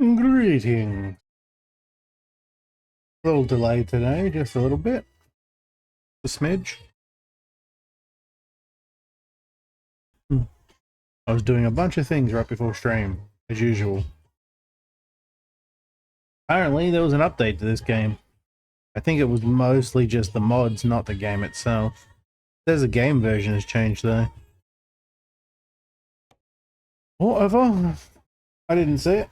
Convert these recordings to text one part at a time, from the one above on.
Greetings. A little delayed today, just a little bit. A smidge. I was doing a bunch of things right before stream, as usual. Apparently, there was an update to this game. I think it was mostly just the mods, not the game itself. There's a game version has changed though. Whatever. I didn't see it.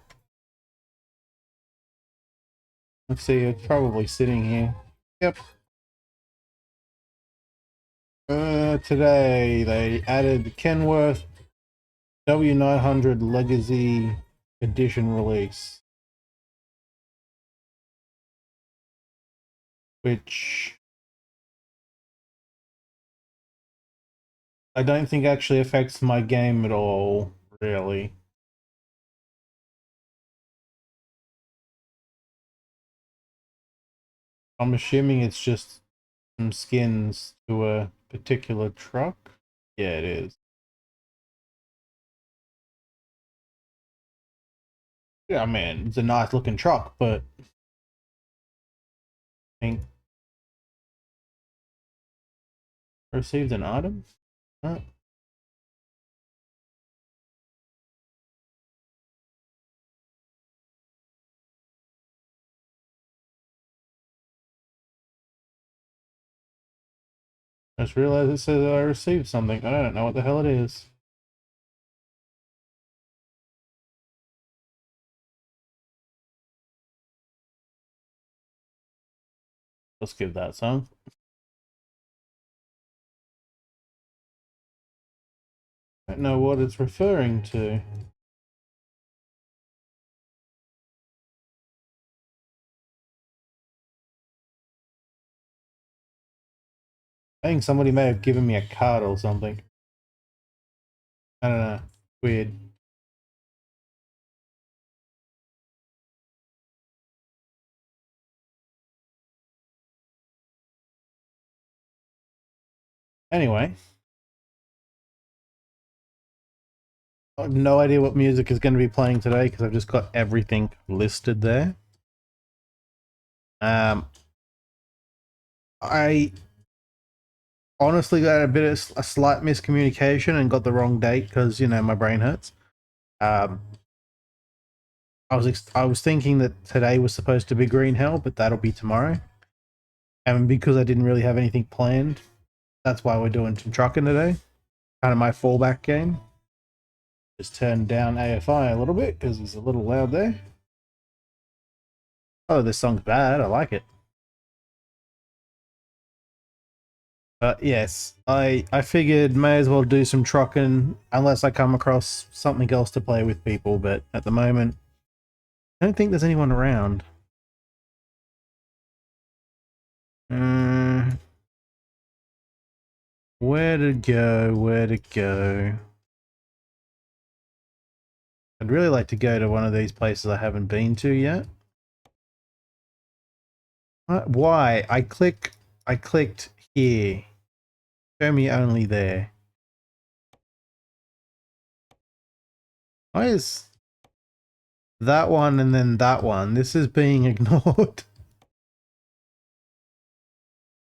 Let's see, it's probably sitting here. Yep. Today they added Kenworth W900 Legacy Edition release. Which I don't think actually affects my game at all, really. I'm assuming it's just some skins to a particular truck. Yeah, it is. Yeah, I mean, it's a nice looking truck, but I think I received an item? Huh? I just realized it says I received something. I don't know what the hell it is. Let's give that some. I don't know what it's referring to. I think somebody may have given me a card or something. I don't know. Weird. Anyway. I have no idea what music is going to be playing today because I've just got everything listed there. I honestly got a slight miscommunication and got the wrong date because, you know, my brain hurts. I was thinking that today was supposed to be Green Hell, but that'll be tomorrow. And because I didn't really have anything planned, that's why we're doing some trucking today. Kind of my fallback game. Just turn down AFI a little bit because it's a little loud there. Oh, this song's bad. I like it. But yes, I figured may as well do some trucking unless I come across something else to play with people, but at the moment, I don't think there's anyone around. Where to go? Where to go? I'd really like to go to one of these places I haven't been to yet. Why? I clicked here. Show me only there. Why is that one and then that one? This is being ignored.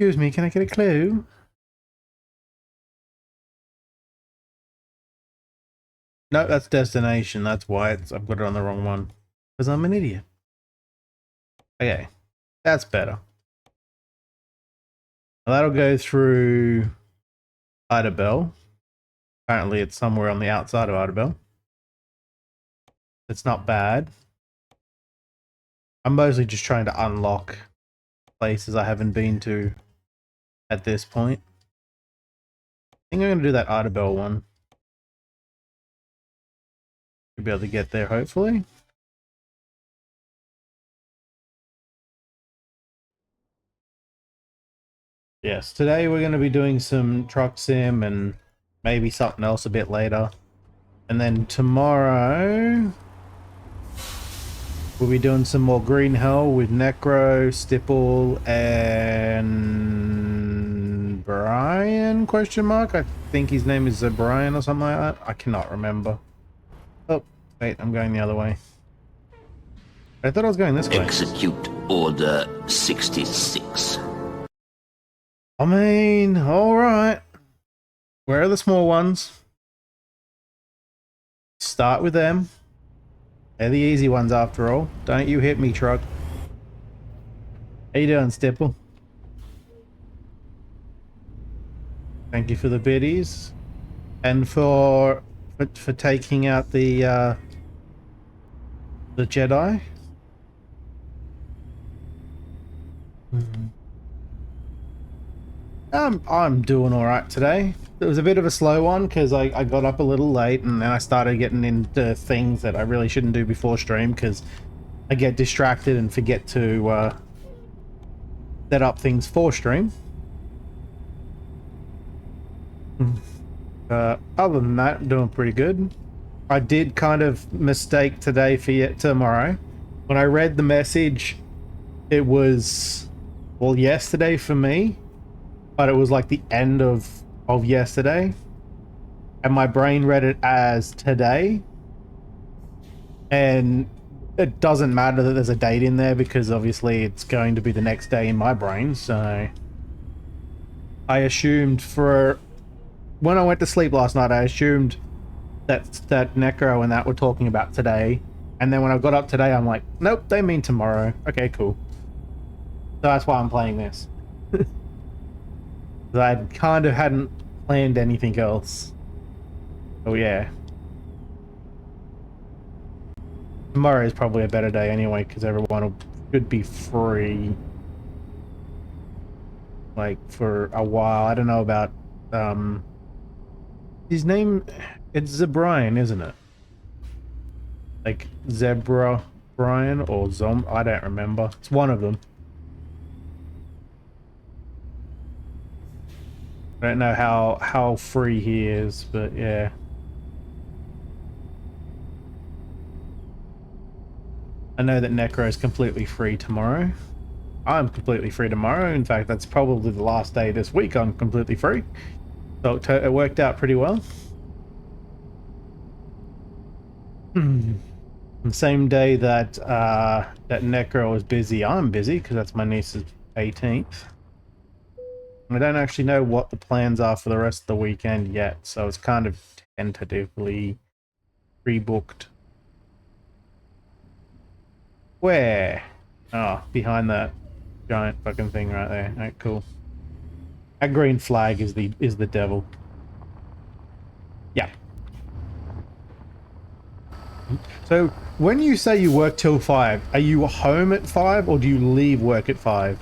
Excuse me, can I get a clue? No, that's destination. That's why I've got it on the wrong one. Because I'm an idiot. Okay, that's better. Now that'll go through Idabel. Apparently it's somewhere on the outside of Idabel. It's not bad. I'm mostly just trying to unlock places I haven't been to at this point. I think I'm going to do that Idabel one. Should be able to get there, hopefully. Yes, today we're going to be doing some truck sim and maybe something else a bit later. And then tomorrow we'll be doing some more Green Hell with Necro, Stipple, and Brian, question mark? I think his name is Brian or something like that. I cannot remember. Oh, wait, I'm going the other way. I thought I was going this way. Execute Order 66. I mean, alright. Where are the small ones? Start with them. They're the easy ones after all. Don't you hit me, truck. How you doing, Stipple? Thank you for the biddies. And for taking out the Jedi. I'm doing all right today. It was a bit of a slow one because I got up a little late and then I started getting into things that I really shouldn't do before stream because I get distracted and forget to set up things for stream. Other than that, I'm doing pretty good. I did kind of mistake today for tomorrow. When I read the message, it was, well, yesterday for me, but it was like the end of yesterday. And my brain read it as today. And it doesn't matter that there's a date in there because obviously it's going to be the next day in my brain. So I assumed when I went to sleep last night, I assumed that Necro and that were talking about today. And then when I got up today, I'm like, nope, they mean tomorrow. Okay, cool. So that's why I'm playing this. I kind of hadn't planned anything else. Oh yeah. Tomorrow is probably a better day anyway, because everyone should be free. Like, for a while. I don't know about, his name, it's Zebrian, isn't it? Like, Zebra Brian or Zom, I don't remember. It's one of them. I don't know how free he is, but yeah. I know that Necro is completely free tomorrow. I'm completely free tomorrow. In fact, that's probably the last day this week I'm completely free. So it worked out pretty well. The same day that that Necro was busy, I'm busy because that's my niece's 18th. I don't actually know what the plans are for the rest of the weekend yet, so it's kind of tentatively pre-booked. Where? Oh, behind that giant fucking thing right there. Alright, cool. That green flag is the devil. Yeah. So, when you say you work till 5, are you home at 5 or do you leave work at 5?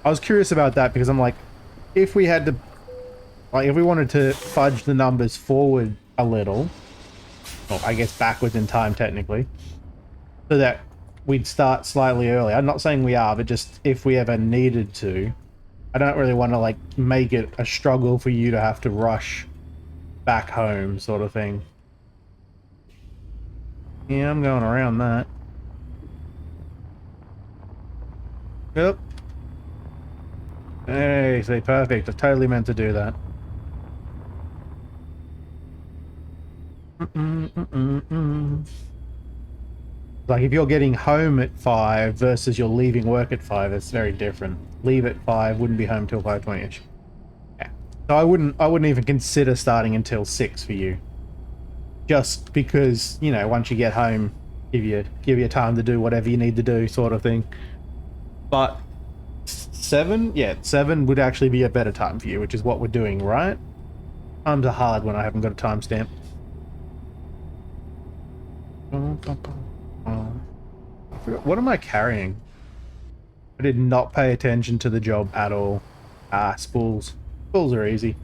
I was curious about that because I'm like, if we had to, like, if we wanted to fudge the numbers forward a little, well, I guess backwards in time technically, so that we'd start slightly early. I'm not saying we are, but just if we ever needed to. I don't really want to, like, make it a struggle for you to have to rush back home sort of thing. Yeah, I'm going around that. Yep. Hey, say perfect. I totally meant to do that. Like, if you're getting home at 5 versus you're leaving work at 5, it's very different. Leave at 5, wouldn't be home till 5:20ish. Yeah. So I wouldn't even consider starting until 6 for you. Just because, you know, once you get home, give you time to do whatever you need to do, sort of thing. But 7, yeah, 7 would actually be a better time for you, which is what we're doing, right? Times are hard when I haven't got a timestamp. What am I carrying? I did not pay attention to the job at all. Ah, spools. Spools are easy.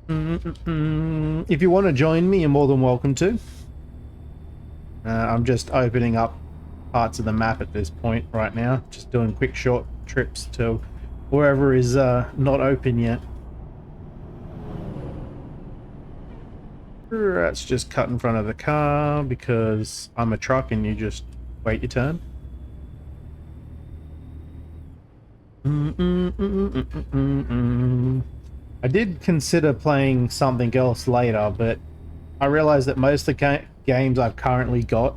If you want to join me, you're more than welcome to. I'm just opening up parts of the map at this point right now. Just doing quick short trips to wherever is not open yet. Let's just cut in front of the car because I'm a truck and you just wait your turn. I did consider playing something else later, but I realized that most of games I've currently got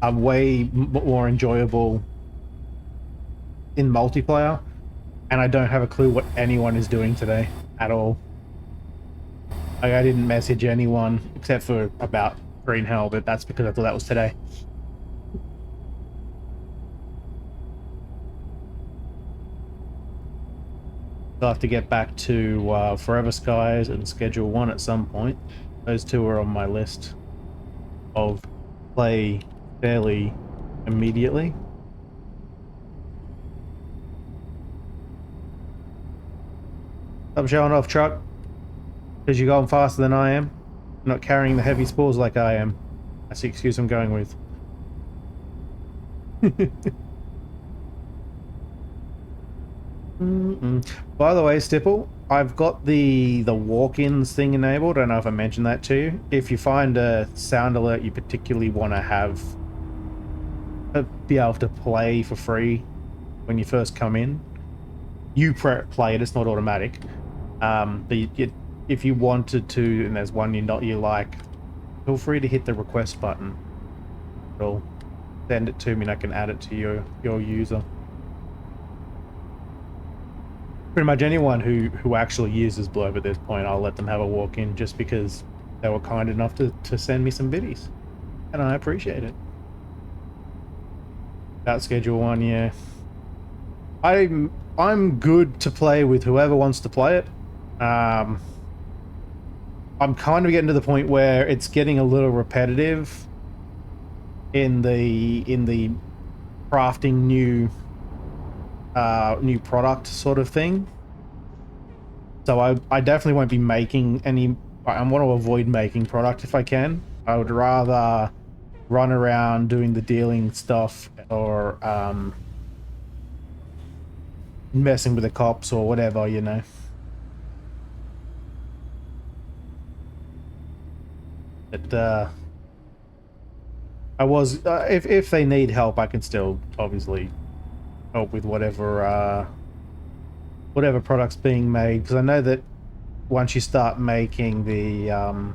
are way more enjoyable in multiplayer, and I don't have a clue what anyone is doing today at all. Like, I didn't message anyone except for about Green Hell, but that's because I thought that was today. I'll have to get back to Forever Skies and Schedule 1 at some point. Those two are on my list of play fairly immediately. I'm showing off, truck, because you're going faster than I am. You're not carrying the heavy spores like I am. That's the excuse I'm going with. By the way, Stipple, I've got the walk-ins thing enabled. I don't know if I mentioned that to you. If you find a sound alert you particularly want to have be able to play for free when you first come in, you play it. It's not automatic. But if you wanted to, and there's one you like, feel free to hit the request button. It'll send it to me, and I can add it to your user. Pretty much anyone who actually uses Blobe at this point, I'll let them have a walk-in just because they were kind enough to send me some biddies, and I appreciate it. About Schedule 1, yeah. I'm good to play with whoever wants to play it. I'm kind of getting to the point where it's getting a little repetitive in the crafting new product sort of thing. So I definitely won't be making any. I want to avoid making product if I can. I would rather run around doing the dealing stuff or messing with the cops or whatever, you know. But I was if they need help, I can still obviously help with whatever product's being made, because I know that once you start making the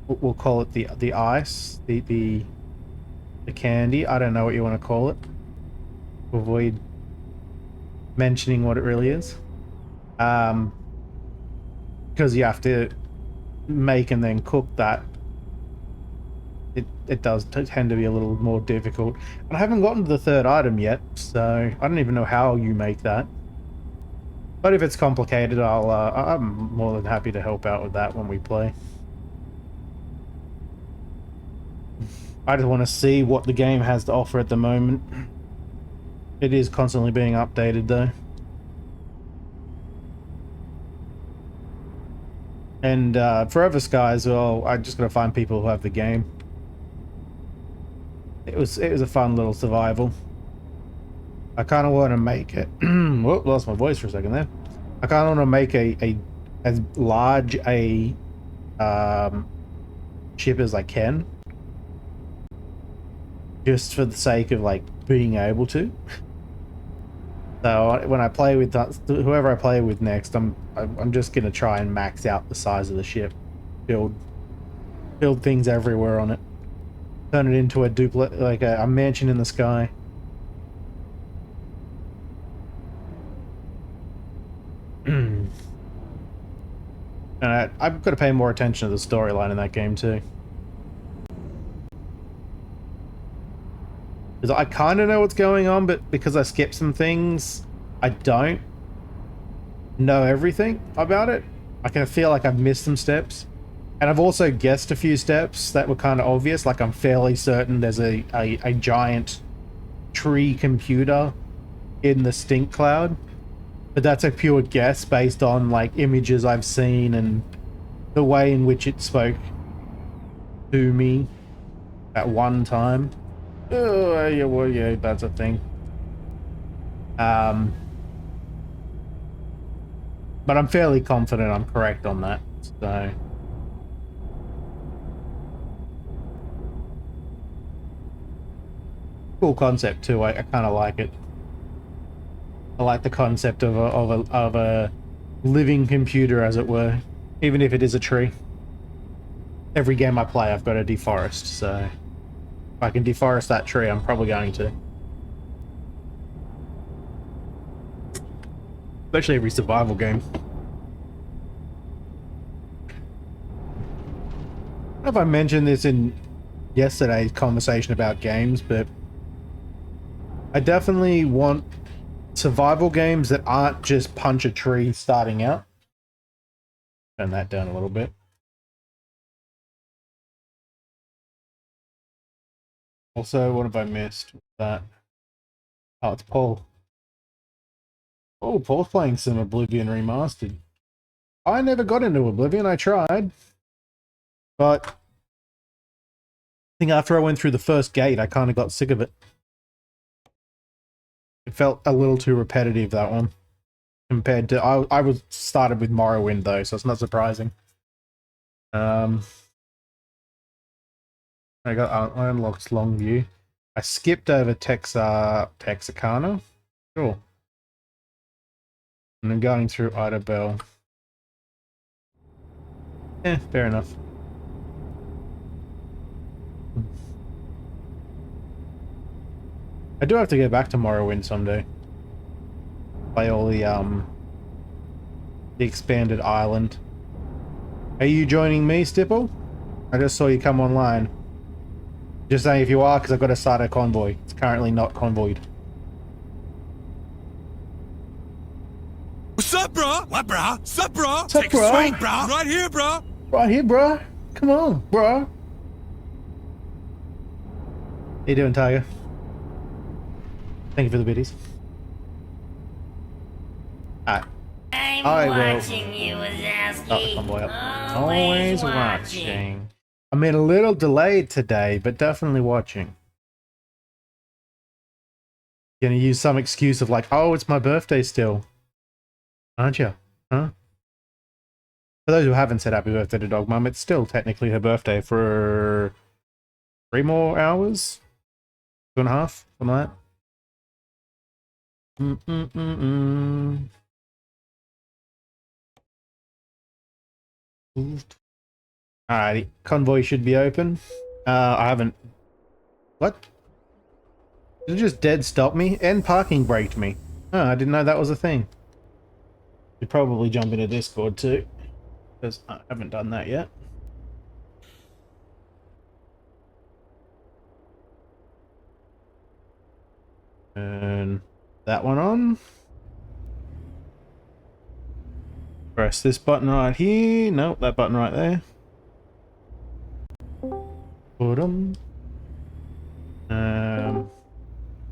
we'll call it the ice, the candy, I don't know what you want to call it, to avoid mentioning what it really is, because you have to make and then cook that. It does tend to be a little more difficult, and I haven't gotten to the third item yet, so I don't even know how you make that. But if it's complicated, I'm more than happy to help out with that when we play. I just want to see what the game has to offer at the moment. It is constantly being updated though. And Forever Skies, well, I just gotta find people who have the game. It was a fun little survival. I kind of want to make it. Whoop, lost my voice for a second there. I kind of want to make a as large a ship as I can, just for the sake of like being able to. So when I play with whoever I play with next, I'm just gonna try and max out the size of the ship, build things everywhere on it. Turn it into a mansion in the sky. And I've got to pay more attention to the storyline in that game too. Because I kind of know what's going on, but because I skipped some things, I don't know everything about it. I can feel like I've missed some steps. And I've also guessed a few steps that were kind of obvious, like I'm fairly certain there's a giant tree computer in the stink cloud. But that's a pure guess based on like images I've seen and the way in which it spoke to me at one time. Oh, yeah, well, yeah, that's a thing. But I'm fairly confident I'm correct on that, so... Cool concept too. I kind of like it. I like the concept of a living computer, as it were, even if it is a tree. every game I play, I've got to deforest. So if I can deforest that tree, I'm probably going to. Especially every survival game. I don't know if I mentioned this in yesterday's conversation about games, but I definitely want survival games that aren't just punch a tree starting out. Turn that down a little bit. Also, what have I missed? What's that? Oh, it's Paul. Oh, Paul's playing some Oblivion Remastered. I never got into Oblivion, I tried. But I think after I went through the first gate, I kind of got sick of it. It felt a little too repetitive, that one. Compared to... I was started with Morrowind, though, so it's not surprising. I unlocked Longview. I skipped over Texarkana. Sure. And I'm going through Ida Bell. Fair enough. I do have to go back to Morrowind someday. Play all the expanded island. Are you joining me, Stipple? I just saw you come online. Just saying if you are, because I've got to start a convoy. It's currently not convoyed. What's up, bro? What, bro? What's up, bro? What's up, Take bro? a swing, bro. Right here, bro. Right here, bro. Come on, bro. How you doing, Tiger? Thank you for the biddies. Alright. I'm watching you, Wazowski. Always watching. I mean, a little delayed today, but definitely watching. Gonna use some excuse of like, oh, it's my birthday still. Aren't you? Huh? For those who haven't said happy birthday to Dog Mum, it's still technically her birthday for 3 more hours? 2.5? Something like that. Alrighty, convoy should be open. I haven't... What? Did it just dead stop me? And parking braked me. Oh, I didn't know that was a thing. Should probably jump into Discord too, because I haven't done that yet. Turn that one on. Press this button right here. Nope, that button right there. Put 'em.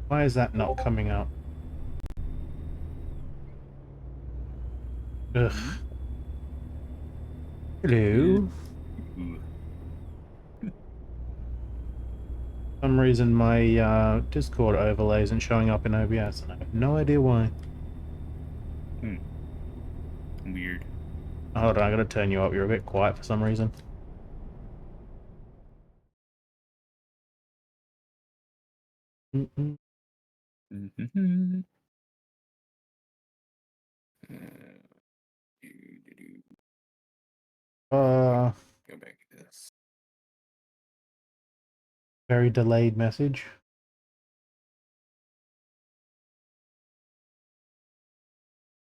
Why is that not coming up? Ugh. Hello. For some reason my Discord overlay isn't showing up in OBS and I have no idea why. Weird. Hold on, I gotta turn you up. You're a bit quiet for some reason. Go back to this. Very delayed message.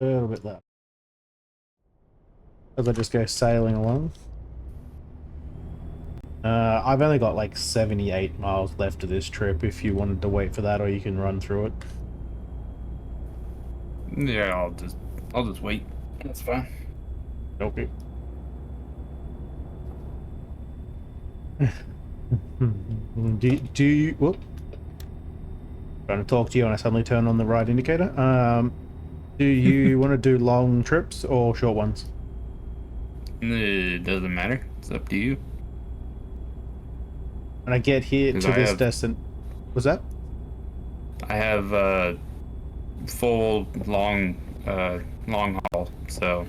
A little bit loud. As I just go sailing along. I've only got like 78 miles left of this trip if you wanted to wait for that, or you can run through it. Yeah, I'll just wait. That's fine. Okay. do you whoop? Trying to talk to you and I suddenly turn on the right indicator. Do you want to do long trips or short ones? It doesn't matter. It's up to you. When I get here to this destination, what's that? I have full long haul, so.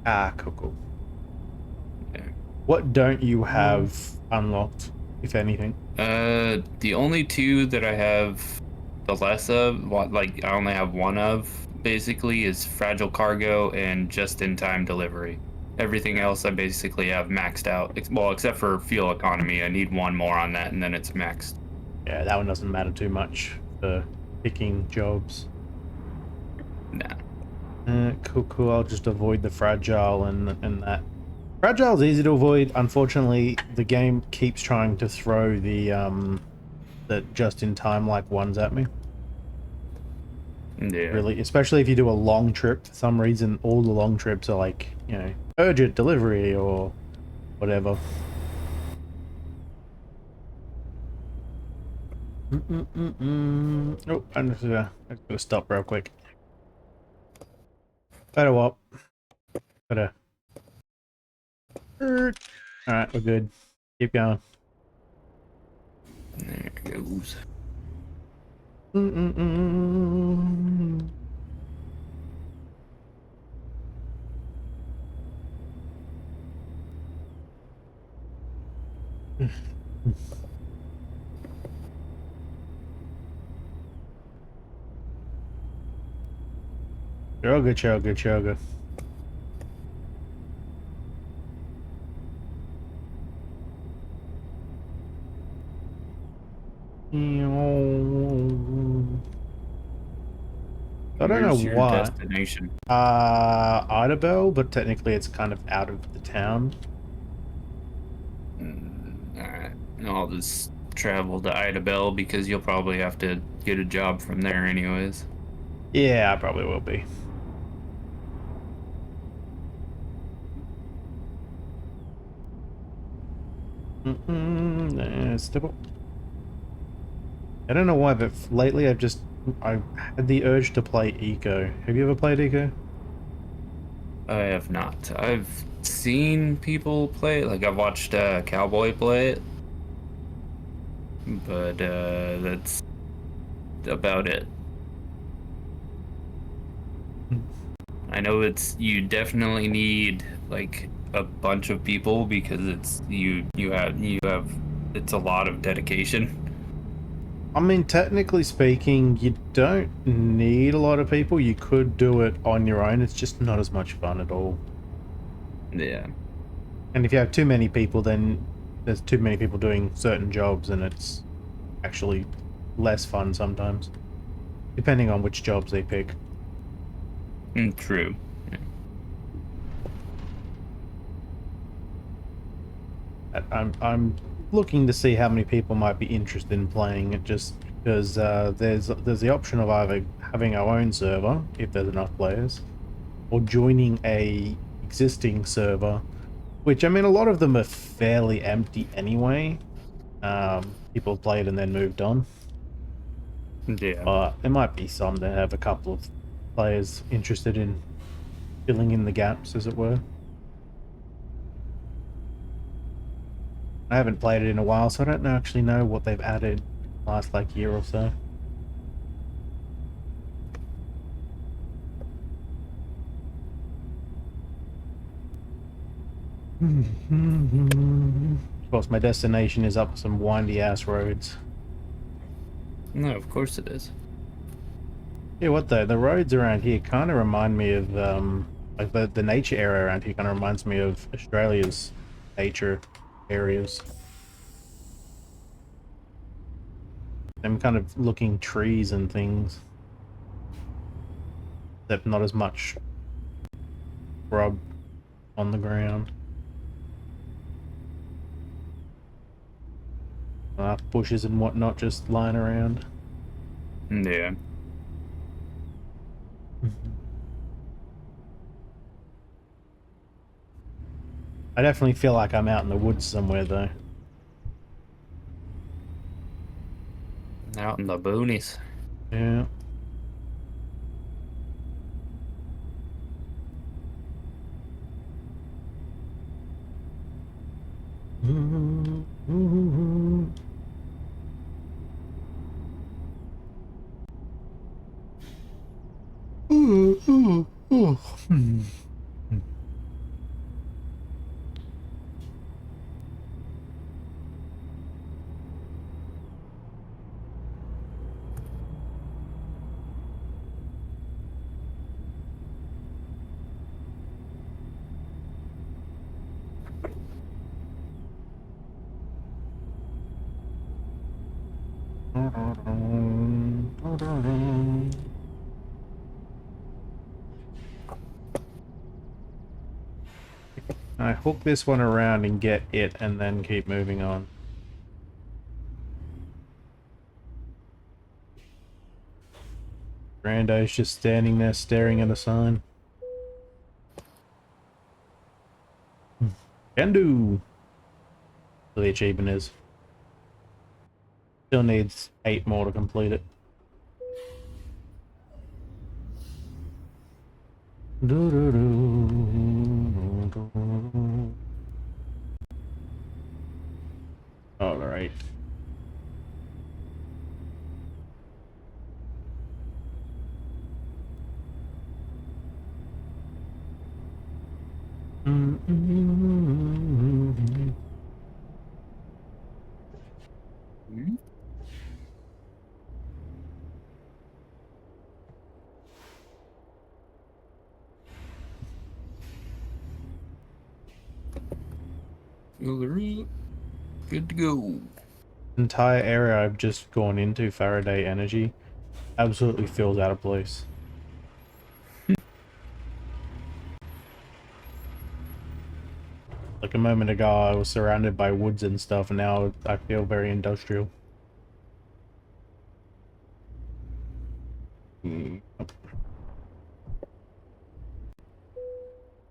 Ah, cool. Yeah. What don't you have unlocked, if anything? The only 2 that I have the less of, like I only have 1 of, basically, is fragile cargo and just-in-time delivery. Everything else I basically have maxed out. Well, except for fuel economy. I need one more on that, and then it's maxed. Yeah, that one doesn't matter too much for picking jobs. Nah. Cool. I'll just avoid the fragile and that. Fragile is easy to avoid. Unfortunately, the game keeps trying to throw the just-in-time like ones at me. Yeah. Really, especially if you do a long trip. For some reason, all the long trips are like, you know, urgent delivery or whatever. Oh, I'm just gonna stop real quick. Better what? Better. Alright, we're good. Keep going. There it goes. Choga. I don't know Where's your why. destination? Idabel, but technically it's kind of out of the town. Alright. I'll just travel to Idabel because you'll probably have to get a job from there anyways. Yeah, I probably will be. Stipple. I don't know why, but lately I had the urge to play Eco. Have you ever played Eco? I have not. I've seen people play it. Like, I've watched Cowboy play it. But that's about it. I know you definitely need like a bunch of people because it's it's a lot of dedication. I mean, technically speaking, you don't need a lot of people. You could do it on your own. It's just not as much fun at all. Yeah. And if you have too many people, then there's too many people doing certain jobs and it's actually less fun sometimes. Depending on which jobs they pick. True. Yeah. I'm looking to see how many people might be interested in playing it, just because there's the option of either having our own server if there's enough players, or joining a existing server, which I mean a lot of them are fairly empty anyway. People played and then moved on. Yeah. But there might be some that have a couple of players interested in filling in the gaps, as it were. I haven't played it in a while, so I don't actually know what they've added last like year or so. Of course, my destination is up some windy ass roads. No, of course it is. Yeah, what the roads around here kind of remind me of like the nature area around here kind of reminds me of Australia's nature areas. I'm kind of looking trees and things, except not as much scrub on the ground. Bushes and whatnot just lying around. Yeah. I definitely feel like I'm out in the woods somewhere though. Out in the boonies. Yeah. I hook this one around and get it and then keep moving on. Brando's just standing there staring at a sign. Can do. The achievement is. Still needs 8 more to complete it. All right. Good to go. Entire area I've just gone into, Faraday Energy, absolutely feels out of place. Like a moment ago I was surrounded by woods and stuff, and now I feel very industrial.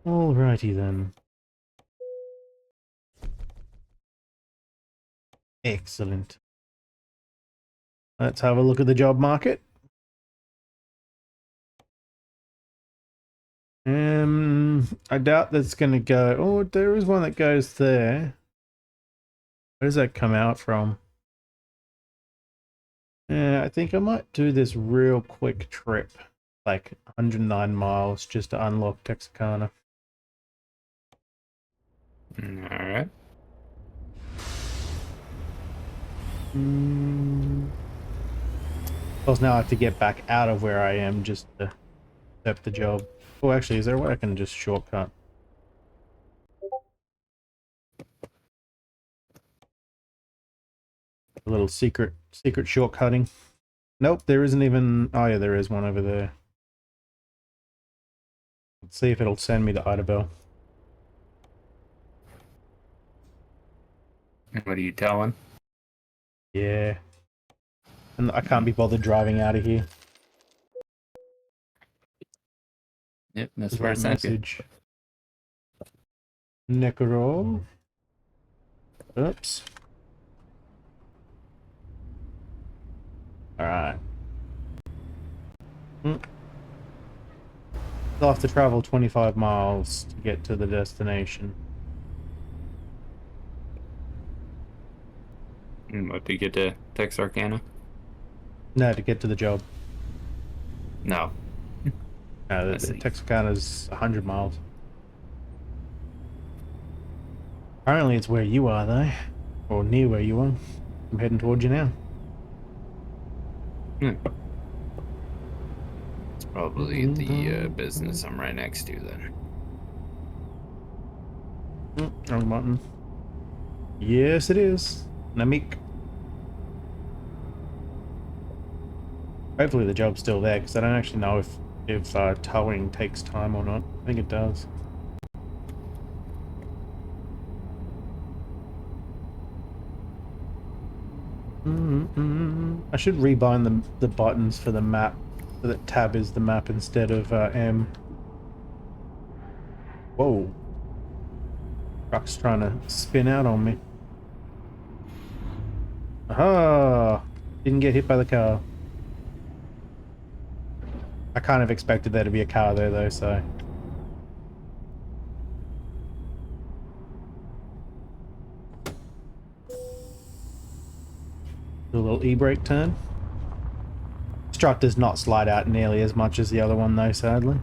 Alrighty then. Excellent. Let's have a look at the job market. I doubt that's gonna go. Oh, there is one that goes there. Where does that come out from? Yeah, I think I might do this real quick trip, like 109 miles, just to unlock Texarkana. Alright. Because now I have to get back out of where I am just to accept the job. Oh, actually, is there a way I can just shortcut? A little secret shortcutting. Nope, there isn't even... Oh yeah, there is one over there. Let's see if it'll send me to Idabel. What are you telling? Yeah. And I can't be bothered driving out of here. Yep, that's Is where that I sent you. message? Necro. Oops. Alright. I'll have to travel 25 miles to get to the destination. What, to get to Texarkana? No, to get to the job. No. No, I see. Texarkana's 100 miles. Apparently it's where you are, though. Or near where you are. I'm heading towards you now. It's probably the business I'm right next to then. Wrong button. Yes, it is. Namik. Hopefully the job's still there, because I don't actually know if towing takes time or not. I think it does. I should rebind the buttons for the map, so that tab is the map instead of M. Whoa. Truck's trying to spin out on me. Aha! Didn't get hit by the car. I kind of expected there to be a car there though, so... Do a little e-brake turn. This truck does not slide out nearly as much as the other one though, sadly.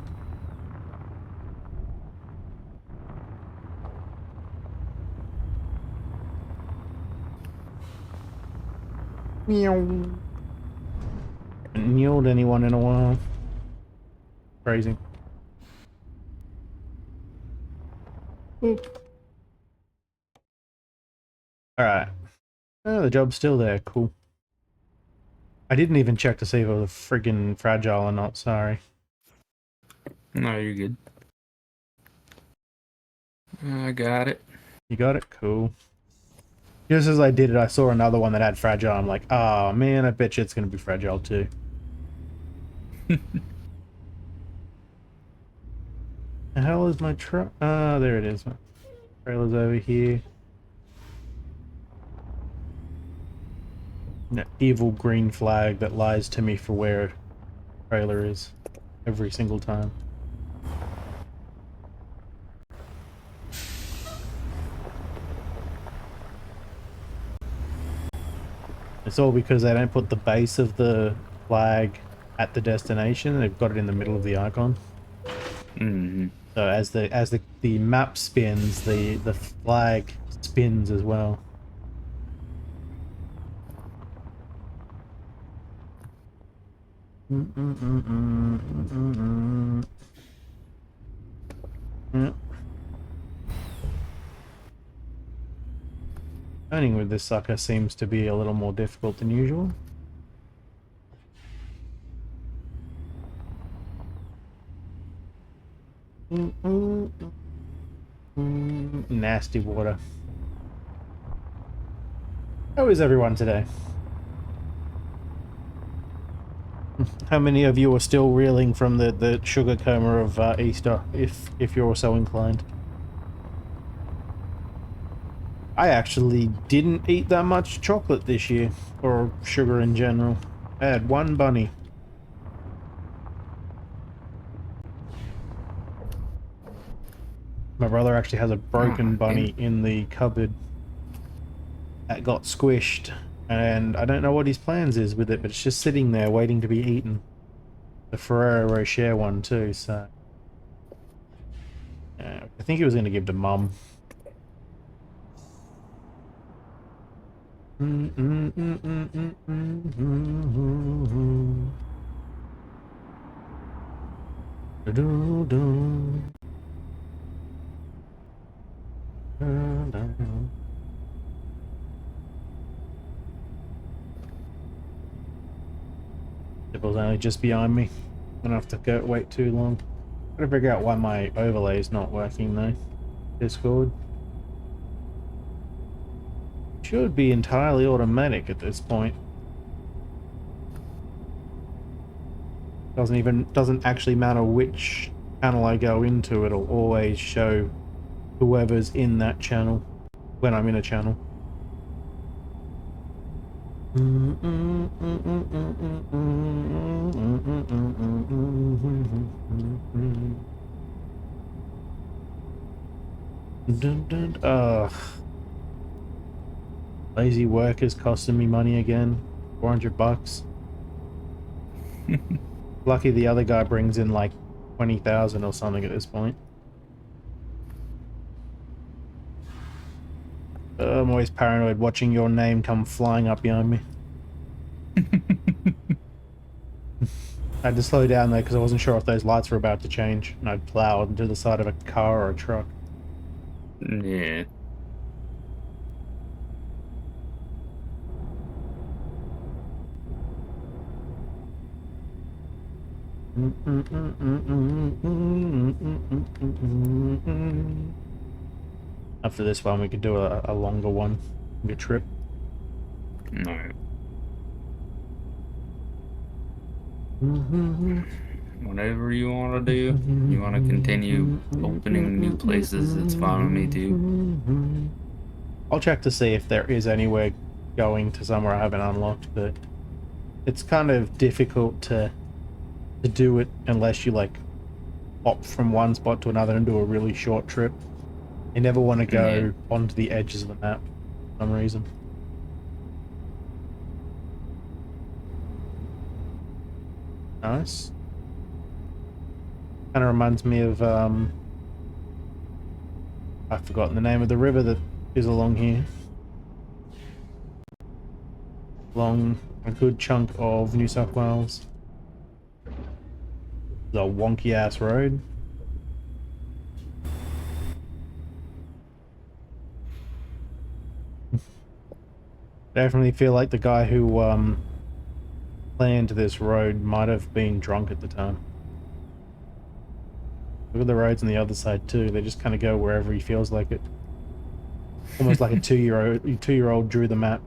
Meow. Haven't mewed anyone in a while. Crazy. Alright. Oh, the job's still there. Cool. I didn't even check to see if it was friggin' fragile or not, sorry. No, you're good. I got it. You got it? Cool. Just as I did it, I saw another one that had fragile. I'm like, oh man, I bet you it's going to be fragile too. The hell is my truck? Ah, there it is. My trailer's over here. That evil green flag that lies to me for where a trailer is every single time. It's all because they don't put the base of the flag at the destination. They've got it in the middle of the icon. Mm-hmm. So as the map spins, the flag spins as well. Yeah. Turning with this sucker seems to be a little more difficult than usual. Nasty water. How is everyone today? How many of you are still reeling from the sugar coma of Easter, if you're so inclined? I actually didn't eat that much chocolate this year, or sugar in general. I had one bunny. My brother actually has a broken bunny in the cupboard that got squished, and I don't know what his plans is with it, but it's just sitting there waiting to be eaten. The Ferrero Rocher one too, so... I think he was going to give to Mum. It was only just behind me. I don't have to go wait too long. Gotta figure out why my overlay is not working though. Discord. Should be entirely automatic at this point. Doesn't actually matter which channel I go into, it'll always show whoever's in that channel when I'm in a channel. Lazy work is costing me money again. $400. Lucky the other guy brings in like 20,000 or something at this point. I'm always paranoid watching your name come flying up behind me. I had to slow down though because I wasn't sure if those lights were about to change, and I'd plowed into the side of a car or a truck. Yeah. After this one, we could do a longer one, a trip. No. Whatever you want to do, you want to continue opening new places, it's fine with me too. I'll check to see if there is anywhere going to somewhere I haven't unlocked, but it's kind of difficult to do it unless you like hop from one spot to another and do a really short trip. You never want to go onto the edges of the map for some reason. Nice. Kind of reminds me of I've forgotten the name of the river that is along here. Along a good chunk of New South Wales. The wonky ass road. Definitely feel like the guy who planned this road might have been drunk at the time. Look at the roads on the other side too. They just kind of go wherever he feels like it. Almost like a two-year-old drew the map.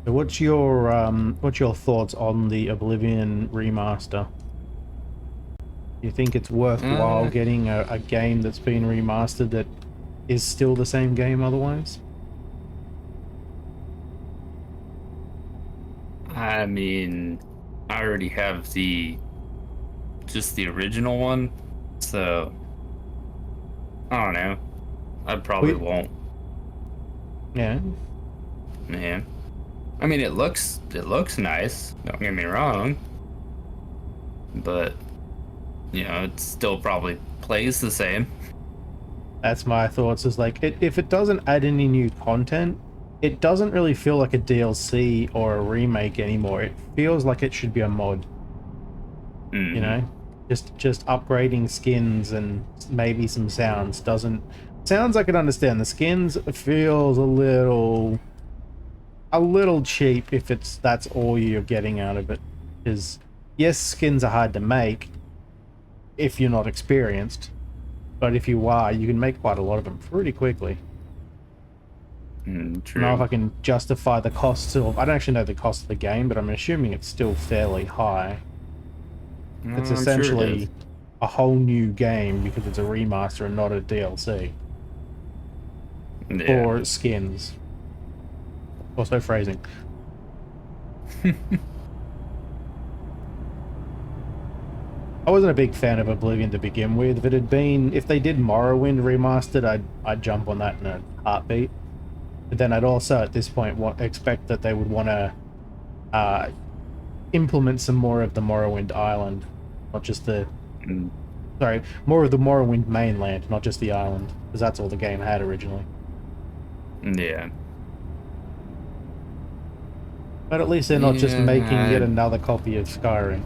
So what's your thoughts on the Oblivion remaster? Do you think it's worthwhile getting a game that's been remastered that is still the same game otherwise? I mean, I already have just the original one, so I don't know. I probably won't. Yeah. Man, I mean, it looks nice. Don't get me wrong, but you know, it still probably plays the same. That's my thoughts. Is like if it doesn't add any new content, it doesn't really feel like a DLC or a remake anymore. It feels like it should be a mod. Mm-hmm. You know, just upgrading skins and maybe some sounds. Sounds I can understand. The skins feels a little cheap if that's all you're getting out of it. Because yes, skins are hard to make if you're not experienced, but if you are, you can make quite a lot of them pretty quickly. True. I don't know if I can justify the costs of... I don't actually know the cost of the game, but I'm assuming it's still fairly high. It's essentially a whole new game because it's a remaster and not a DLC. Yeah. Or skins. Also phrasing. I wasn't a big fan of Oblivion to begin with. If they did Morrowind remastered, I'd jump on that in a heartbeat. But then I'd also, at this point, expect that they would want to implement some more of the Morrowind island, not just the... Sorry, more of the Morrowind mainland, not just the island, because that's all the game had originally. Yeah. But at least they're not just making yet another copy of Skyrim.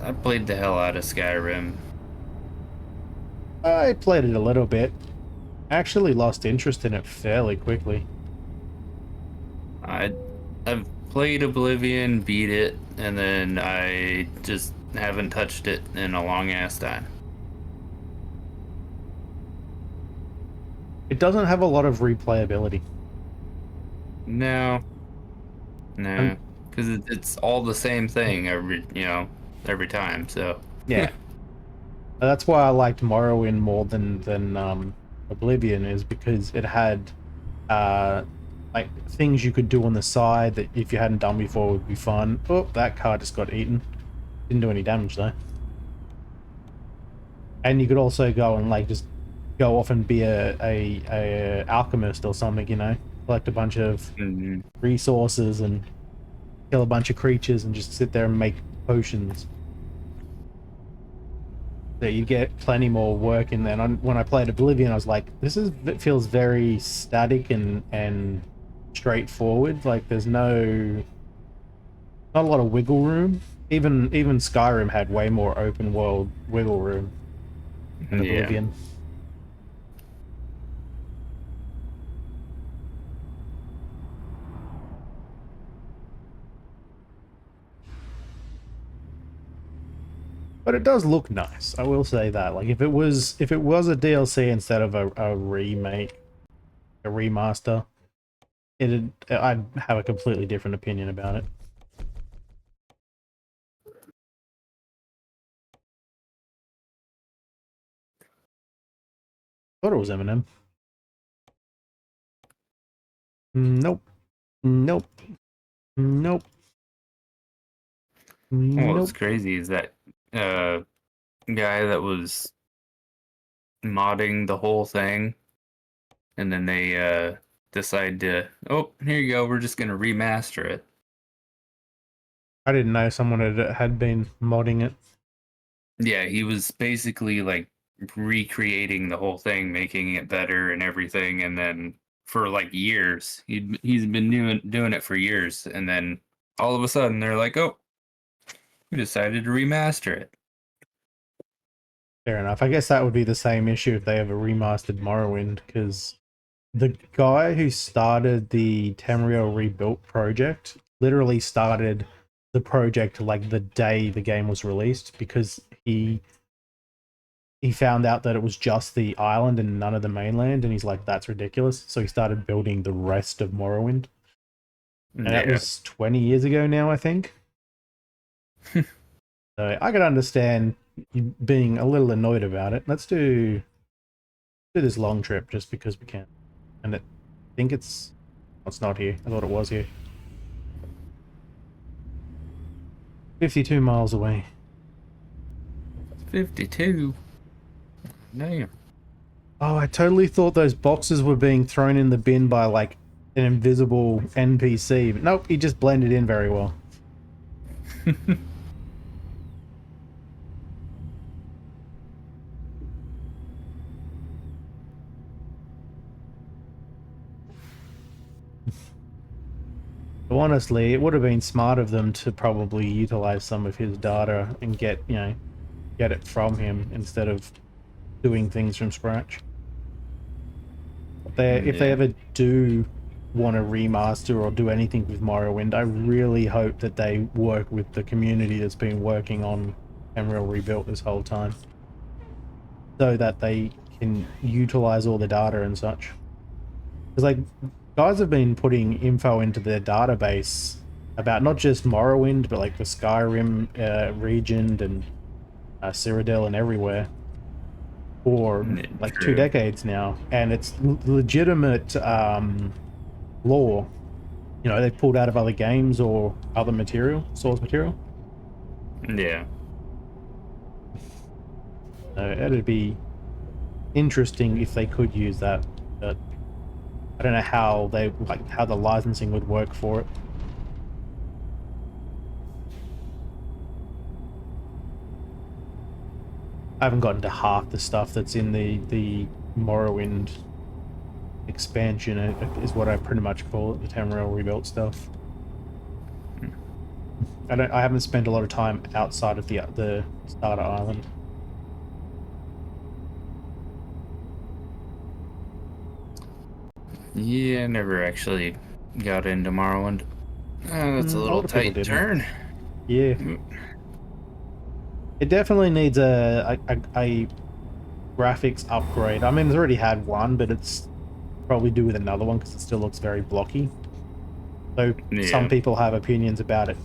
I played the hell out of Skyrim. I played it a little bit. Actually lost interest in it fairly quickly. I've played Oblivion, beat it, and then I just haven't touched it in a long ass time. It doesn't have a lot of replayability. No, because it's all the same thing every time. So yeah, that's why I liked Morrowind more than Oblivion, is because it had like things you could do on the side that if you hadn't done before would be fun. Oh, that car just got eaten. Didn't do any damage though. And you could also go and like just go off and be a alchemist or something, you know, collect a bunch of resources and kill a bunch of creatures and just sit there and make potions. So you get plenty more work in there. And when I played Oblivion, I was like, it feels very static and straightforward. Like there's not a lot of wiggle room. Even Skyrim had way more open world wiggle room than Oblivion. But it does look nice. I will say that. Like if it was a DLC instead of a remake, a remaster, I'd have a completely different opinion about it. Thought it was Eminem. Nope. Nope. Nope. Well, what's crazy is that guy that was modding the whole thing, and then they decide to, oh, here you go, we're just gonna remaster it. I didn't know someone had been modding it. Yeah, he was basically like recreating the whole thing, making it better and everything, and then for like years, he's been doing it for years, and then all of a sudden they're like, oh, We decided to remaster it. Fair enough. I guess that would be the same issue if they ever remastered Morrowind, because the guy who started the Tamriel Rebuilt project literally started the project like the day the game was released, because he found out that it was just the island and none of the mainland, and he's like, that's ridiculous. So he started building the rest of Morrowind. And that was 20 years ago now, I think. So I can understand you being a little annoyed about it. Let's do this long trip just because we can. And I think it's not here. I thought it was here. 52 miles away. 52. Damn. Oh, I totally thought those boxes were being thrown in the bin by like an invisible NPC, but nope, he just blended in very well. So honestly, it would have been smart of them to probably utilize some of his data and get it from him instead of doing things from scratch. If they ever do want to remaster or do anything with Morrowind, I really hope that they work with the community that's been working on Tamriel Rebuilt this whole time, so that they can utilize all the data and such. Because like, guys have been putting info into their database about not just Morrowind, but like the Skyrim region and Cyrodiil and everywhere for like 2 decades now, and it's legitimate lore. You know, they pulled out of other games or other source material. Yeah. It'd be interesting if they could use that, but I don't know how how the licensing would work for it. I haven't gotten to half the stuff that's in the Morrowind expansion, is what I pretty much call it, the Tamriel Rebuilt stuff. I haven't spent a lot of time outside of the starter island. Yeah, I never actually got into Morrowind. That's a little tight turn. Yeah. It definitely needs a graphics upgrade. I mean, it's already had one, but it's probably due with another one because it still looks very blocky. So some people have opinions about it.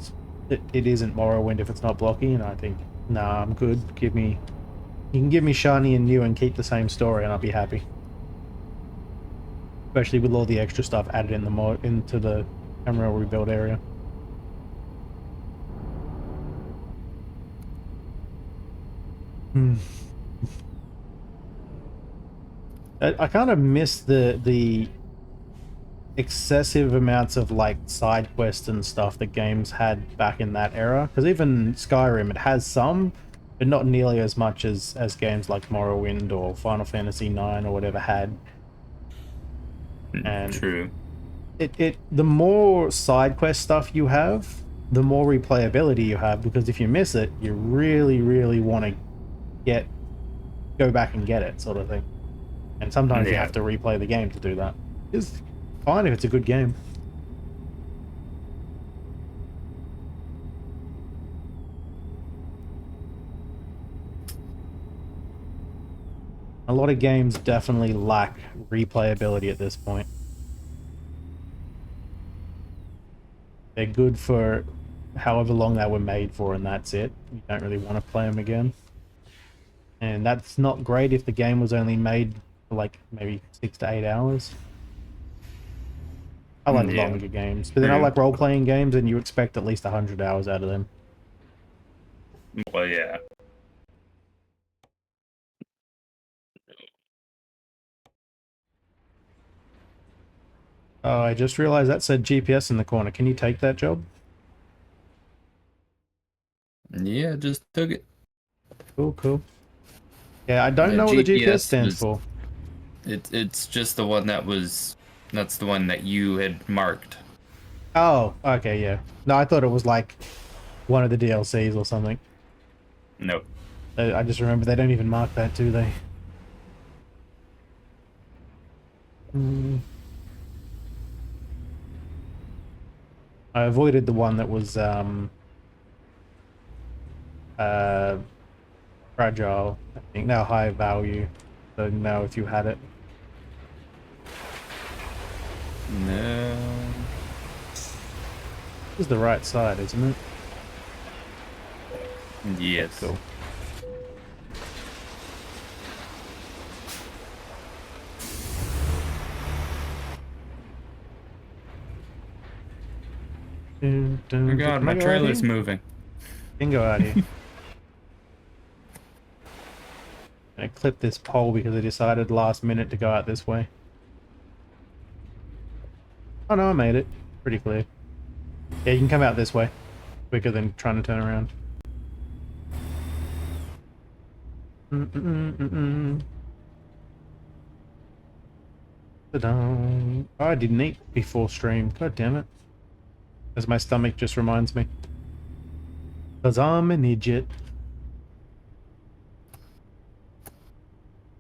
It isn't Morrowind if it's not blocky, and I think, nah, I'm good. You can give me shiny and new and keep the same story, and I'll be happy. Especially with all the extra stuff added in into the Tamriel Rebuilt area. I kind of miss the excessive amounts of like side quests and stuff that games had back in that era, because even Skyrim, it has some, but not nearly as much as games like Morrowind or Final Fantasy IX or whatever had. And true. The more side quest stuff you have, the more replayability you have, because if you miss it, you really, really want to go back and get it, sort of thing. And sometimes you have to replay the game to do that. It's fine if it's a good game. A lot of games definitely lack replayability at this point. They're good for however long they were made for, and that's it. You don't really want to play them again. And that's not great if the game was only made for like maybe 6 to 8 hours. I like longer games, but then I like role-playing games, and you expect at least 100 hours out of them. Well, yeah. Oh, I just realized that said GPS in the corner. Can you take that job? Yeah, just took it. Cool, cool. Yeah, I don't know what the GPS stands for. It's just the one that's the one that you had marked. Oh, okay, yeah. No, I thought it was like one of the DLCs or something. Nope. I just remember they don't even mark that, do they? I avoided the one that was fragile. I think now high value. So now if you had it. No. This is the right side, isn't it? Yes. Cool. Oh god, my trailer's moving. Can go out here. I clipped this pole because I decided last minute to go out this way. Oh no, I made it. Pretty clear. Yeah, you can come out this way. Quicker than trying to turn around. Ta-da. Oh, I didn't eat before stream. God damn it. As my stomach just reminds me. Because I'm an idiot.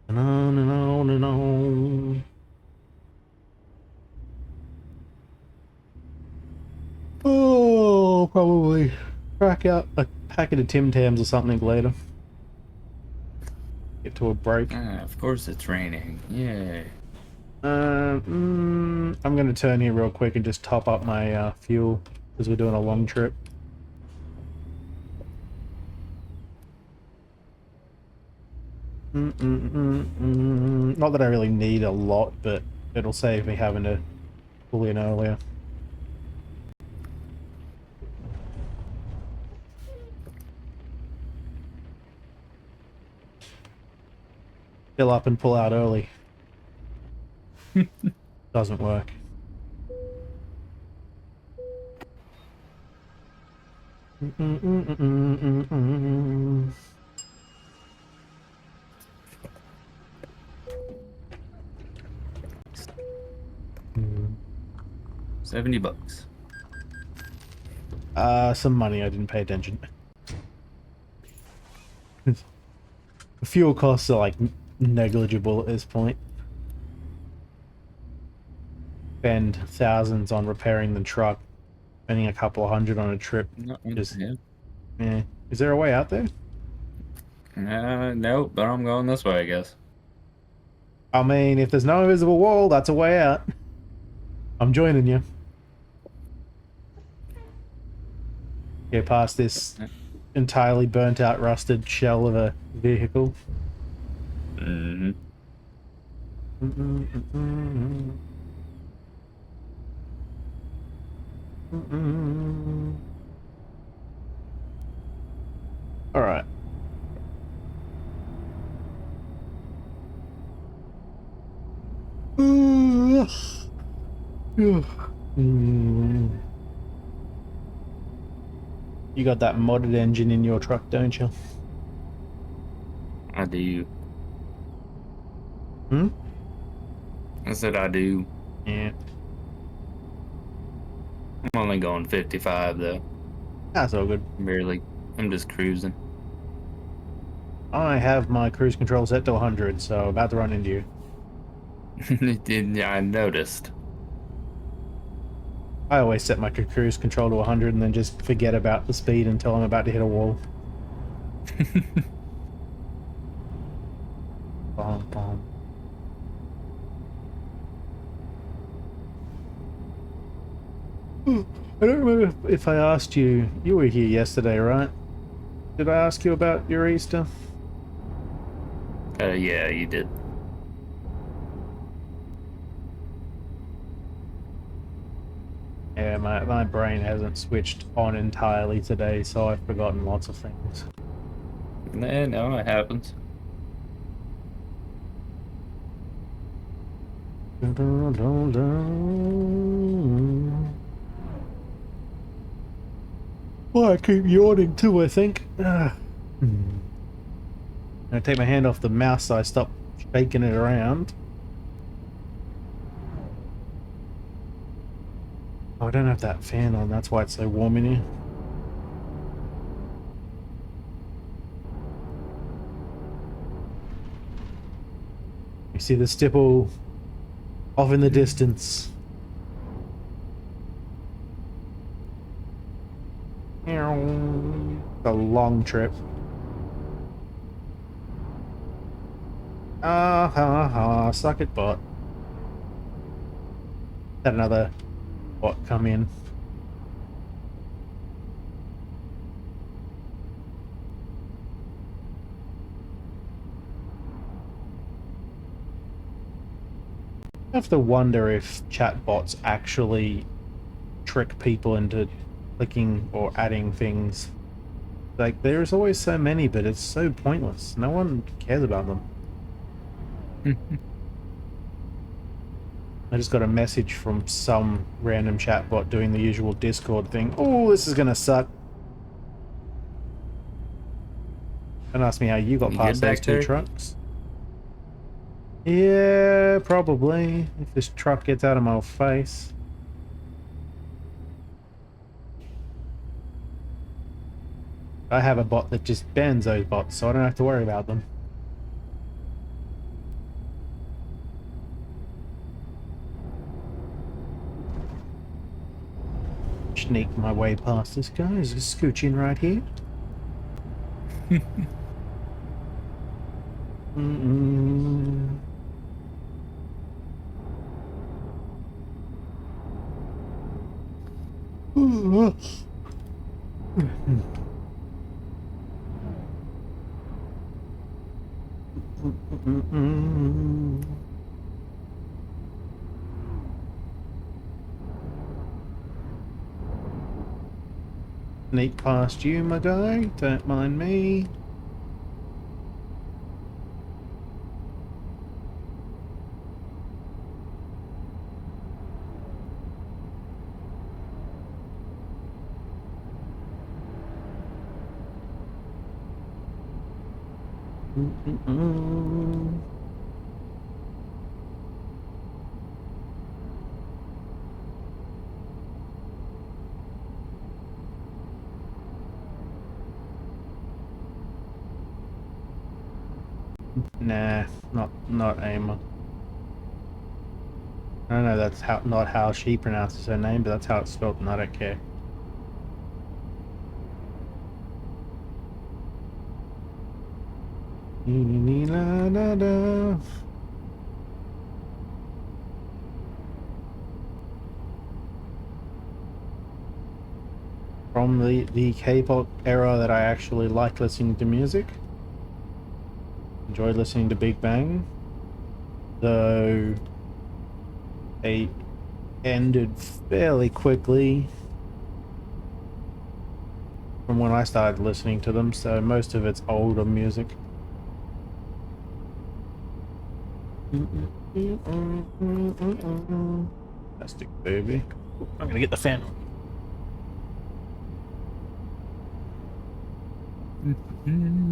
And on and on and on. Oh, probably crack out a packet of Tim Tams or something later. Get to a break. Of course it's raining. Yay. I'm gonna turn here real quick and just top up my fuel because we're doing a long trip. Not that I really need a lot, but it'll save me having to pull in earlier. Fill up and pull out early. Doesn't work. $70. Some money I didn't pay attention. The fuel costs are like negligible at this point. Spend thousands on repairing the truck, spending a couple of hundred on a trip. Just, yeah. Is there a way out there? Nope, but I'm going this way, I guess. I mean, if there's no invisible wall, that's a way out. I'm joining you. Get past this entirely burnt out, rusted shell of a vehicle. Mm-hmm. All right. You got that modded engine in your truck, don't you? I do. Hmm? I said I do. Yeah. I'm only going 55 though. That's all good. Barely. I'm just cruising. I have my cruise control set to 100, so about to run into you. Yeah, I noticed. I always set my cruise control to 100 and then just forget about the speed until I'm about to hit a wall. Bom, bom. I don't remember if I asked you. You were here yesterday, right? Did I ask you about your Easter? Yeah, you did. Yeah, my brain hasn't switched on entirely today, so I've forgotten lots of things. No, it happens. Well, I keep yawning too, I think. I take my hand off the mouse so I stop shaking it around. Oh, I don't have that fan on, that's why it's so warm in here. You see the stipple off in the distance. A long trip. Suck it, bot. Had another bot come in. I have to wonder if chatbots actually trick people into clicking or adding things. Like, there's always so many, but it's so pointless. No one cares about them. I just got a message from some random chatbot doing the usual Discord thing. Oh, this is gonna suck. Don't ask me how you got past those two trucks. Yeah, probably. If this truck gets out of my face. I have a bot that just bans those bots, so I don't have to worry about them. Sneak my way past this guy. He's scooching right here. Sneak past you, my guy. Don't mind me. Nah, not Aima. I don't know that's not how she pronounces her name, but that's how it's spelled, and I don't care. From the K-pop era that I actually liked listening to music. Enjoyed listening to Big Bang. Though they ended fairly quickly from when I started listening to them, so most of it's older music. Fantastic, baby. I'm gonna get the fan on.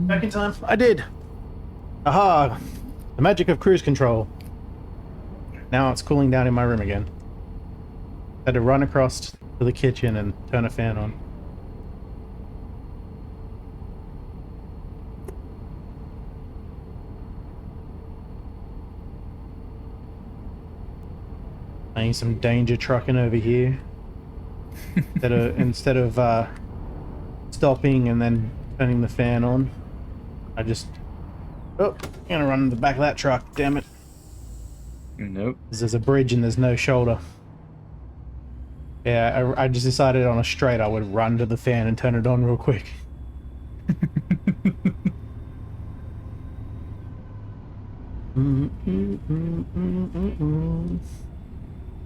Back in time. I did. Aha! The magic of cruise control. Now it's cooling down in my room again. Had to run across to the kitchen and turn a fan on. I need some danger trucking over here. Instead of stopping and then turning the fan on, I just... Oh, I'm gonna run in the back of that truck, damn it. Nope. There's a bridge and there's no shoulder. Yeah, I just decided on a straight I would run to the fan and turn it on real quick.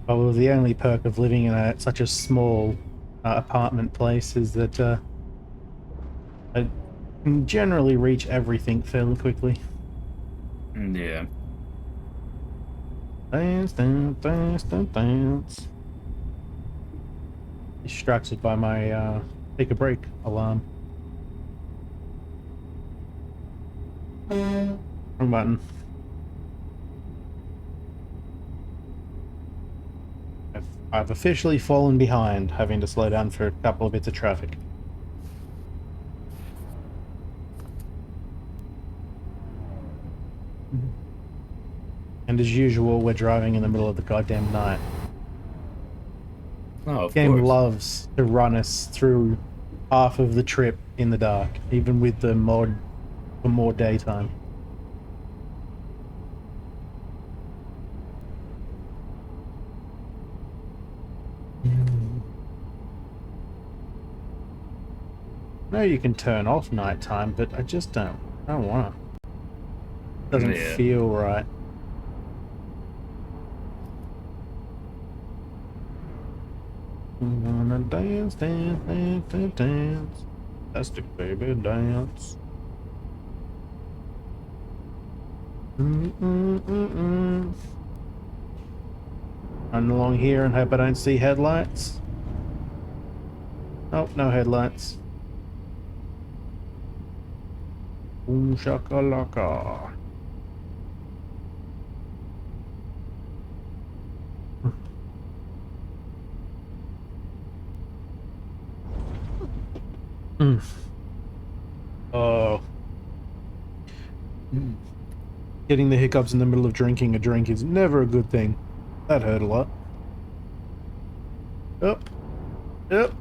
Probably the only perk of living in such a small apartment place is that I can generally reach everything fairly quickly. Yeah. Dance. Distracted by my take a break alarm. Wrong button. I've officially fallen behind, having to slow down for a couple of bits of traffic. And as usual, we're driving in the middle of the goddamn night. Oh, of Game course. loves to run us through half of the trip in the dark, even with the mod for more daytime. I know you can turn off nighttime, but I just don't want to. Doesn't Yeah. feel right. I'm gonna dance, dance, dance, dance, dance. Fantastic baby, dance. Run along here and hope I don't see headlights. Oh, no headlights. Boom shakalaka. Oh. Getting the hiccups in the middle of drinking a drink is never a good thing. That hurt a lot. Up. Yep.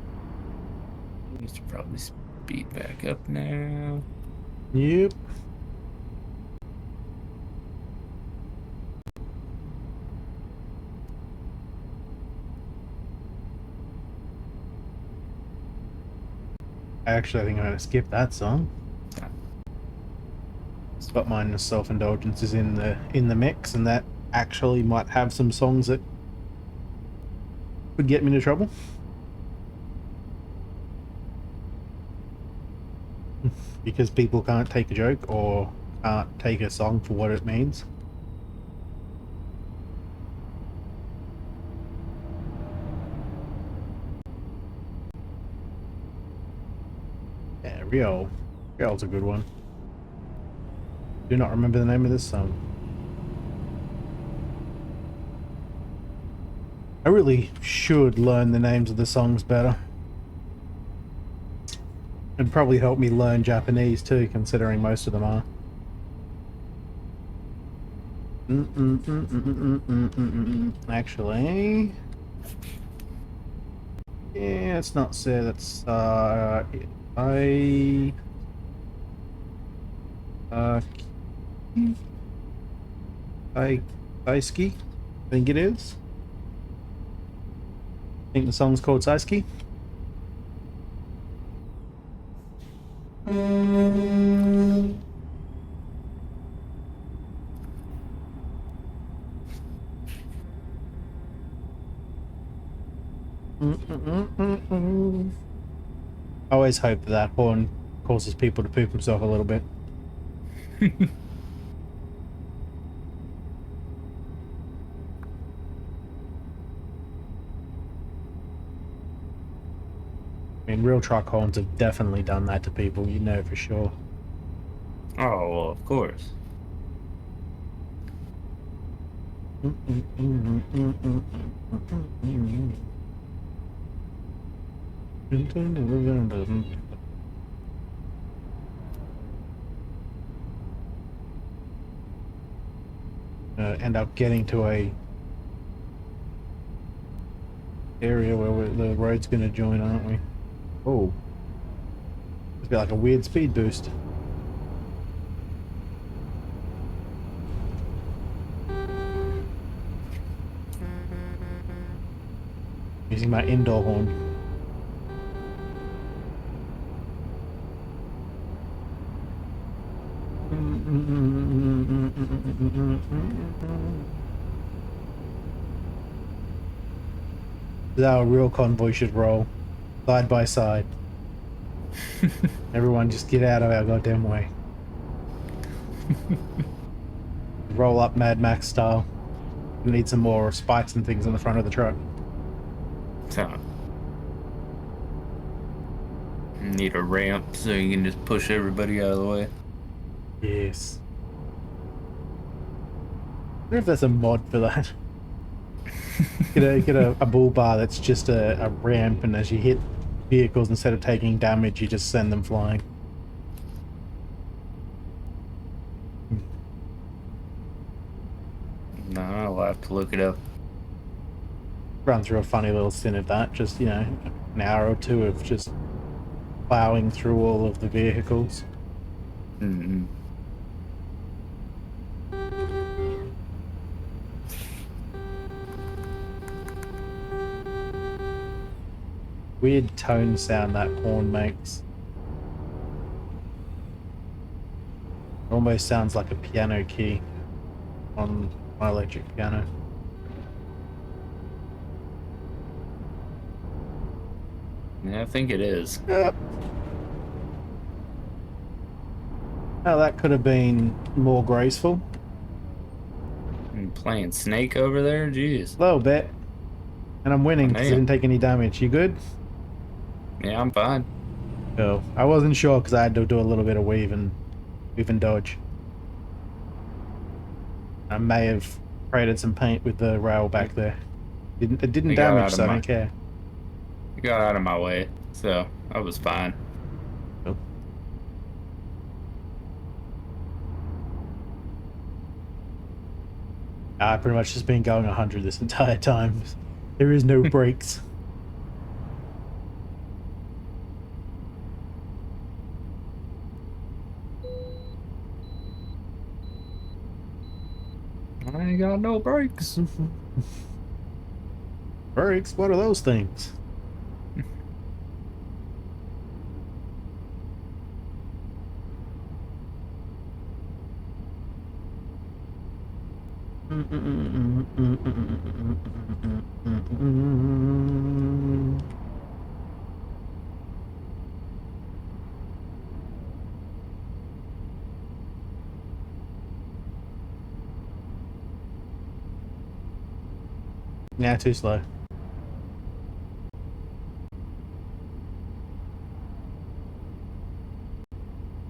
We should probably speed back up now. Yep. Actually, I think I'm going to skip that song. But mine self-indulgence is in the mix, and that actually might have some songs that would get me into trouble. Because people can't take a joke or can't take a song for what it means. Yeah, Rio's a good one. Do not remember the name of this song. I really should learn the names of the songs better. It'd probably help me learn Japanese too, considering most of them are. Actually... yeah, it's not say that's, Saisuke, I think it is. I think the song's called Saisuke. I always hope that horn causes people to poop themselves a little bit. I mean, real truck horns have definitely done that to people, you know for sure. Oh, well, of course. End up getting to a area where the road's gonna join, aren't we? Oh, it's got like a weird speed boost. Using my indoor horn. This is how a real convoy should roll, side by side. Everyone just get out of our goddamn way. Roll up Mad Max style. We need some more spikes and things on the front of the truck. So, need a ramp so you can just push everybody out of the way. Yes. I wonder if there's a mod for that. Get a bull bar that's just a ramp, and as you hit vehicles, instead of taking damage, you just send them flying. have to look it up. Run through a funny little stint of that, just, you know, an hour or two of just plowing through all of the vehicles. Mm-hmm. Weird tone sound that horn makes. Almost sounds like a piano key on my electric piano. Yeah, I think it is. Yep. Oh, that could have been more graceful. Playing Snake over there? Jeez. A little bit. And I'm winning because I didn't take any damage. You good? Yeah, I'm fine. Oh, I wasn't sure because I had to do a little bit of weave and dodge. I may have created some paint with the rail back there. It didn't damage, so I don't care. You got out of my way, so I was fine. Cool. I've pretty much just been going 100 this entire time. There is no brakes. I ain't got no brakes. Brakes? What are those things? Yeah, too slow.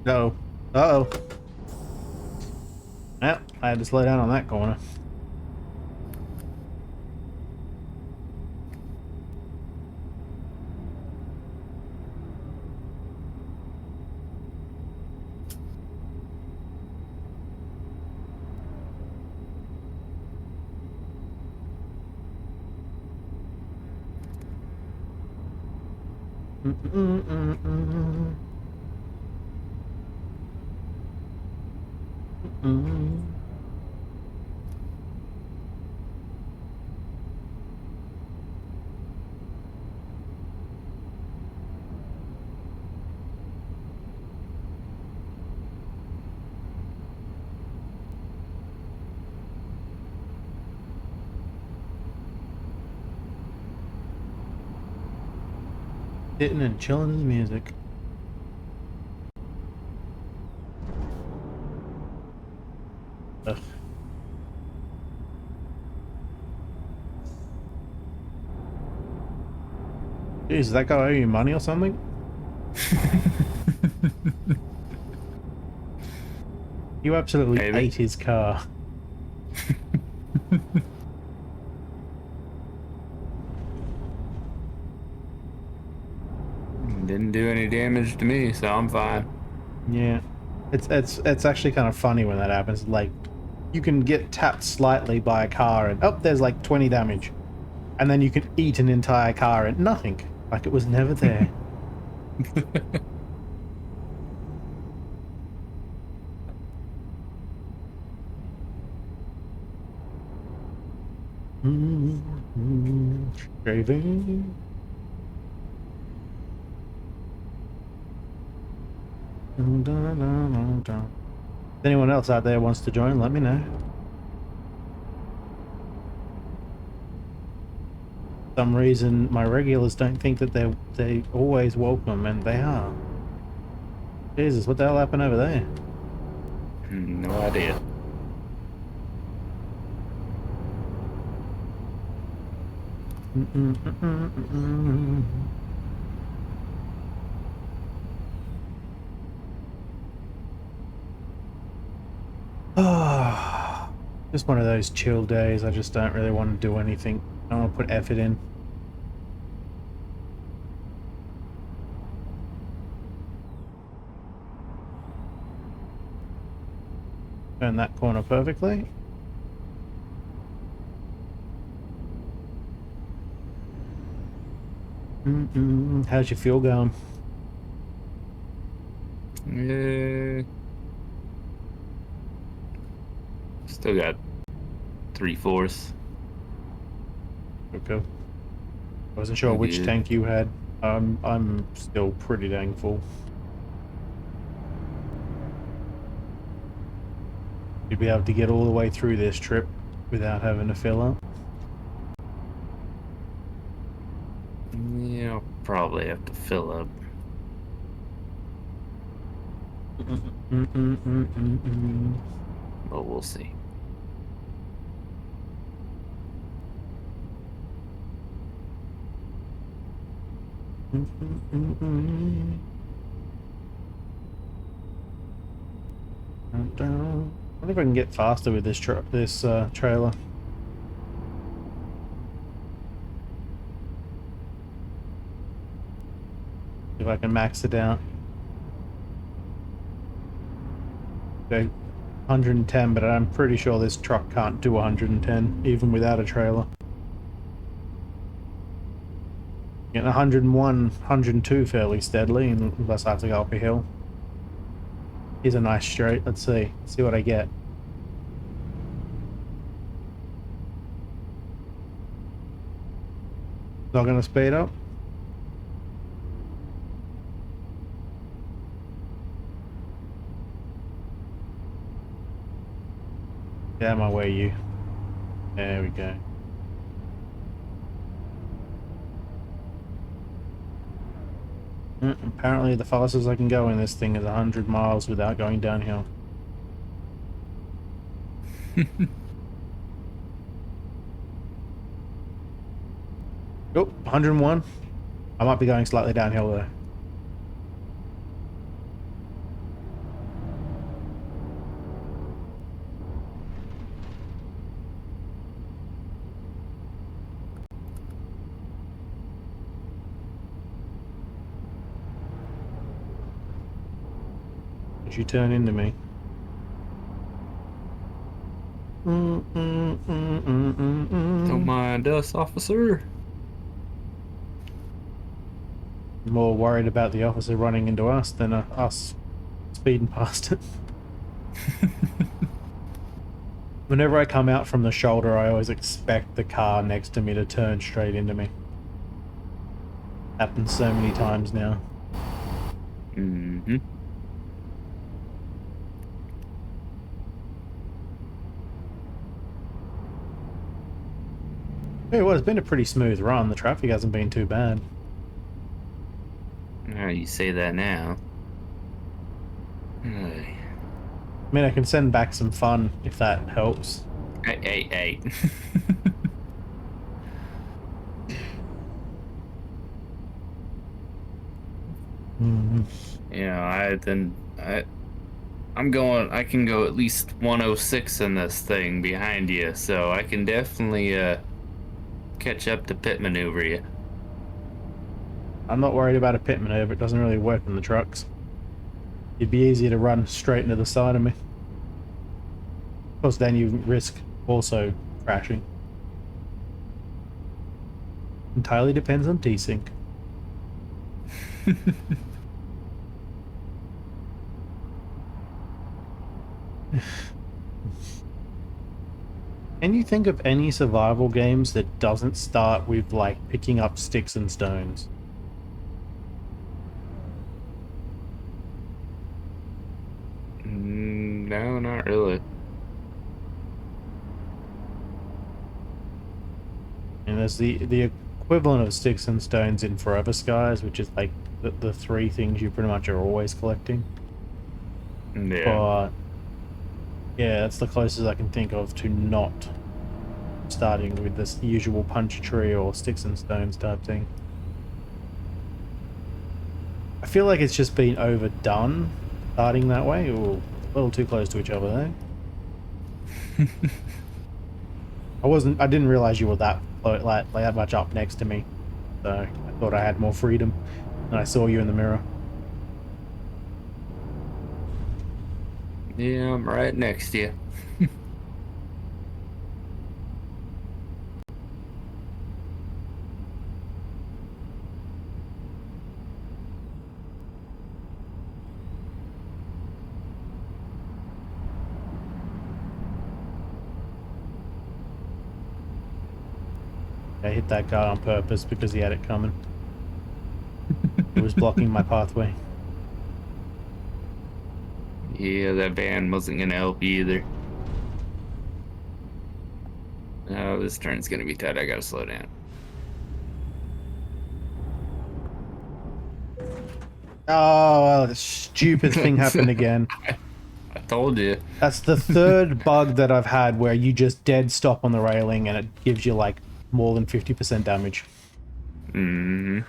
Uh-oh. Uh-oh. Yep, I had to slow down on that corner. Sitting and chilling to the music. Ugh. Jeez, does that guy owe you money or something? You absolutely ate his car. Didn't do any damage to me, so I'm fine. Yeah. It's actually kind of funny when that happens. Like, you can get tapped slightly by a car and, oh, there's like 20 damage. And then you can eat an entire car and nothing. Like it was never there. Shaving. If anyone else out there wants to join, let me know. For some reason, my regulars don't think that they always welcome, and they are. Jesus, what the hell happened over there? No idea. Just one of those chill days. I just don't really want to do anything. I don't want to put effort in. Turn that corner perfectly. How's your fuel going? Still got 3/4. Okay. I wasn't sure which Good. tank you had. I'm still pretty dang full. You'd be able to get all the way through this trip without having to fill up. Yeah, I'll probably have to fill up. But we'll see. I wonder if I can get faster with this trailer. If I can max it out. Okay, 110, but I'm pretty sure this truck can't do 110 even without a trailer. Getting 101, 102 fairly steadily, unless I have to go up a hill. Here's a nice straight. Let's see. Let's see what I get. Not gonna speed up. Get out of my way, you. There we go. Apparently the fastest I can go in this thing is 100 miles without going downhill. Oh, 101. I might be going slightly downhill though. Did you turn into me? Don't mind us, officer. More worried about the officer running into us than us speeding past it. Whenever I come out from the shoulder, I always expect the car next to me to turn straight into me. Happens so many times now. Mm-hmm. Yeah, well, it's been a pretty smooth run. The traffic hasn't been too bad. You say that now. I mean, I can send back some fun if that helps. Hey. I can go at least 106 in this thing behind you, so I can definitely catch up to pit maneuver you. I'm not worried about a pit maneuver. It doesn't really work in the trucks. It'd be easier to run straight into the side of me. Of course, then you risk also crashing. Entirely depends on desync. Can you think of any survival games that doesn't start with, like, picking up sticks and stones? No, not really. And there's the equivalent of sticks and stones in Forever Skies, which is like the three things you pretty much are always collecting. Yeah. But yeah, that's the closest I can think of to not starting with this usual punch a tree or sticks and stones type thing. I feel like it's just been overdone starting that way. Ooh, a little too close to each other there. I didn't realize you were that that much up next to me, so I thought I had more freedom, and I saw you in the mirror. Yeah, I'm right next to you. I hit that guy on purpose because he had it coming. It was blocking my pathway. Yeah, that van wasn't gonna help you either. Oh, this turn's gonna be tight. I gotta slow down. Oh, the stupid thing happened again. I told you. That's the third bug that I've had where you just dead stop on the railing and it gives you like more than 50% damage. Mm-hmm.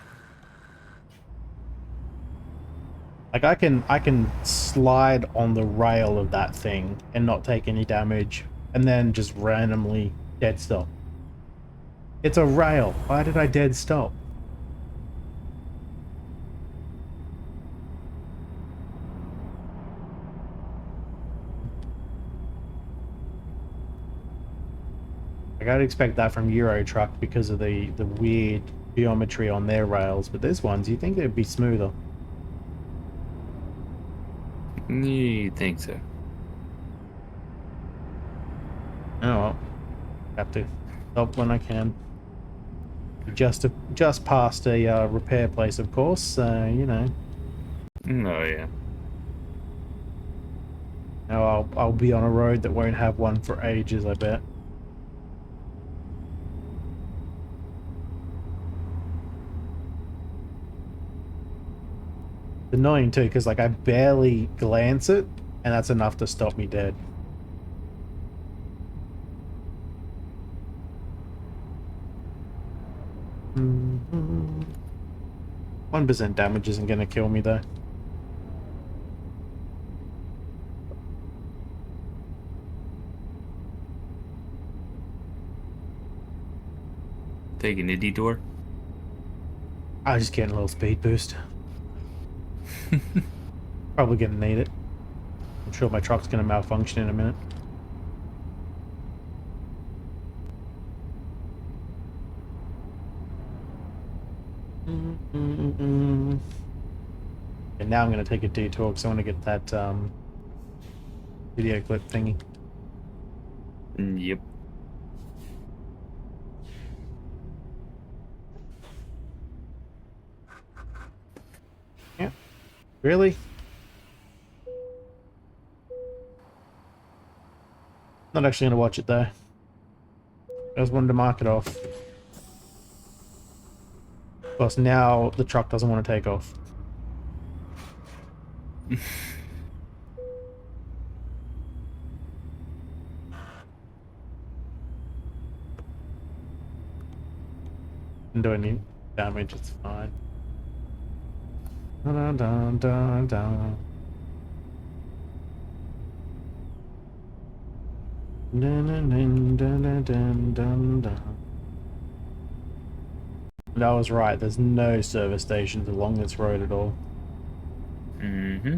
Like I can slide on the rail of that thing and not take any damage and then just randomly dead stop. It's a rail. Why did I dead stop? I gotta expect that from Euro Truck because of the weird geometry on their rails, but this ones, you think they'd be smoother. You think so? Oh well. Have to stop when I can. Just past a repair place, of course, so, you know. Oh, yeah. Now I'll be on a road that won't have one for ages, I bet. It's annoying too, because like I barely glance it, and that's enough to stop me dead. Mm-hmm. 1% damage isn't gonna kill me though. Taking a detour. I just get a little speed boost. Probably gonna need it. I'm sure my truck's gonna malfunction in a minute. And now I'm gonna take a detour because I want to get that video clip thingy. Yep. Yeah. Really? Not actually gonna watch it though. I just wanted to mark it off. Of course, now the truck doesn't want to take off. Didn't do any damage, it's fine. Dun, dun, dun, dun. Dun, dun, dun, dun, dun, dun, dun. And I was right, there's no service stations along this road at all. Mm-hmm.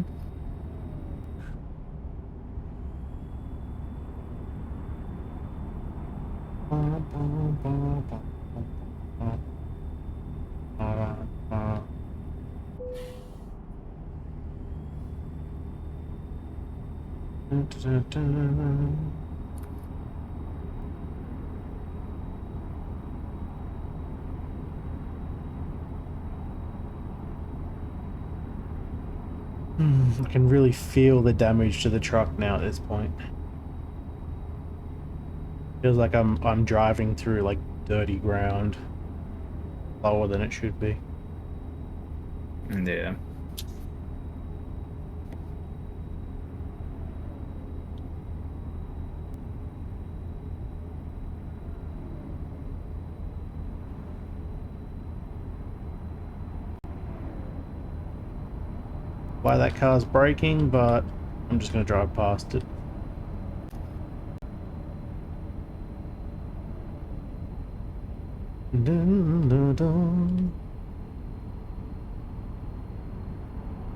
I can really feel the damage to the truck now at this point. Feels like I'm driving through like dirty ground. Lower than it should be. Yeah. Why that car's braking, but I'm just gonna drive past it. Dun, dun, dun.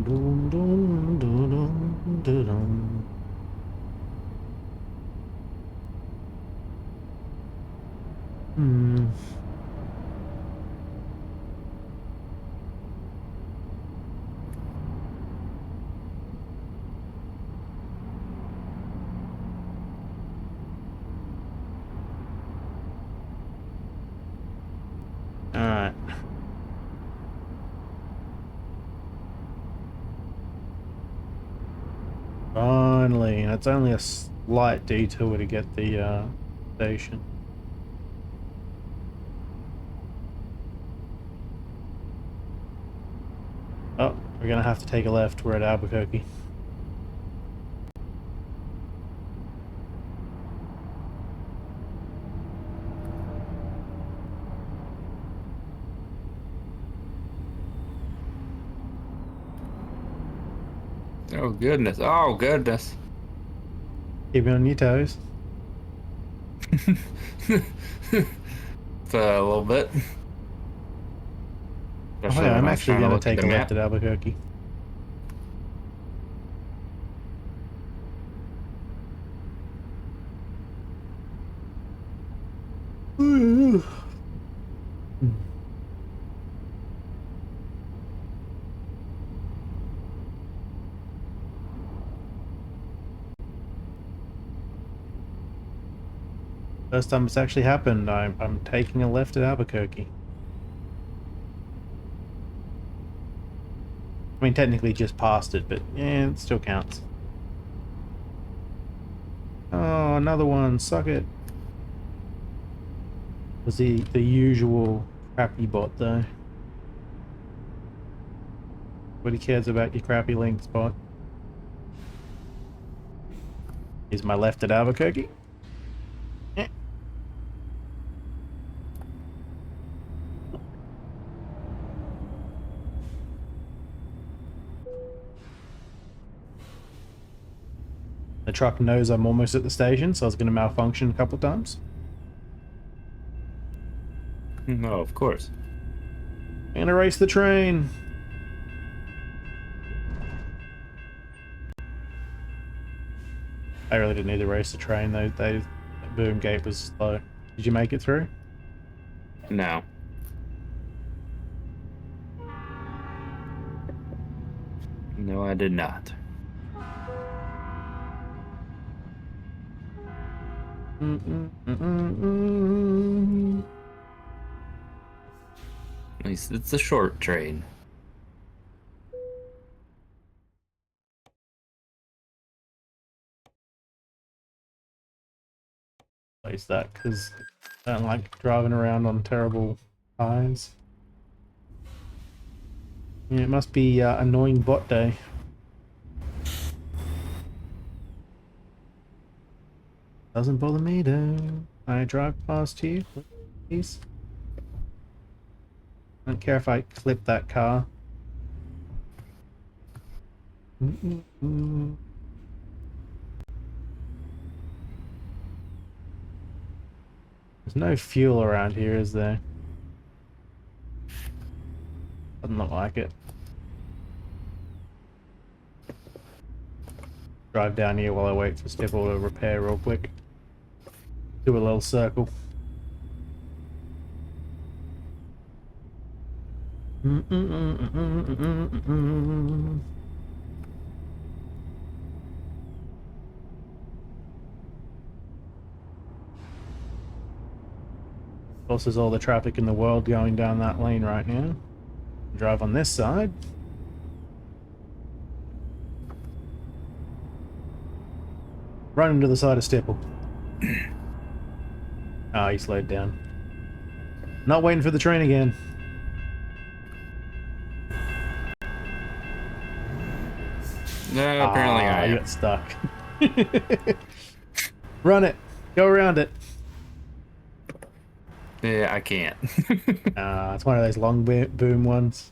Dun, dun, dun, dun, dun, dun. Hmm. Alright. Finally, and it's only a slight detour to get the station. Oh, we're gonna have to take a left. We're at Albuquerque. Oh goodness! Oh goodness! Keep me on your toes. It's a little bit. Oh, Especially yeah, when I'm I was actually trying to gonna look at take the a left map. at Albuquerque. First time it's actually happened. I'm taking a left at Albuquerque. I mean, technically just past it, but yeah, it still counts. Oh, another one. Suck it. Was the usual crappy bot though. Nobody cares about your crappy link spot. Is my left at Albuquerque? Eh. The truck knows I'm almost at the station, so I was going to malfunction a couple of times. No, of course. I'm going to race the train. I really didn't need to race the train though. That boom gate was slow. Did you make it through? No. No, I did not. At least it's a short train. Place that because I don't like driving around on terrible tires. Yeah, it must be annoying bot day. Doesn't bother me though. I drive past you, please. I don't care if I clip that car. There's no fuel around here, is there? Doesn't look like it. Drive down here while I wait for Stipple to repair real quick. Do a little circle. Of course, there's all the traffic in the world going down that lane right now. Drive on this side. Run into the side of Stipple. Ah, he slowed down. Not waiting for the train again. No, apparently I You am. got stuck. Run it. Go around it. Yeah, I can't. It's one of those long boom ones.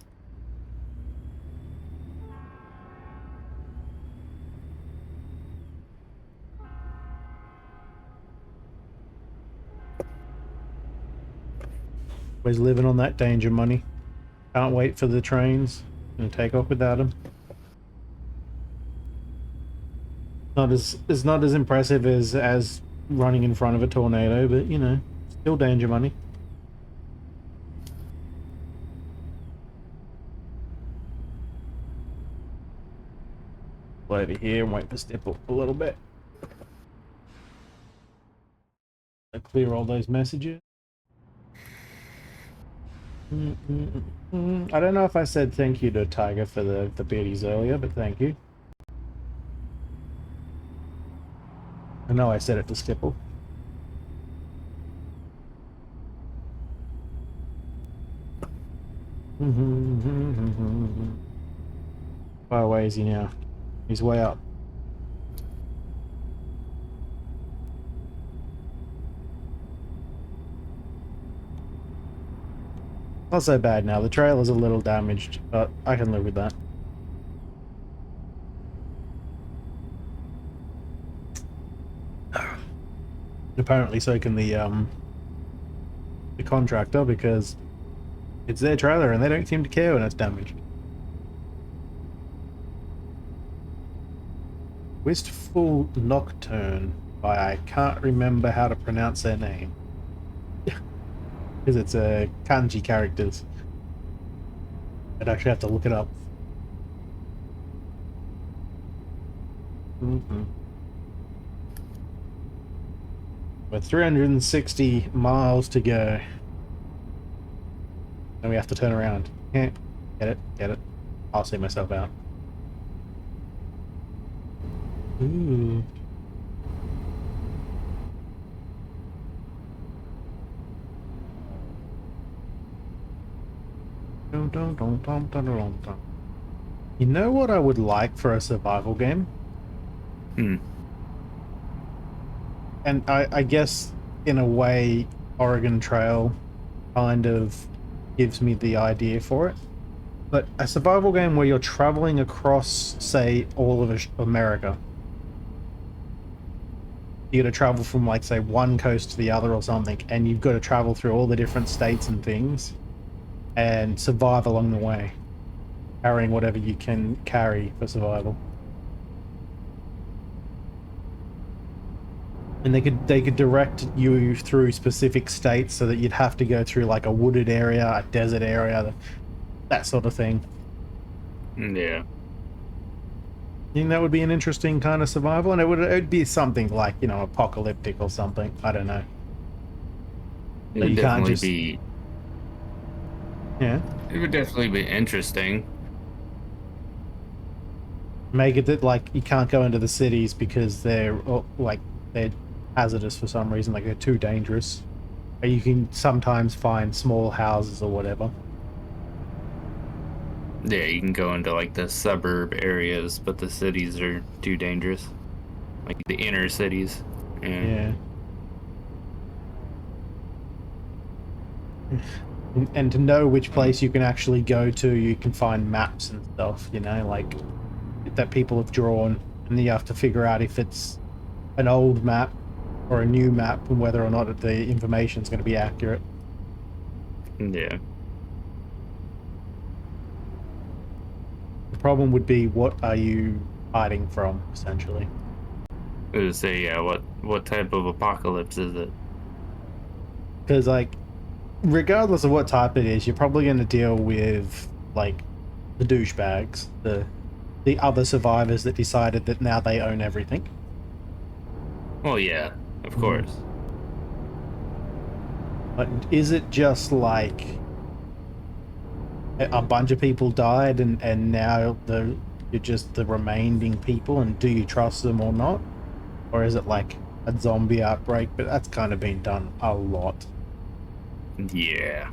Always living on that danger money. Can't wait for the trains. Gonna take off without them. It's not as impressive as running in front of a tornado, but you know, still danger money. Over here and wait for Stipple a little bit. Clear all those messages. I don't know if I said thank you to Tiger for the beardies earlier, but thank you. I know I said it to Stipple. Far away is he now? He's way up. Not so bad now. The trailer's a little damaged, but I can live with that. Apparently so can the contractor, because it's their trailer and they don't seem to care when it's damaged. Wistful Nocturne by I can't remember how to pronounce their name. Because it's kanji characters. I'd actually have to look it up. With 360 miles to go. And we have to turn around. Get it, get it. I'll see myself out. Ooh. You know what I would like for a survival game? And I guess in a way Oregon Trail kind of gives me the idea for it. But a survival game where you're traveling across, say, all of America. You got to travel from, like, say, one coast to the other or something, and you've got to travel through all the different states and things and survive along the way, carrying whatever you can carry for survival. And they could direct you through specific states so that you'd have to go through like a wooded area, a desert area, that sort of thing. Yeah. You think that would be an interesting kind of survival? And it'd be something like, you know, apocalyptic or something. I don't know. It But would you can't definitely just... be. Yeah. It would definitely be interesting. Make it that like you can't go into the cities because they're hazardous for some reason, like they're too dangerous. Or you can sometimes find small houses or whatever. Yeah, you can go into like the suburb areas, but the cities are too dangerous. Like the inner cities. Yeah. And to know which place you can actually go to, you can find maps and stuff, you know, like that people have drawn, and you have to figure out if it's an old map or a new map and whether or not the information is going to be accurate. Yeah. The problem would be, what are you hiding from, essentially? I would say, yeah, what type of apocalypse is it? Because, like, regardless of what type it is, you're probably going to deal with, like, the douchebags, the other survivors that decided that now they own everything. Well, yeah, of course. But is it just like a bunch of people died and now you're just the remaining people, and do you trust them or not? Or is it like a zombie outbreak? But that's kind of been done a lot. Yeah.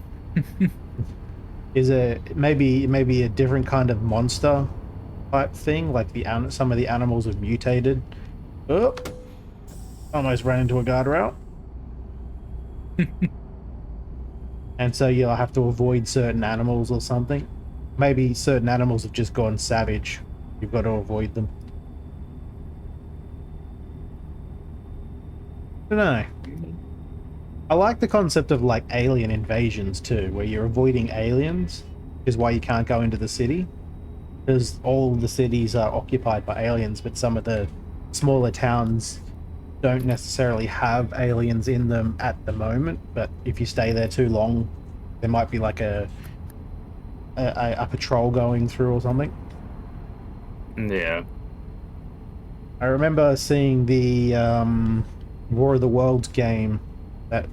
Is it maybe a different kind of monster type thing, like some of the animals have mutated? Oh, almost ran into a guardrail. And so you'll have to avoid certain animals or something. Maybe certain animals have just gone savage. You've got to avoid them. I don't know. I like the concept of like alien invasions too, where you're avoiding aliens, is why you can't go into the city. Because all the cities are occupied by aliens, but some of the smaller towns don't necessarily have aliens in them at the moment. But if you stay there too long, there might be like a patrol going through or something. Yeah. I remember seeing the War of the Worlds game that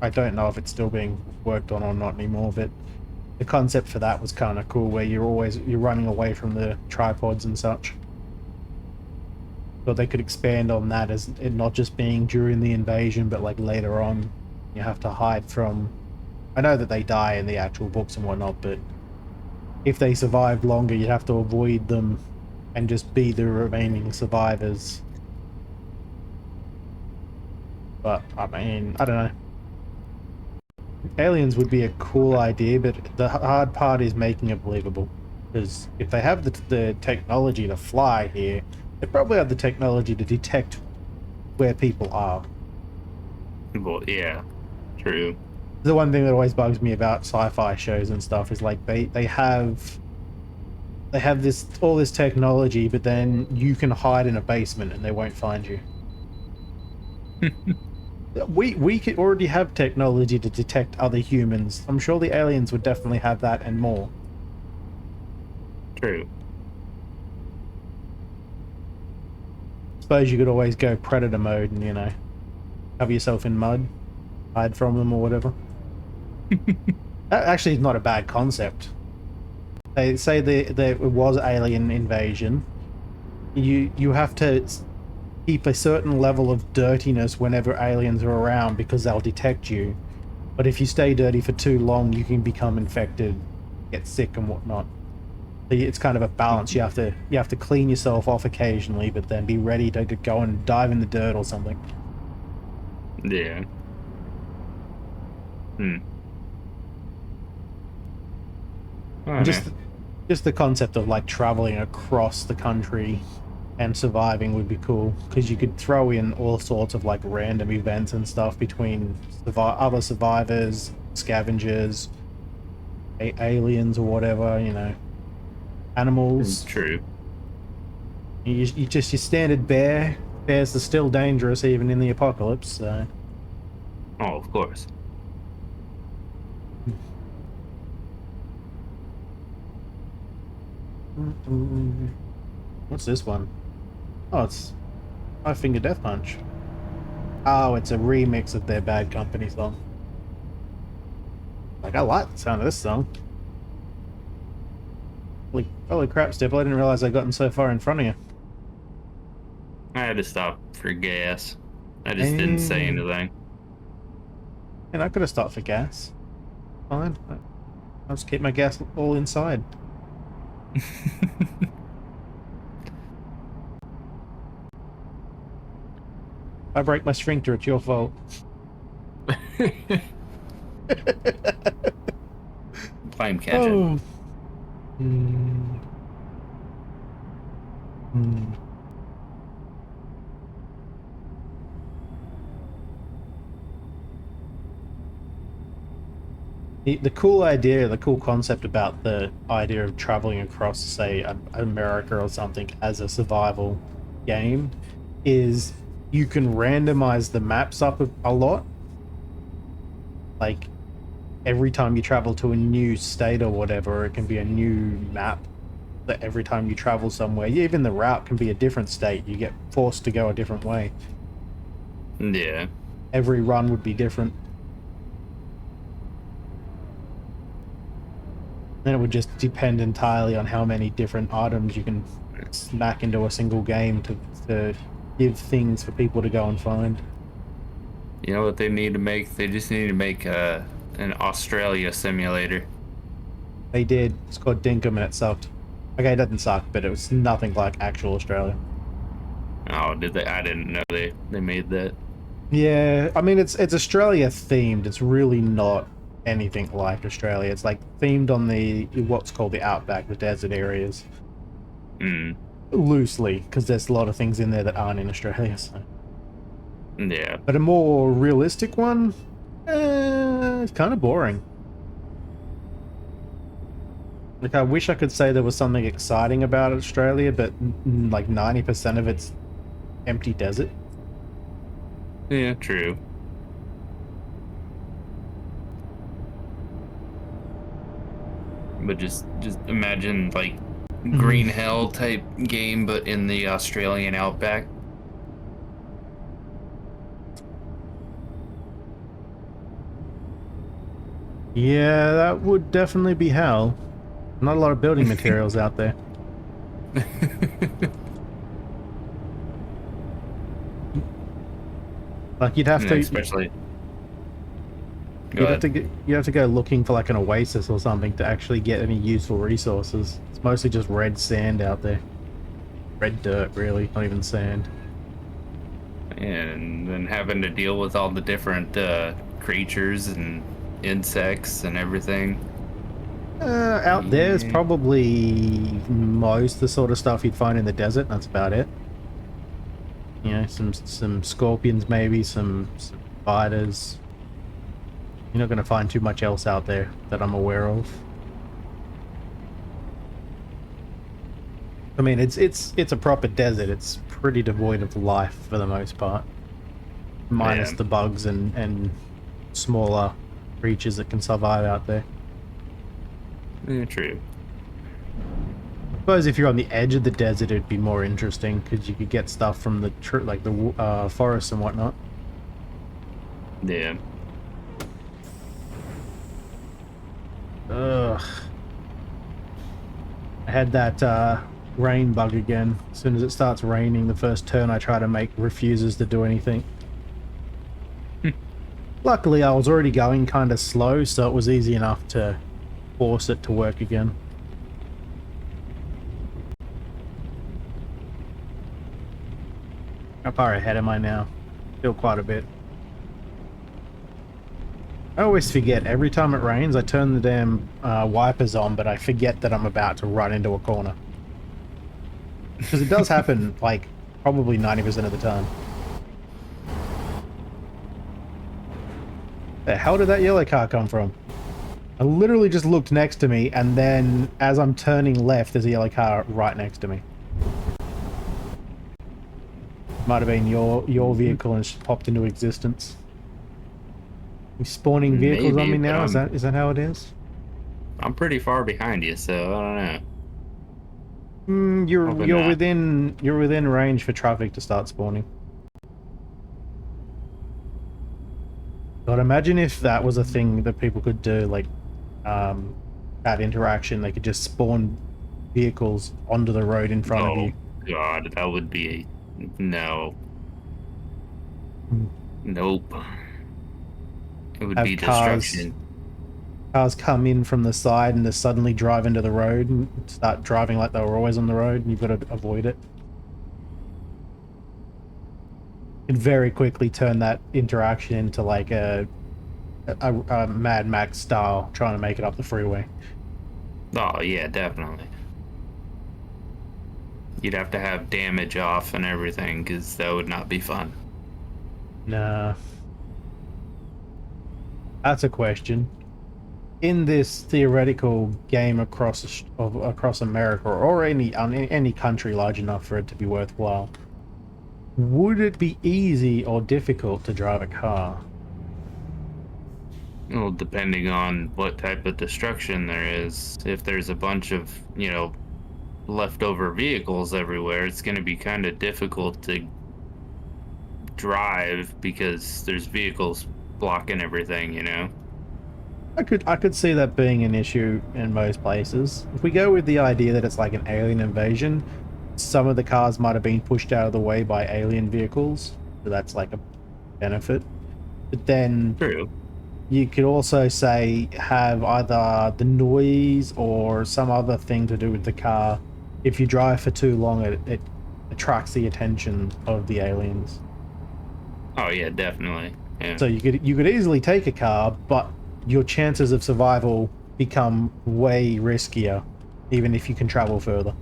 I don't know if it's still being worked on or not anymore, but the concept for that was kind of cool, where you're running away from the tripods and such. But they could expand on that as it not just being during the invasion, but like later on, you have to hide from. I know that they die in the actual books and whatnot, but if they survived longer, you'd have to avoid them and just be the remaining survivors. But I mean, I don't know. Aliens would be a cool idea, but the hard part is making it believable. Because if they have the technology to fly here, they probably have the technology to detect where people are. Well, yeah, true. The one thing that always bugs me about sci-fi shows and stuff is like they have this all this technology, but then you can hide in a basement and they won't find you. We could already have technology to detect other humans. I'm sure the aliens would definitely have that and more. True. Suppose you could always go predator mode and, you know, cover yourself in mud, hide from them or whatever. That actually is not a bad concept. They say there was alien invasion. You have to keep a certain level of dirtiness whenever aliens are around because they'll detect you. But if you stay dirty for too long, you can become infected, get sick and whatnot. So it's kind of a balance. You have to clean yourself off occasionally, but then be ready to go and dive in the dirt or something. Yeah. Oh, Just the concept of like traveling across the country and surviving would be cool, because you could throw in all sorts of like random events and stuff between other survivors, scavengers, aliens or whatever, you know, animals. True. You just your standard bears are still dangerous even in the apocalypse. So. Oh, of course. What's this one? Oh, it's Five Finger Death Punch. Oh, it's a remix of their Bad Company song. Like, I like the sound of this song. Holy crap, Stipple, I didn't realize I'd gotten so far in front of you. I had to stop for gas. I just didn't say anything. And I could have stopped for gas. Fine. I'll just keep my gas all inside. If I break my sphincter, it's your fault. Flame catching. Oh. The cool idea, the cool concept about the idea of traveling across, say, America or something as a survival game is you can randomize the maps up a lot. Like, every time you travel to a new state or whatever, it can be a new map. That every time you travel somewhere, even the route can be a different state. You get forced to go a different way. Yeah. Every run would be different. Then it would just depend entirely on how many different items you can smack into a single game to give things for people to go and find. You know what they need to make? They just need to make an Australia simulator. They did. It's called Dinkum and it sucked. Okay, it doesn't suck, but it was nothing like actual Australia. Oh, did they? I didn't know they made that. Yeah, I mean, it's Australia themed. It's really not anything like Australia. It's like themed on the what's called the outback, the desert areas. Loosely, because there's a lot of things in there that aren't in Australia. So. Yeah. But a more realistic one, it's kind of boring. Like, I wish I could say there was something exciting about Australia, but like 90% of it's empty desert. Yeah, true. But just imagine like Green Hell type game, but in the Australian outback. Yeah, that would definitely be hell. Not a lot of building materials out there. Like you'd have Yeah, to, especially. Go you'd have to ahead. you have to go looking for like an oasis or something to actually get any useful resources. It's mostly just red sand out there. Red dirt, really, not even sand. And then having to deal with all the different creatures and insects and everything. Out there is Yeah. probably most the sort of stuff you'd find in the desert. That's about it. You know, some scorpions, maybe some spiders. You're not going to find too much else out there that I'm aware of. I mean, it's a proper desert. It's pretty devoid of life for the most part, minus Yeah. the bugs and smaller creatures that can survive out there. Yeah, true. I suppose if you're on the edge of the desert, it'd be more interesting because you could get stuff from the like the forests and whatnot. Yeah. Ugh. I had that rain bug again. As soon as it starts raining, the first turn I try to make refuses to do anything. Luckily, I was already going kind of slow, so it was easy enough to force it to work again. How far ahead am I now? Still quite a bit. I always forget. Every time it rains, I turn the damn wipers on, but I forget that I'm about to run into a corner. Because it does happen, like, probably 90% of the time. The hell did that yellow car come from? I literally just looked next to me, and then as I'm turning left, there's a yellow car right next to me. Might have been your vehicle and it's just popped into existence. You spawning vehicles on Maybe, me but now? Is that how it is? I'm pretty far behind you, so I don't know. You're Probably not. within range for traffic to start spawning. God, imagine if that was a thing that people could do, like that interaction. They could just spawn vehicles onto the road in front of Oh you. God, that would be no. Hmm. Nope. It would Have be cars destruction. come in from the side and just suddenly drive into the road and start driving like they were always on the road, and you've got to avoid it. It very quickly turn that interaction into like a Mad Max style, trying to make it up the freeway. Oh yeah, definitely. You'd have to have damage off and everything, because that would not be fun. Nah. That's a question. In this theoretical game across America or any country large enough for it to be worthwhile, would it be easy or difficult to drive a car? Well, depending on what type of destruction there is. If there's a bunch of, leftover vehicles everywhere, it's going to be kind of difficult to drive because there's vehicles blocking everything. I could see that being an issue in most places. If we go with the idea that it's like an alien invasion, some of the cars might have been pushed out of the way by alien vehicles, so that's like a benefit. But then True. you could also say have either the noise or some other thing to do with the car. If you drive for too long, it attracts the attention of the aliens. Oh yeah, definitely. Yeah. So you could easily take a car, but your chances of survival become way riskier, even if you can travel further.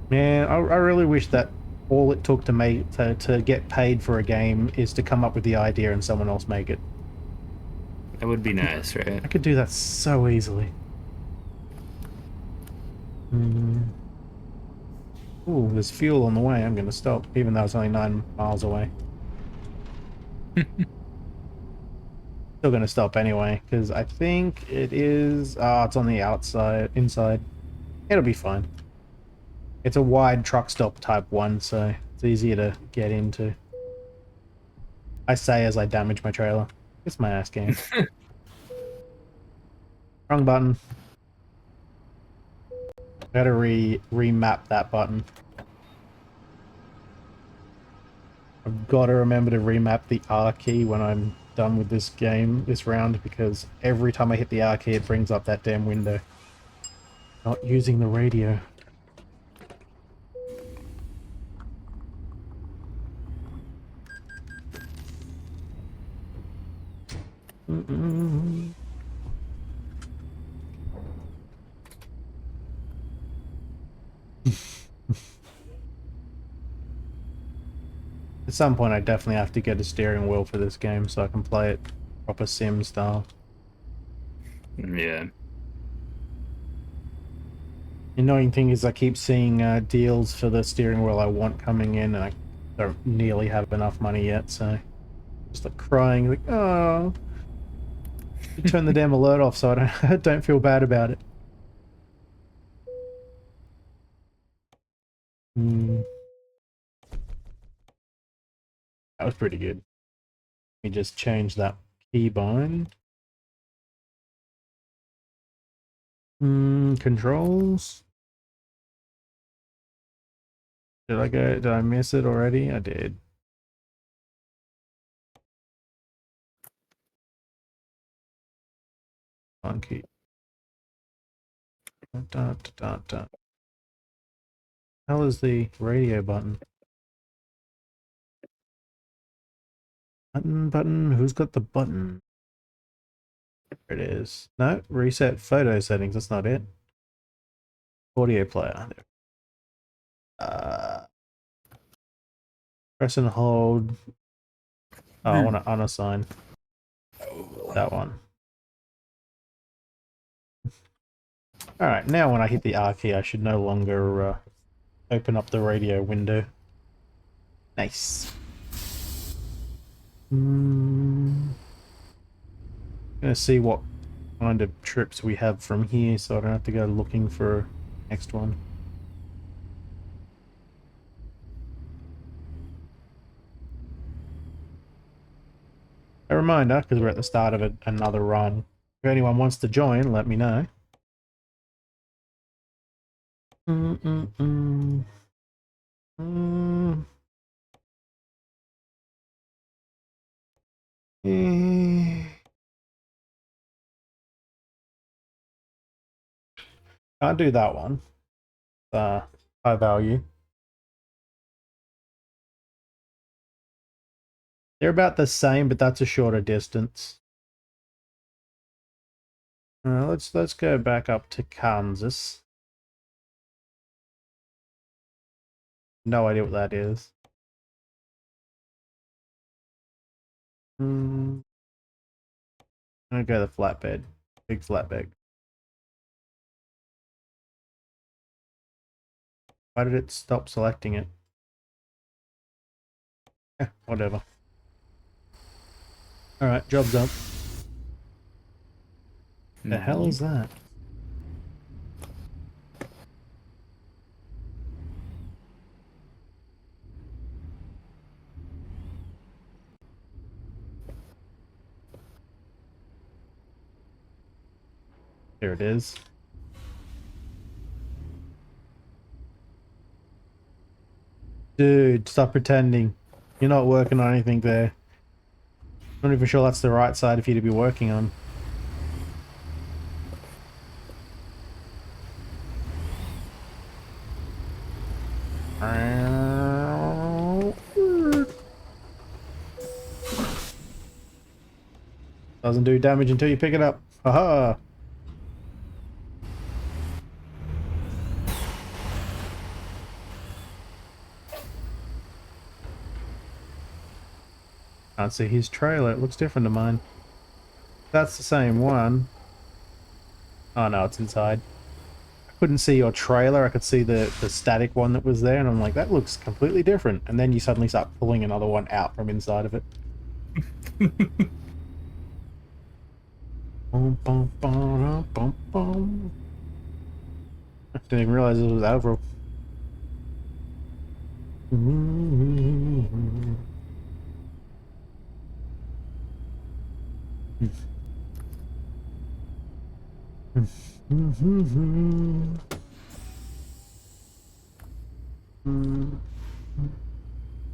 Man, I really wish that all it took to get paid for a game is to come up with the idea and someone else make it. That would be nice, right? I could do that so easily. Ooh, there's fuel on the way. I'm gonna stop, even though it's only 9 miles away. Still gonna stop anyway, because I think it is... it's on the inside. It'll be fine. It's a wide truck stop type one, so it's easier to get into. I say as I damage my trailer. It's my ass game. Wrong button. Gotta remap that button. I've got to remember to remap the R key when I'm done with this game, this round, because every time I hit the R key it brings up that damn window. Not using the radio. At some point I definitely have to get a steering wheel for this game so I can play it proper sim style. Yeah. The annoying thing is I keep seeing deals for the steering wheel I want coming in, and I don't nearly have enough money yet, so just like crying, like, oh, turn the damn alert off so I don't feel bad about it. That was pretty good. Let me just change that keybind. Controls. Did I miss it already? I did. Monkey. How is the radio button? Button. Who's got the button? There it is. No, reset photo settings. That's not it. Audio player. Press and hold. Oh, I want to unassign that one. Alright, now when I hit the R key, I should no longer open up the radio window. Nice. Gonna see what kind of trips we have from here so I don't have to go looking for next one. A reminder, because we're at the start of another run. If anyone wants to join, let me know. Can't do that one. High value. They're about the same, but that's a shorter distance. Let's go back up to Kansas. No idea what that is. I'm gonna go the flatbed. Big flatbed. Why did it stop selecting it? Whatever. Alright, job's up. The hell is that? There it is. Dude, stop pretending. You're not working on anything there. I'm not even sure that's the right side for you to be working on. Doesn't do damage until you pick it up. Haha! Can't see his trailer. It looks different to mine. That's the same one. Oh no, it's inside. I couldn't see your trailer. I could see the static one that was there, and I'm like, that looks completely different. And then you suddenly start pulling another one out from inside of it. I didn't even realize it was over. I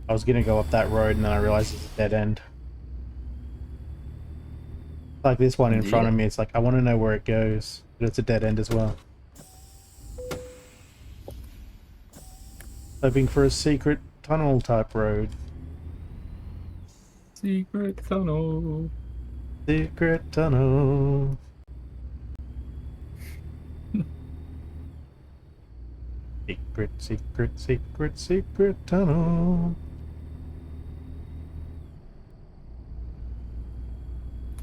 was gonna go up that road and then I realized it's a dead end. Like this one in front of me, it's like I want to know where it goes, but it's a dead end as well. Hoping for a secret tunnel type road. Secret tunnel. Secret tunnel. Secret, secret, secret, secret tunnel.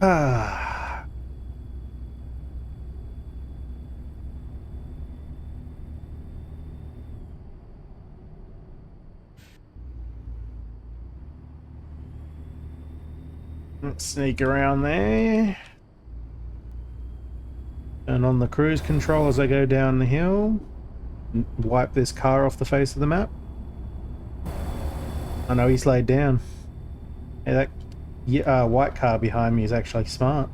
Ah. Let's sneak around there. Turn on the cruise control as I go down the hill. Wipe this car off the face of the map. I know he slowed down. Hey, that white car behind me is actually smart.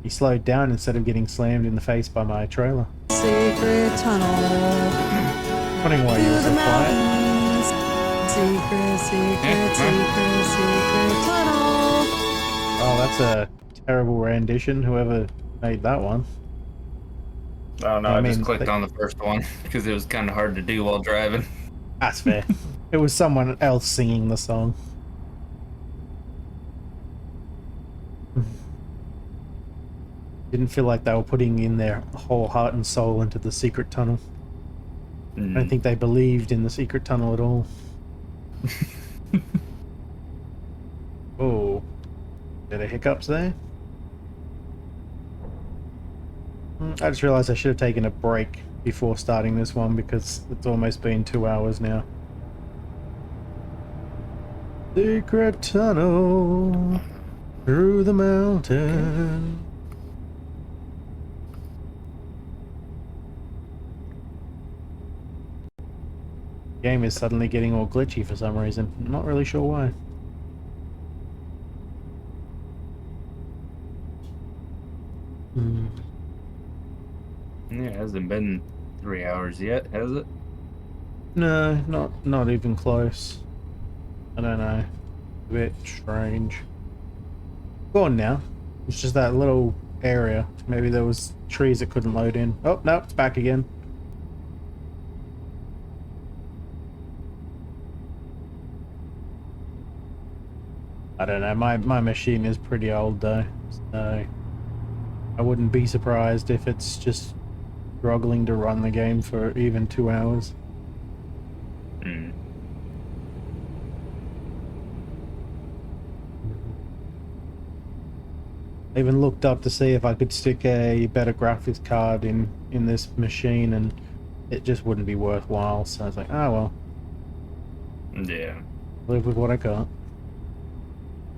He slowed down instead of getting slammed in the face by my trailer. Secret tunnel. Wondering why you were so quiet. Secret, secret, secret, secret tunnel. Oh, that's a terrible rendition, whoever made that one. Oh no, I just clicked on the first one because it was kind of hard to do while driving. That's fair. It was someone else singing the song. Didn't feel like they were putting in their whole heart and soul into the secret tunnel. I don't think they believed in the secret tunnel at all. Oh, bit of hiccups there. I just realized I should have taken a break before starting this one because it's almost been 2 hours now. Secret tunnel through the mountain. Game is suddenly getting all glitchy for some reason. I'm not really sure why. Yeah, it hasn't been 3 hours yet, has it? No, not even close. I don't know. A bit strange. Gone now. It's just that little area. Maybe there was trees that couldn't load in. Oh, no, it's back again. I don't know, my machine is pretty old though, so I wouldn't be surprised if it's just struggling to run the game for even 2 hours. I even looked up to see if I could stick a better graphics card in this machine and it just wouldn't be worthwhile, so I was like, oh well. Yeah. Live with what I got.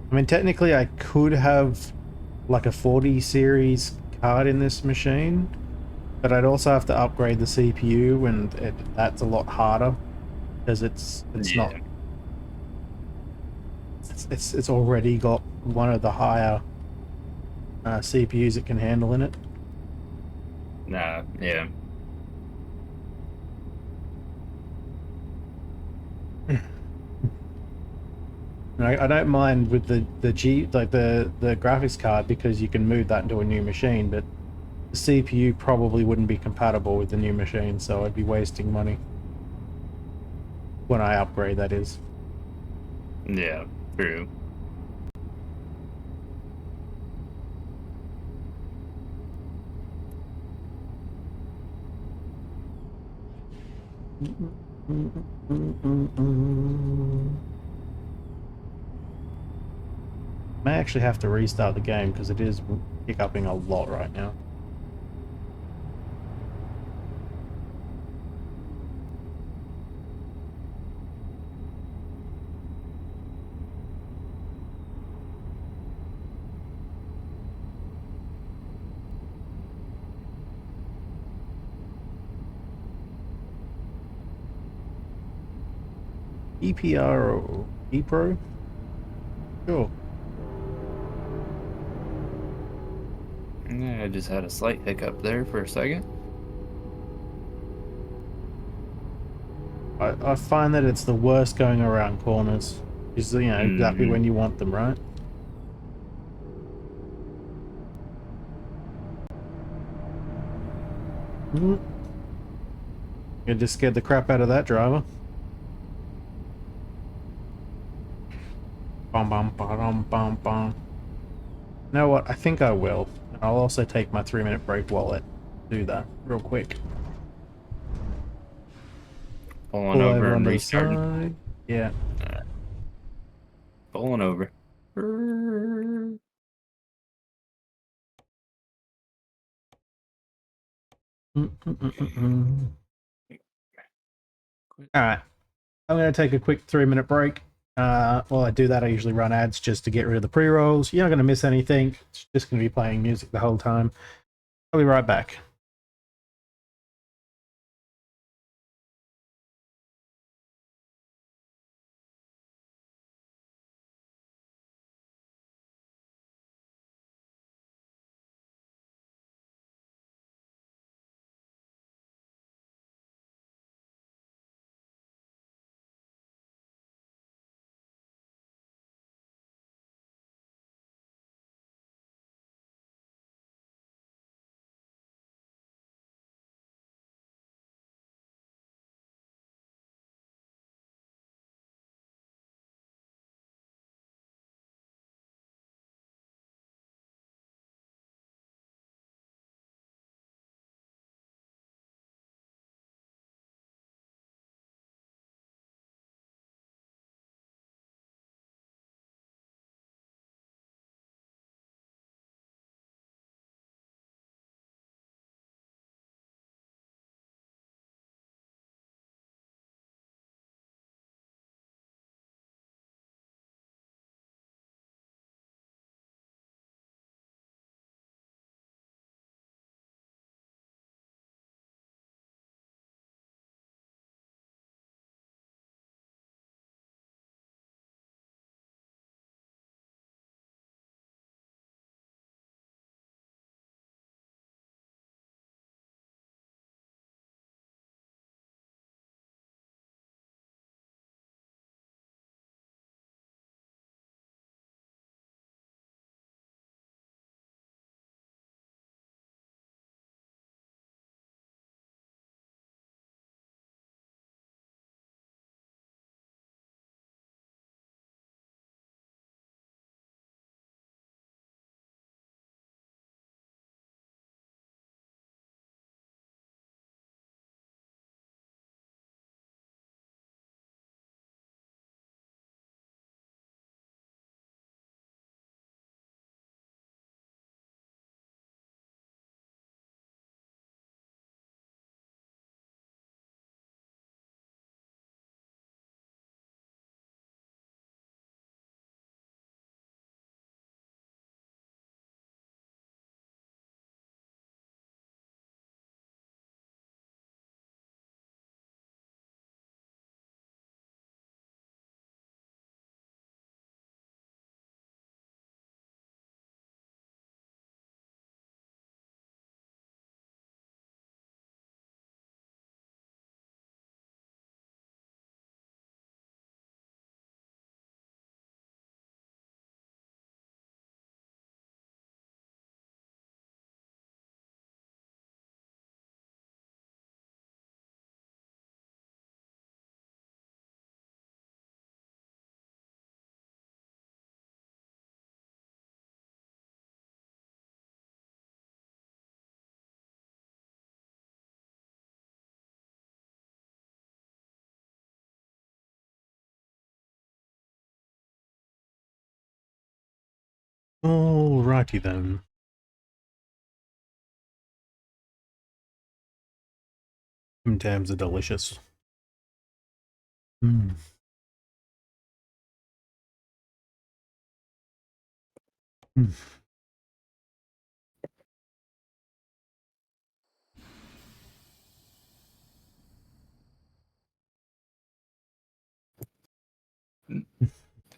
I mean, technically I could have like a 40 series card in this machine, but I'd also have to upgrade the CPU, and that's a lot harder because it's not. It's already got one of the higher CPUs it can handle in it. Nah, yeah. I don't mind with the graphics card because you can move that into a new machine, but the CPU probably wouldn't be compatible with the new machine, so I'd be wasting money when I upgrade, that is. Yeah, true. May actually have to restart the game because it is hiccuping a lot right now. EPR or EPRO? Sure. I just had a slight hiccup there for a second. I find that it's the worst going around corners. Is, you know, exactly Mhm. when you want them, right? You just scared the crap out of that driver. Bum bum bum bum bum. You know what? I think I will. And I'll also take my 3-minute break while I do that real quick. Pulling Pull over over and onto the restarting. side. Yeah. Pulling over. Alright. I'm going to take a quick 3-minute break. While I do that, I usually run ads just to get rid of the pre-rolls. You're not going to miss anything. It's just going to be playing music the whole time. I'll be right back. Alrighty then. Tim Tams are delicious. Mm. Mm.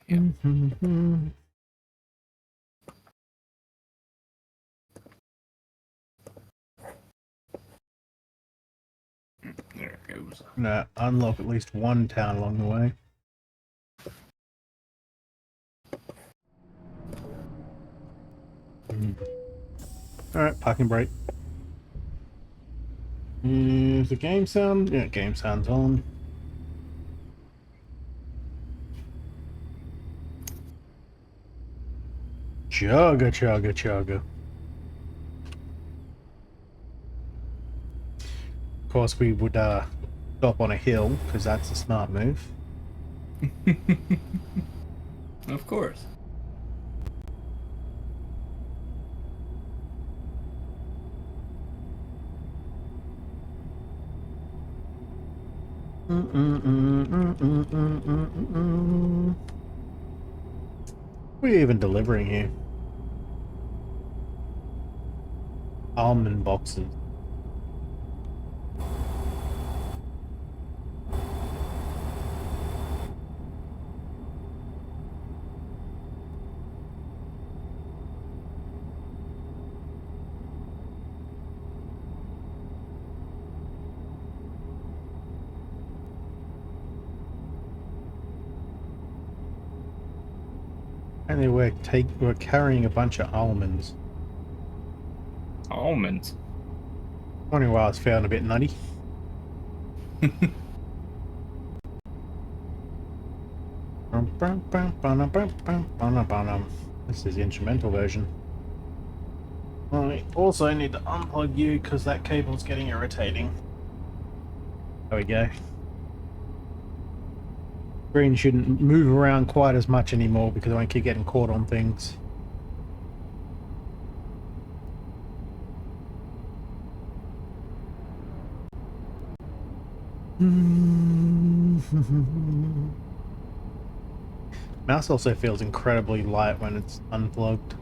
Yeah. Mm-hmm. goes. Gonna unlock at least one town along the way. Alright, parking brake. Is the game sound? Yeah, game sound's on. Chugga, chugga, chugga. Of course, we would stop on a hill, because that's a smart move. Of course. What are you even delivering here? Almond boxes. And we're carrying a bunch of almonds. Almonds. Wondering why I was feeling a bit nutty. This is the instrumental version. I also need to unplug you because that cable's getting irritating. There we go. Green shouldn't move around quite as much anymore because I won't keep getting caught on things. Mouse also feels incredibly light when it's unplugged.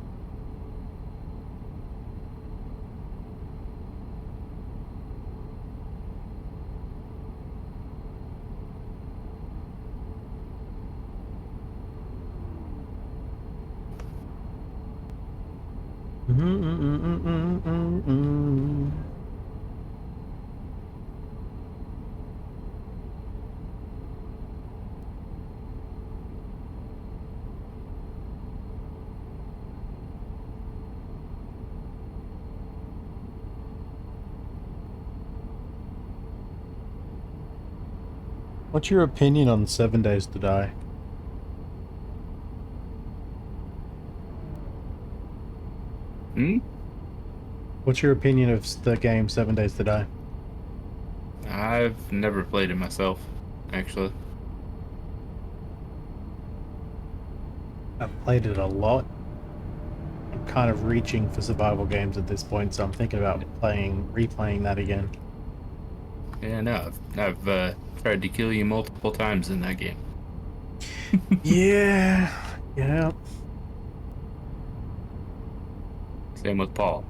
What's your opinion on 7 Days to Die? Hmm? What's your opinion of the game 7 Days to Die? I've never played it myself, actually. I've played it a lot. I'm kind of reaching for survival games at this point, so I'm thinking about replaying that again. Yeah, no, I've tried to kill you multiple times in that game. Yeah. Same with Paul.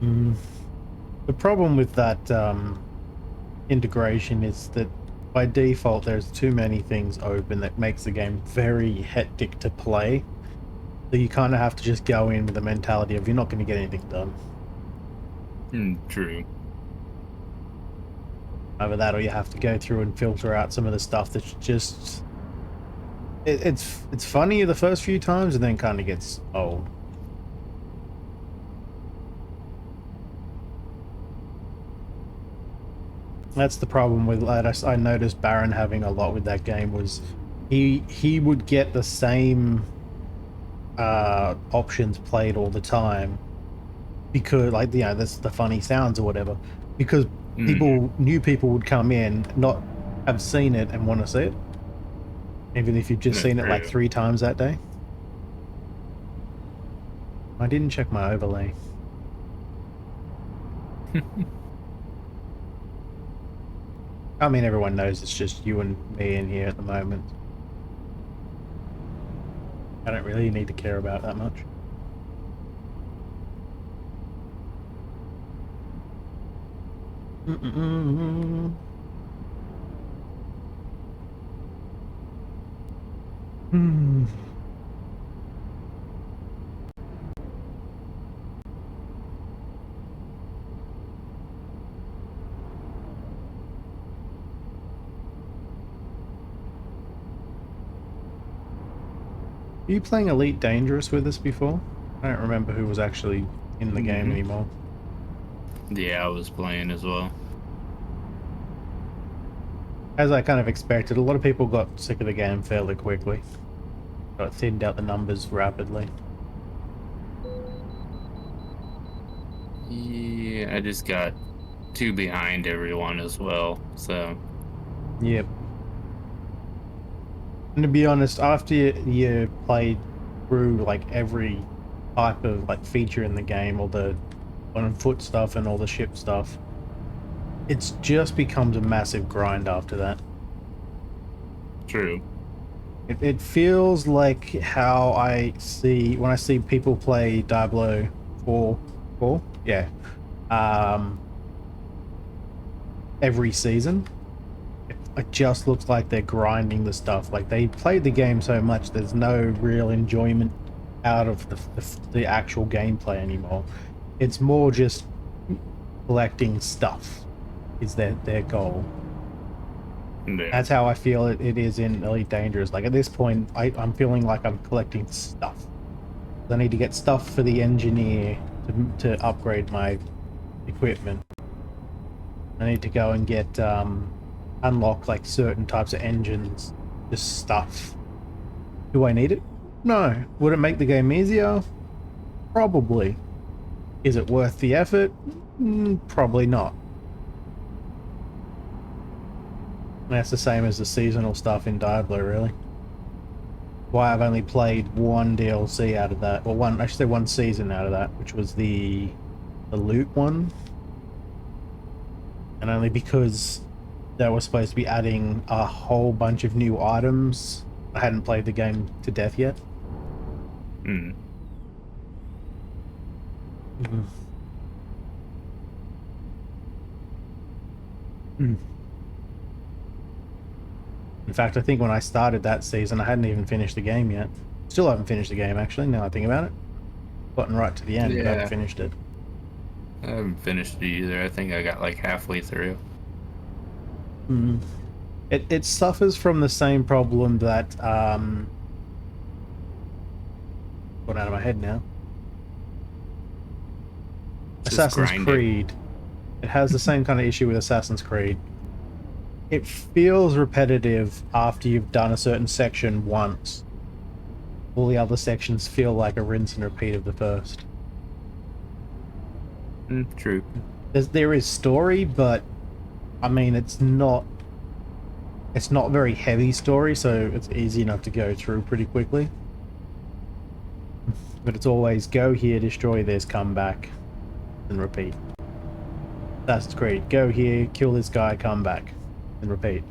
The problem with that integration is that by default there's too many things open that makes the game very hectic to play. So you kind of have to just go in with the mentality of you're not going to get anything done. True. Either that or you have to go through and filter out some of the stuff that's just... It's funny the first few times and then kind of gets old. That's the problem with that. I noticed Baron having a lot with that game was he would get the same options played all the time because, like, you know, that's the funny sounds or whatever, because new people would come in, not have seen it and want to see it, even if you've just seen it like 3 times that day. I didn't check my overlay. I mean, everyone knows it's just you and me in here at the moment. I don't really need to care about that much. Were you playing Elite Dangerous with us before? I don't remember who was actually in the game anymore. Yeah, I was playing as well. As I kind of expected, a lot of people got sick of the game fairly quickly. Got thinned out the numbers rapidly. Yeah, I just got too behind everyone as well, so... Yep. And to be honest, after you played through like every type of like feature in the game, all the on foot stuff and all the ship stuff, it's just becomes a massive grind after that. True. It feels like how I see when I see people play Diablo 4, yeah, every season. It just looks like they're grinding the stuff. Like they played the game so much, there's no real enjoyment out of the actual gameplay anymore. It's more just collecting stuff is their goal. Yeah. That's how I feel it is in Elite Dangerous. Like at this point, I'm feeling like I'm collecting stuff. I need to get stuff for the engineer to upgrade my equipment. I need to go and get unlock like certain types of engines, just stuff. Do I need it? No. Would it make the game easier? Probably. Is it worth the effort? Probably not. That's the same as the seasonal stuff in Diablo, really. Why I've only played one DLC out of that, or one, I should say one season out of that, which was the loot one. And only because they were supposed to be adding a whole bunch of new items. I hadn't played the game to death yet. Hmm. In fact, I think when I started that season, I hadn't even finished the game yet. Still haven't finished the game, actually, now I think about it. Gotten right to the end, but I haven't finished it. I haven't finished it either. I think I got like halfway through. It suffers from the same problem that gone out of my head now. Just Assassin's grinding. Creed. It has the same kind of issue with Assassin's Creed. It feels repetitive after you've done a certain section once. All the other sections feel like a rinse and repeat of the first. True. There is story, but I mean it's not very heavy story, so it's easy enough to go through pretty quickly. But it's always go here, destroy this, come back, and repeat. Assassin's Creed, go here, kill this guy, come back, and repeat.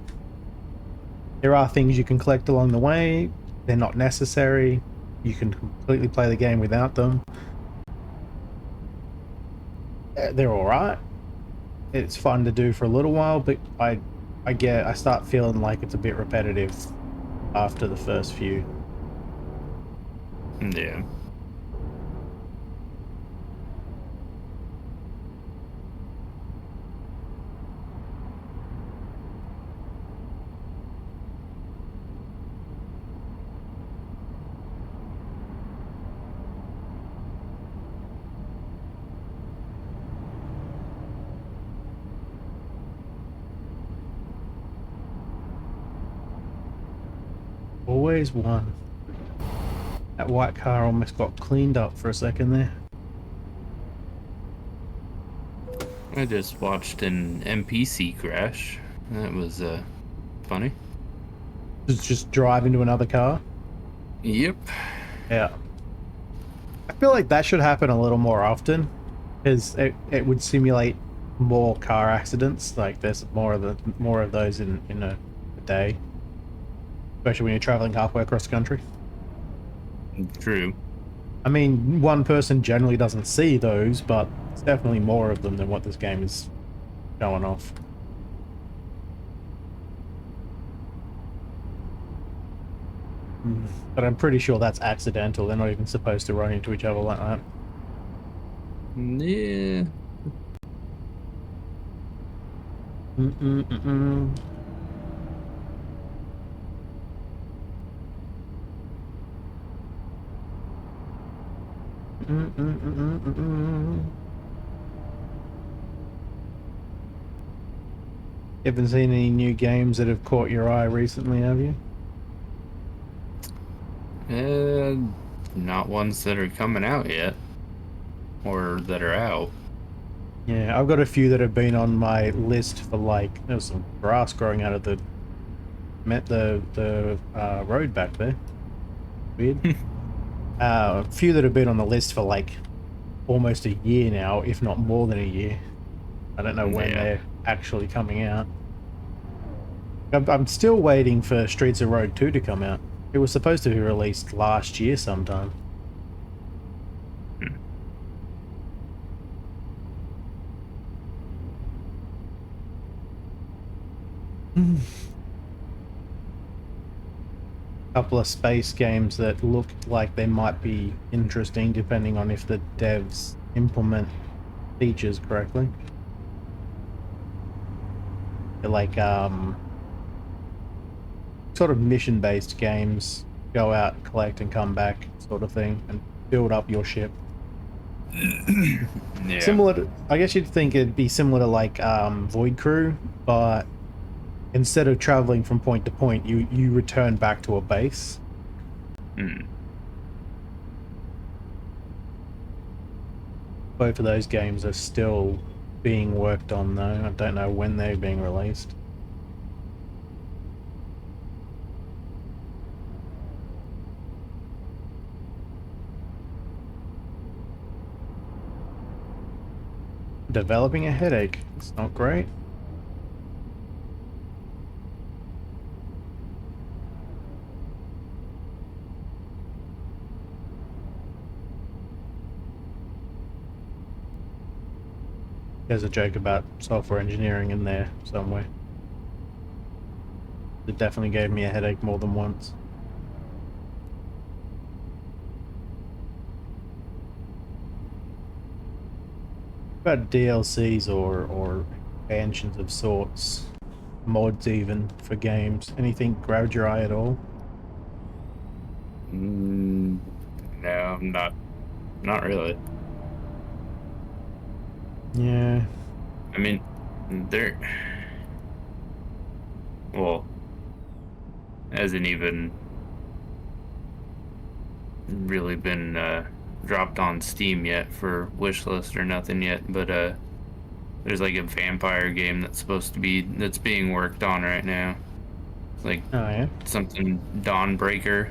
There are things you can collect along the way. They're not necessary. You can completely play the game without them. They're alright. It's fun to do for a little while, but I start feeling like it's a bit repetitive after the first few. Yeah. Always one. That white car almost got cleaned up for a second there. I just watched an NPC crash. That was funny. Just drive into another car. Yep. Yeah. I feel like that should happen a little more often, because it would simulate more car accidents. Like there's more of those in a day, especially when you're traveling halfway across the country. True. I mean, one person generally doesn't see those, but it's definitely more of them than what this game is showing off. But I'm pretty sure that's accidental. They're not even supposed to run into each other like that. Yeah. You haven't seen any new games that have caught your eye recently, have you? Not ones that are coming out yet, or that are out. Yeah, I've got a few that have been on my list for like there's some grass growing out of the road back there. Weird. A few that have been on the list for like almost a year now, if not more than a year. I don't know when they're actually coming out. I'm still waiting for Streets of Road 2 to come out. It was supposed to be released last year sometime. Couple of space games that look like they might be interesting depending on if the devs implement features correctly. They're like sort of mission-based games. Go out, collect, and come back sort of thing, and build up your ship. Yeah. Similar to, I guess you'd think it'd be similar to like Void Crew, but instead of traveling from point to point, you return back to a base. Both of those games are still being worked on though. I don't know when they're being released. Developing a headache. It's not great. There's a joke about software engineering in there somewhere. It definitely gave me a headache more than once. About DLCs or expansions of sorts, mods even for games. Anything grabbed your eye at all? No, not really. Yeah. I mean, well, hasn't even really been dropped on Steam yet for wishlist or nothing yet, but there's like a vampire game that's being worked on right now. It's like Oh yeah. something Dawnbreaker.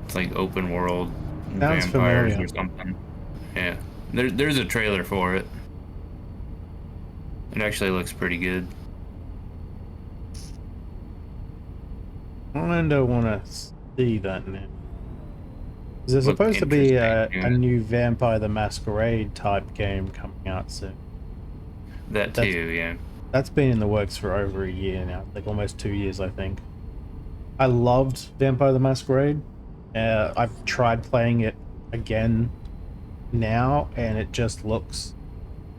It's like open world Sounds vampires familiar. or something. Yeah. There's a trailer for it. It actually looks pretty good. I don't want to see that now. Is there Looked supposed to be interesting, a new Vampire the Masquerade type game coming out soon? That too, yeah. That's been in the works for over a year now, like almost 2 years, I think. I loved Vampire the Masquerade. I've tried playing it again now, and it just looks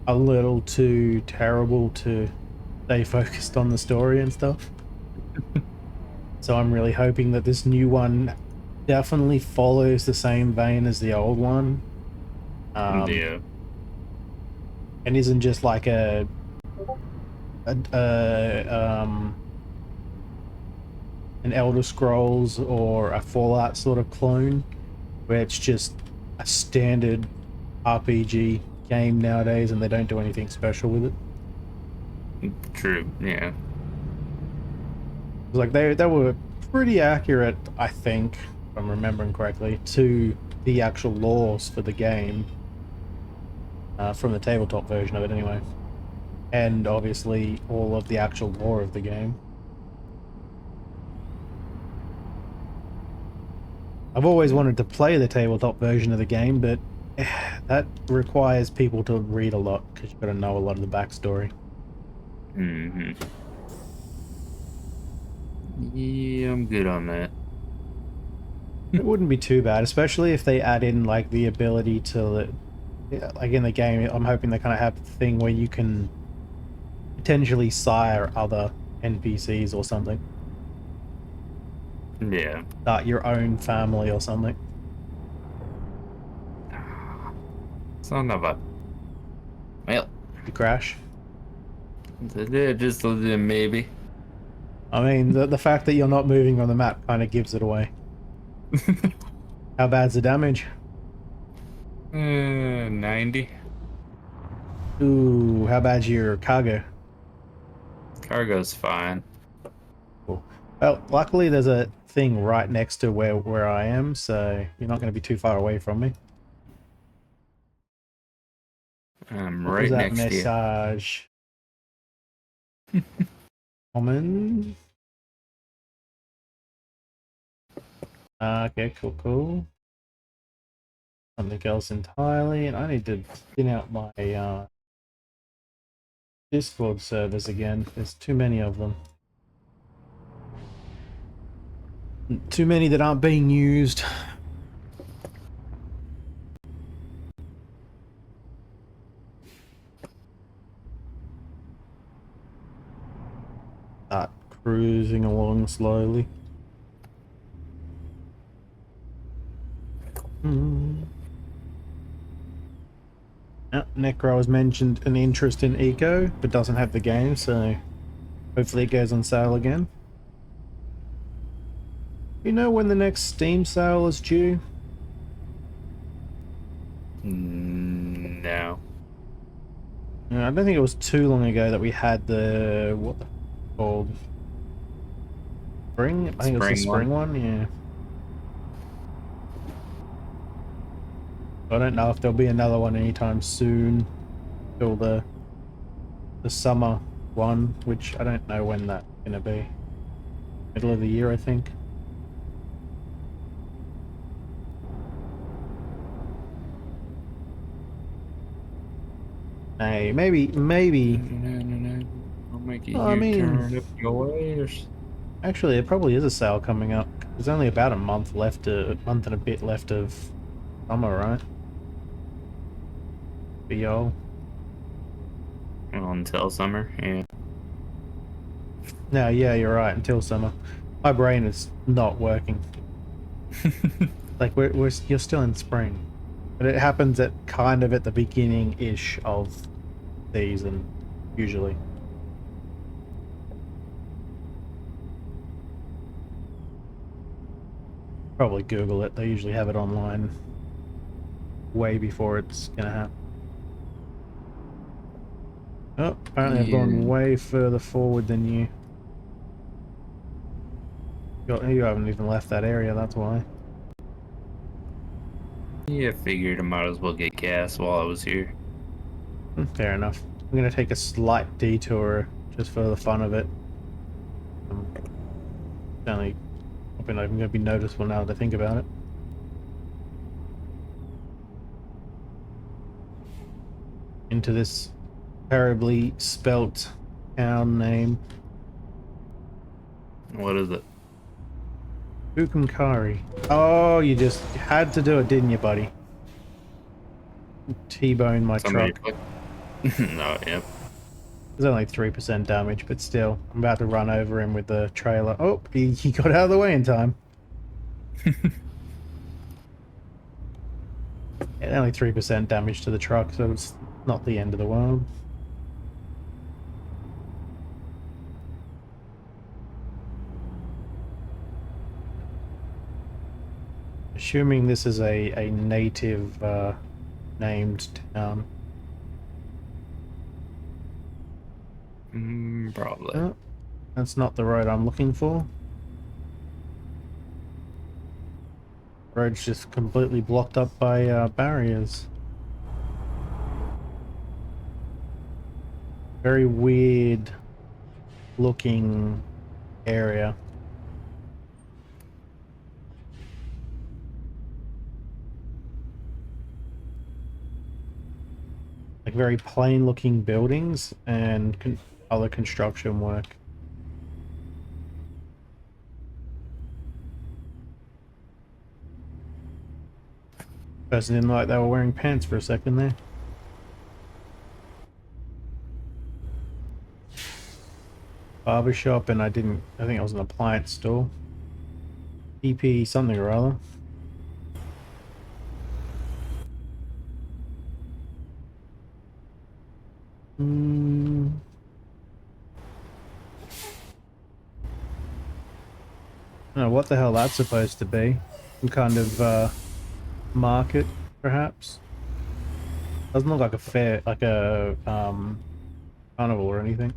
a little too terrible to stay focused on the story and stuff. So I'm really hoping that this new one definitely follows the same vein as the old one. Yeah. And isn't just like an Elder Scrolls or a Fallout sort of clone, where it's just a standard RPG game nowadays and they don't do anything special with it. True, yeah. Like they were pretty accurate, I think, if I'm remembering correctly, to the actual laws for the game. From the tabletop version of it anyway. And obviously all of the actual lore of the game. I've always wanted to play the tabletop version of the game, but that requires people to read a lot, because you've got to know a lot of the backstory. Mm-hmm. Yeah, I'm good on that. It wouldn't be too bad, especially if they add in like the ability to, like in the game, I'm hoping they kind of have the thing where you can potentially sire other NPCs or something. Yeah. Start your own family or something. Son of a. Well, You crash. just a little maybe. I mean, the fact that you're not moving on the map kind of gives it away. How bad's the damage? 90. Ooh, how bad's your cargo? Cargo's fine. Cool. Well, luckily there's a thing right next to where I am, so you're not going to be too far away from me. I'm What was right that next to you. message? Common. Okay, cool. Something else entirely, and I need to spin out my Discord servers again. There's too many of them. Too many that aren't being used. Start cruising along slowly. Necro has mentioned an interest in Eco, but doesn't have the game, so hopefully it goes on sale again. You know when the next Steam sale is due? No. I don't think it was too long ago that we had the what the called spring. I think it was the spring one. Yeah. I don't know if there'll be another one anytime soon. Till the summer one, which I don't know when that's gonna be. Middle of the year, I think. Hey, maybe. I'll make a I mean, U-turn up your ways. actually, there probably is a sale coming up. There's only about a month left, a month and a bit left of summer, right? For y'all. Well, until summer, yeah. No, yeah, you're right. Until summer, my brain is not working. Like you're still in spring, but it happens at kind of at the beginning-ish of season, usually. Probably Google it. They usually have it online way before it's gonna happen. Oh, apparently I've gone way further forward than you. You haven't even left that area, that's why. Yeah, figured I might as well get gas while I was here. Fair enough. I'm gonna take a slight detour just for the fun of it. Only hoping I'm gonna be noticeable now that I think about it. Into this terribly spelt town name. What is it? Bukumkari. Oh, you just had to do it, didn't you, buddy? T-bone my truck. No, yep. There's only 3% damage, but still, I'm about to run over him with the trailer. Oh, he got out of the way in time. Yeah, only 3% damage to the truck, so it's not the end of the world. Assuming this is a native named town. Probably. Oh, that's not the road I'm looking for. Road's just completely blocked up by barriers. Very weird looking area. Like very plain looking buildings and other construction work. Person didn't like they were wearing pants for a second there. Barber shop, and I think it was an appliance store. EP something or other. Mm. I don't know what the hell that's supposed to be. Some kind of market, perhaps. Doesn't look like a fair, like a carnival or anything.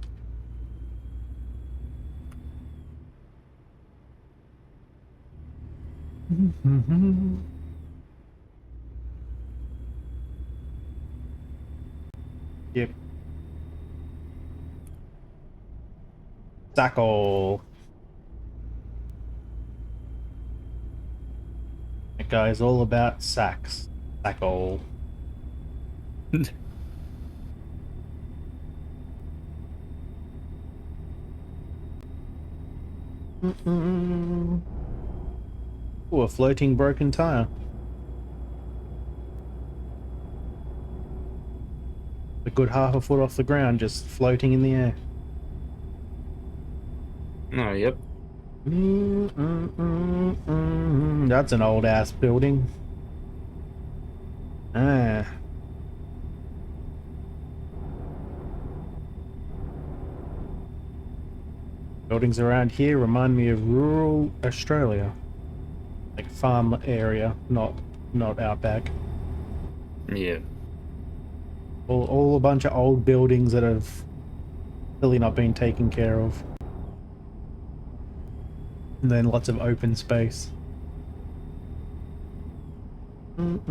Yep. Tackle. That guy's all about sacks. Tackle. Ooh, a floating broken tire. A good half a foot off the ground, just floating in the air. Oh, yep. That's an old ass building. Ah. Buildings around here remind me of rural Australia. Like farm area, not outback. Yeah. All a bunch of old buildings that have really not been taken care of. And then lots of open space. Let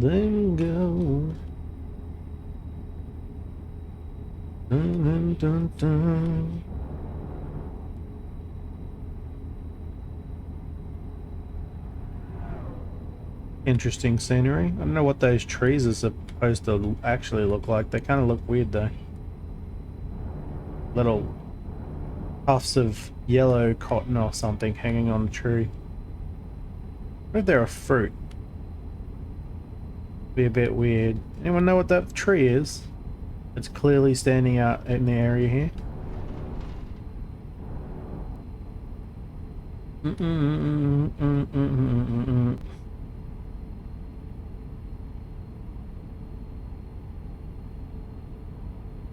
them go. Dun, dun, dun. Interesting scenery. I don't know what those trees are supposed to actually look like. They kind of look weird though. Little puffs of yellow cotton or something hanging on the tree. What if they're a fruit? Be a bit weird. Anyone know what that tree is? It's clearly standing out in the area here.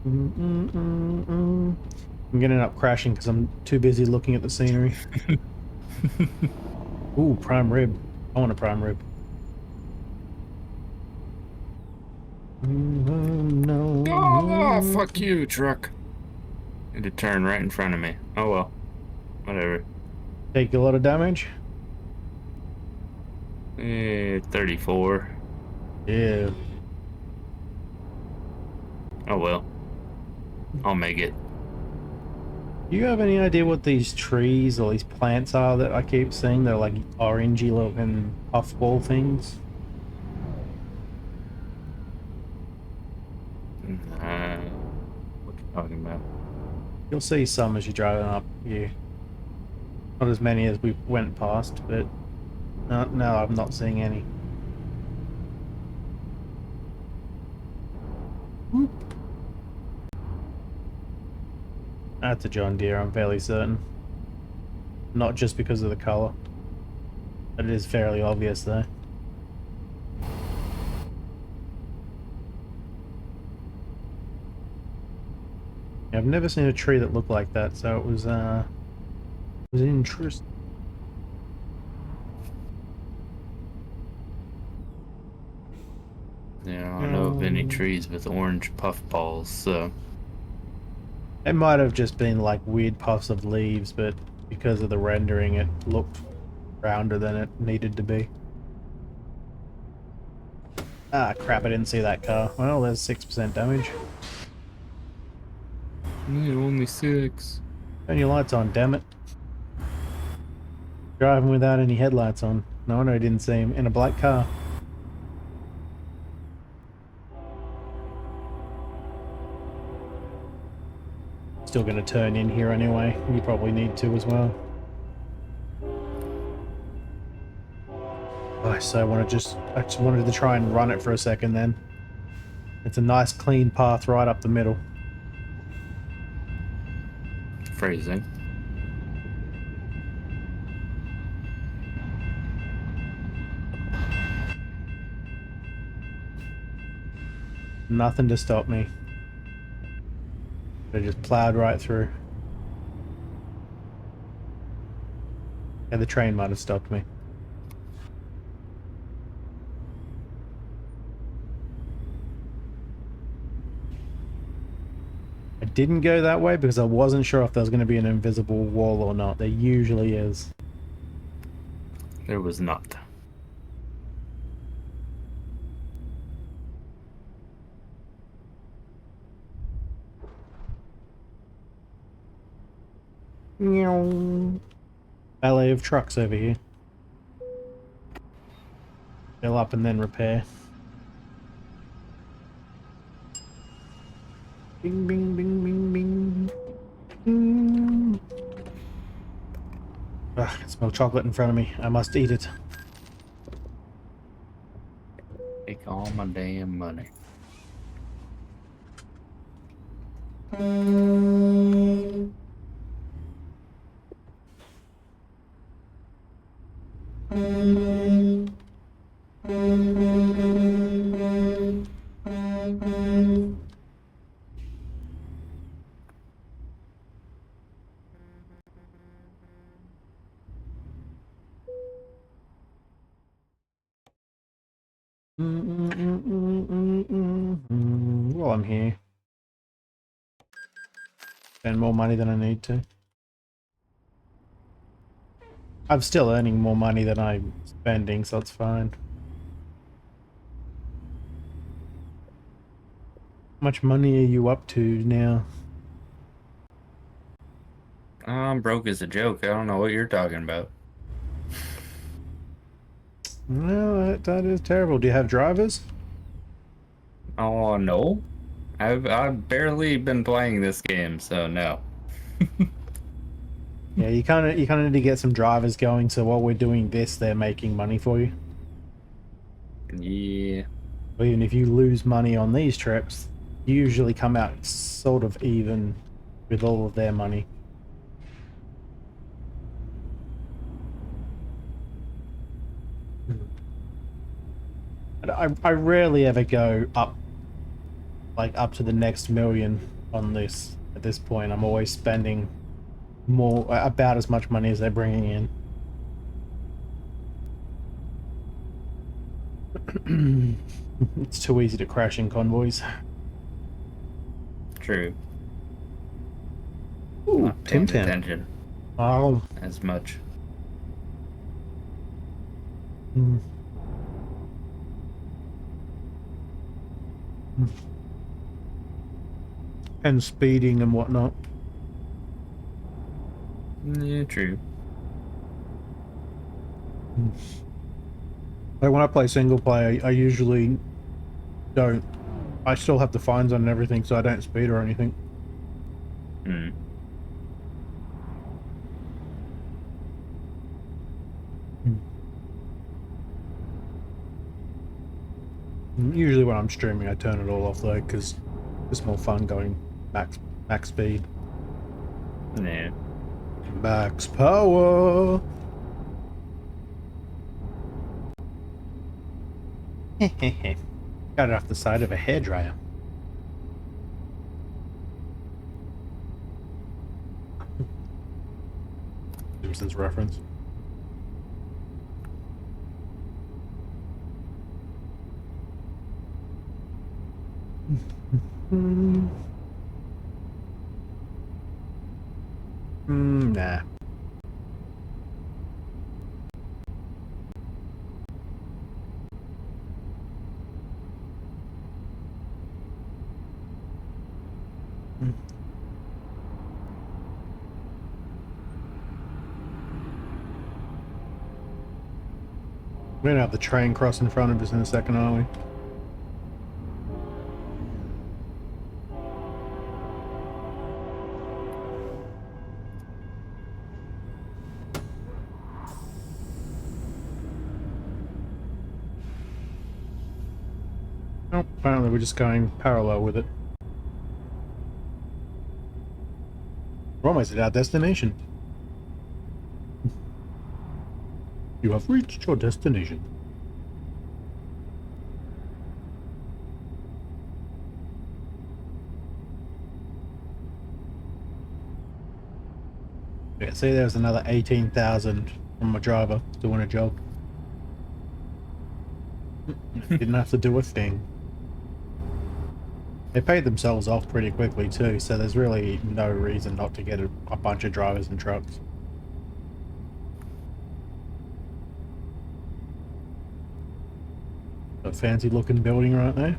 I'm gonna end up crashing because I'm too busy looking at the scenery. Ooh, prime rib. I want a prime rib. No. Oh, fuck you, truck. Had to turn right in front of me. Oh well. Whatever. Take a lot of damage? 34. Yeah. Oh well. I'll make it. Do you have any idea what these trees or these plants are that I keep seeing? They're like orangey looking puffball things. What you talking about? You'll see some as you're driving up here. Not as many as we went past, but no, I'm not seeing any. Whoop. That's a John Deere, I'm fairly certain. Not just because of the colour. But it is fairly obvious though. Yeah, I've never seen a tree that looked like that, so it was interesting. Yeah, I don't know of any trees with orange puffballs, so. It might have just been like weird puffs of leaves, but because of the rendering it looked rounder than it needed to be. Ah crap, I didn't see that car. Well, there's 6% damage. Yeah, only 6. Turn your lights on, damn it. Driving without any headlights on. No wonder I didn't see him in a black car. Still gonna turn in here anyway. You probably need to as well. Oh, so I just wanted to try and run it for a second then. It's a nice clean path right up the middle. Phrasing. Nothing to stop me. They just plowed right through. And the train might have stopped me. I didn't go that way because I wasn't sure if there was going to be an invisible wall or not. There usually is. There was not. Ballet of trucks over here. Fill up and then repair. Bing, bing, bing, bing, bing. Ugh, I can smell chocolate in front of me. I must eat it. Take all my damn money. Well, I'm here. Spend more money than I need to. I'm still earning more money than I'm spending, so it's fine. How much money are you up to now? I'm broke as a joke. I don't know what you're talking about. No, that is terrible. Do you have drivers? Oh no, I've barely been playing this game, so no. Yeah, you kind of need to get some drivers going. So while we're doing this, they're making money for you. Yeah. Or even if you lose money on these trips, you usually come out sort of even with all of their money. I rarely ever go up, like up to the next million on this. At this point, I'm always spending more, about as much money as they're bringing in. It's too easy to crash in convoys. True. Ooh, Not Tim paying Tam. attention Oh. as much. Mm. And speeding and whatnot. Yeah, true. Like when I play single player, I usually don't. I still have the fines on and everything, so I don't speed or anything. Hmm. Usually when I'm streaming, I turn it all off though, because it's more fun going max speed. Yeah. Max power. Got it off the side of a hairdryer. Simpsons reference. Nah. We're gonna have the train cross in front of us in a second, aren't we? Oh, apparently we're just going parallel with it. We're almost at our destination. You have reached your destination. Yeah, see, there's another 18,000 from my driver doing a job. Didn't have to do a thing. They paid themselves off pretty quickly too, so there's really no reason not to get a bunch of drivers and trucks. A fancy looking building right there.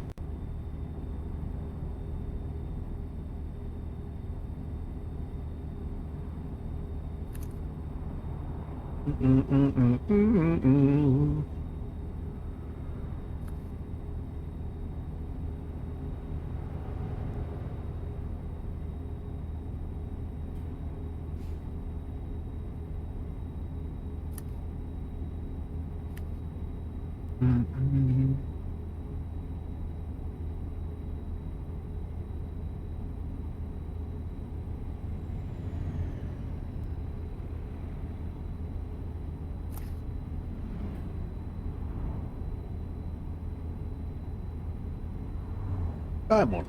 Come on.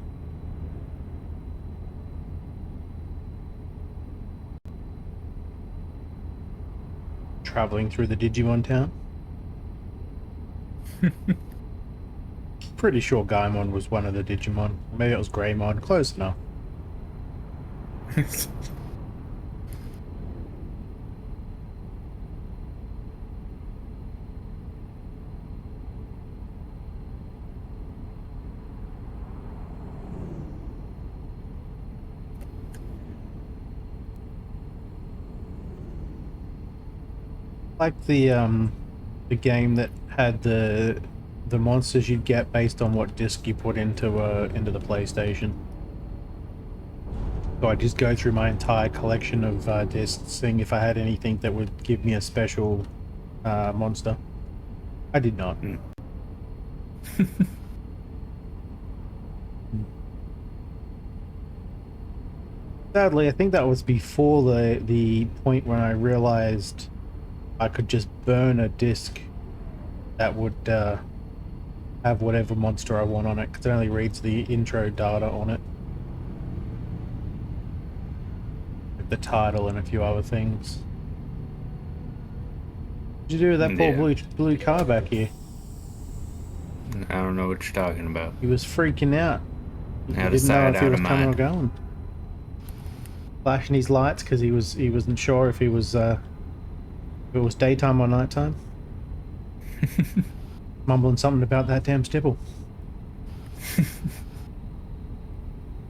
Traveling through the Digimon town. Pretty sure Gaimon was one of the Digimon. Maybe it was Greymon. Close enough. Like the game that had the monsters you'd get based on what disc you put into the PlayStation. So I just go through my entire collection of discs, seeing if I had anything that would give me a special monster. I did not. Sadly, I think that was before the point when I realized I could just burn a disc that would have whatever monster I want on it, because it only reads the intro data on it. With the title and a few other things. What'd you do with that poor blue car back here? I don't know what you're talking about. He was freaking out. He Out of didn't know sight, if he out was of coming or mind. going. Flashing his lights because he wasn't sure if it was daytime or nighttime. Mumbling something about that damn stipple.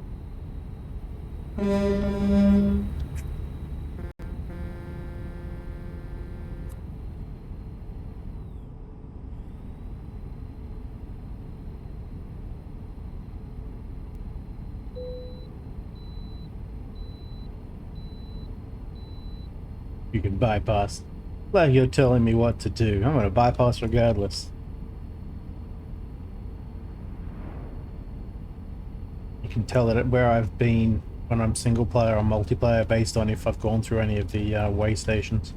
You can bypass. Like you're telling me what to do. I'm gonna bypass regardless. You can tell it where I've been when I'm single player or multiplayer based on if I've gone through any of the way stations.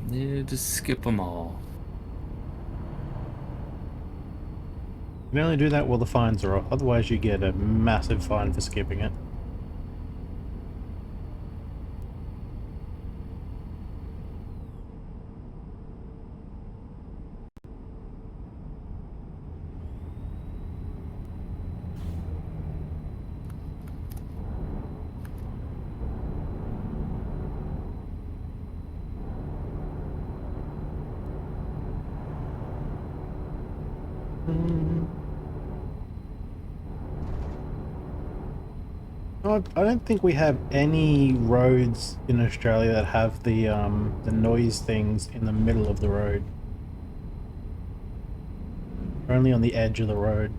Yeah, just skip them all. You can only do that while the fines are off, otherwise you get a massive fine for skipping it. I don't think we have any roads in Australia that have the noise things in the middle of the road. They're only on the edge of the road.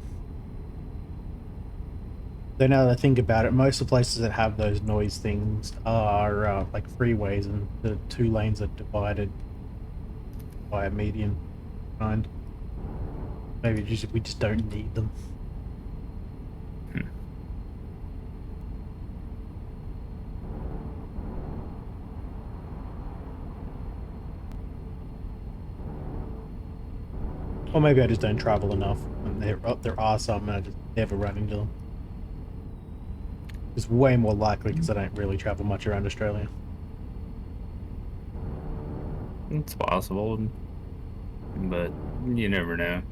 So now that I think about it, most of the places that have those noise things are like freeways, and the two lanes are divided by a median kind. Maybe we just don't need them. Or maybe I just don't travel enough, and there are some, and I just never run into them. It's way more likely because I don't really travel much around Australia. It's possible, but you never know.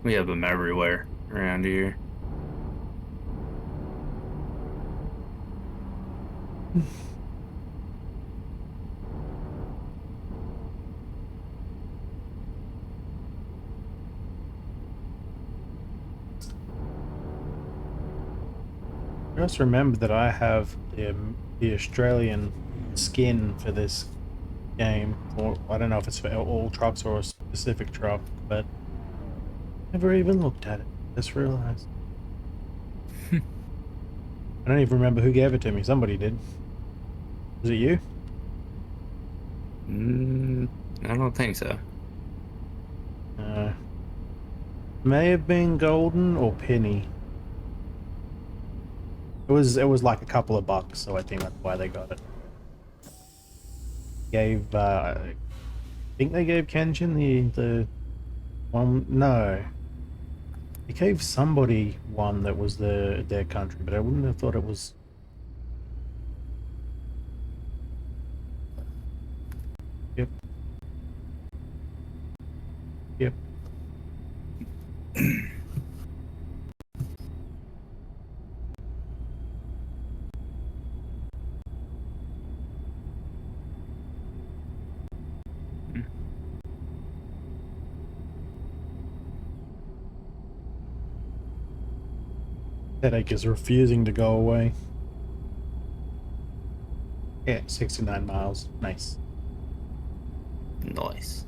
We have them everywhere around here. Just remember that I have the Australian skin for this game, or I don't know if it's for all trucks or a specific truck, but never even looked at it. Just realized. I don't even remember who gave it to me. Somebody did. Was it you? I don't think so. May have been Golden or Penny. It was like a couple of bucks, so I think that's why they got it. Gave I think they gave Kenshin the one. No, they gave somebody one that was their country, but I wouldn't have thought it was. Yep. Yep. Headache is refusing to go away. Yeah, 69 miles. Nice. Nice.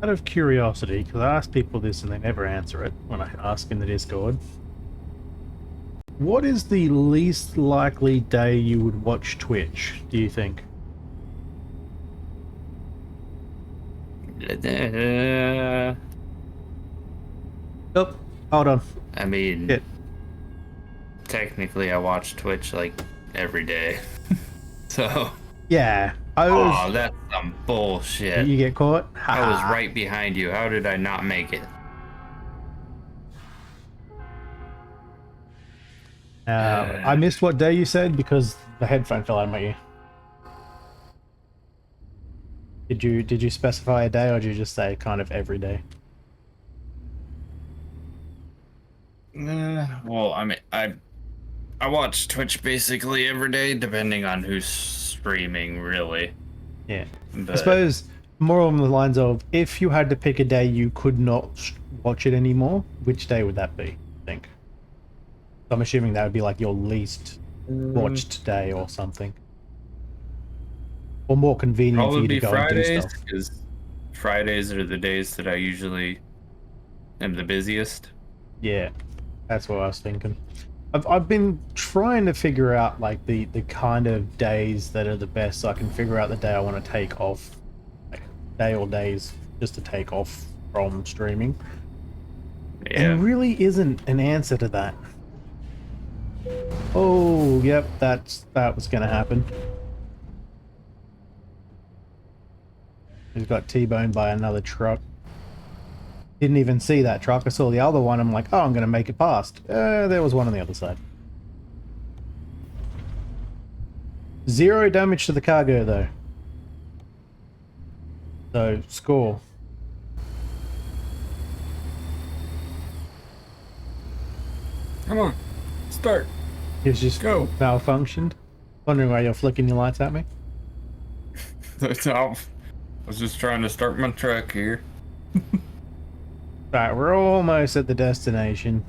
Out of curiosity, because I ask people this and they never answer it when I ask in the Discord. What is the least likely day you would watch Twitch, do you think? Oh, hold on. I mean, Shit. technically I watch Twitch like every day. So, Yeah, I was... oh, that's some bullshit. You get caught? I was right behind you. How did I not make it? I missed what day you said because the headphone fell out of my ear. Did you specify a day, or did you just say kind of every day? Well, I mean, I watch Twitch basically every day, depending on who's streaming, really. Yeah. But, I suppose more along the lines of, if you had to pick a day you could not watch it anymore, which day would that be, I think? I'm assuming that would be like your least watched day or something. Or more convenient for you to go and do Fridays, stuff. because Fridays are the days that I usually am the busiest. Yeah, that's what I was thinking. I've been trying to figure out like the kind of days that are the best, so I can figure out the day I want to take off, like day or days just to take off from streaming. Yeah. And really isn't an answer to that. Oh, yep, that was gonna happen. He's got T-boned by another truck. Didn't even see that truck. I saw the other one. I'm like, oh, I'm gonna make it past. There was one on the other side. 0 damage to the cargo though. So score. Come on, start. It's just Go. malfunctioned. Wondering why you're flicking your lights at me. I was just trying to start my truck here. Right, we're almost at the destination.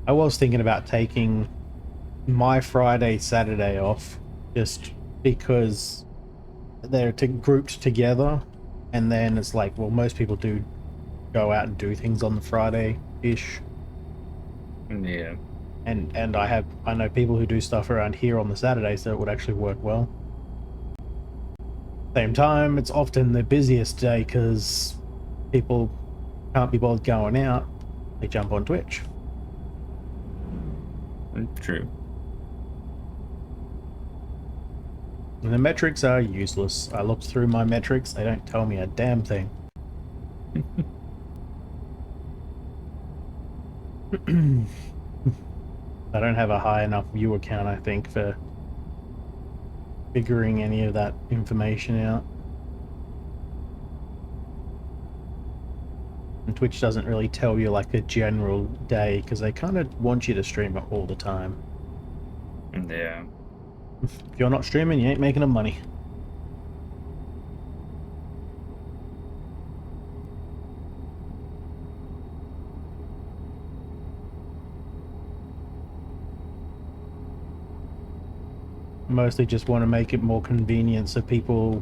I was thinking about taking my Friday, Saturday off, just because they're grouped together, and then it's like, well, most people do go out and do things on the Friday-ish. Yeah. And I know people who do stuff around here on the Saturday, so it would actually work well. Same time, it's often the busiest day because people can't be bothered going out. They jump on Twitch. True. And the metrics are useless. I looked through my metrics, they don't tell me a damn thing. I don't have a high enough viewer count, I think, for figuring any of that information out. And Twitch doesn't really tell you like a general day because they kind of want you to stream it all the time. Yeah. If you're not streaming, you ain't making no money. Mostly just want to make it more convenient so people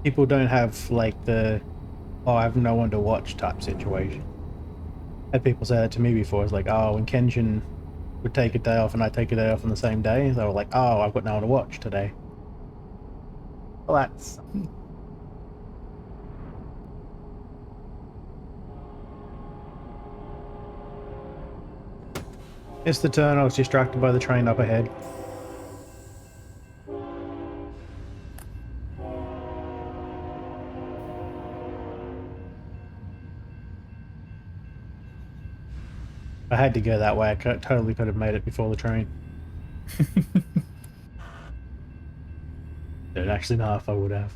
don't have like the "oh, I have no one to watch" type situation. Had people say that to me before. It's like, oh, when Kenshin would take a day off and I take a day off on the same day, they were like, oh, I've got no one to watch today. Well, that's... It's the turn. I was distracted by the train up ahead. I had to go that way. I totally could have made it before the train. Don't actually know if I would have.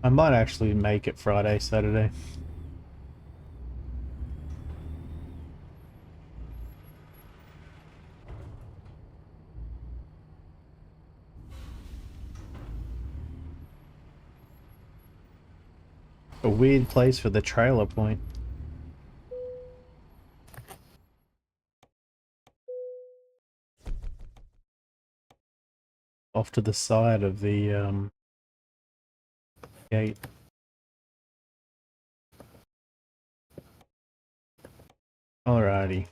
I might actually make it Friday, Saturday. A weird place for the trailer point. Off to the side of the gate. Alrighty.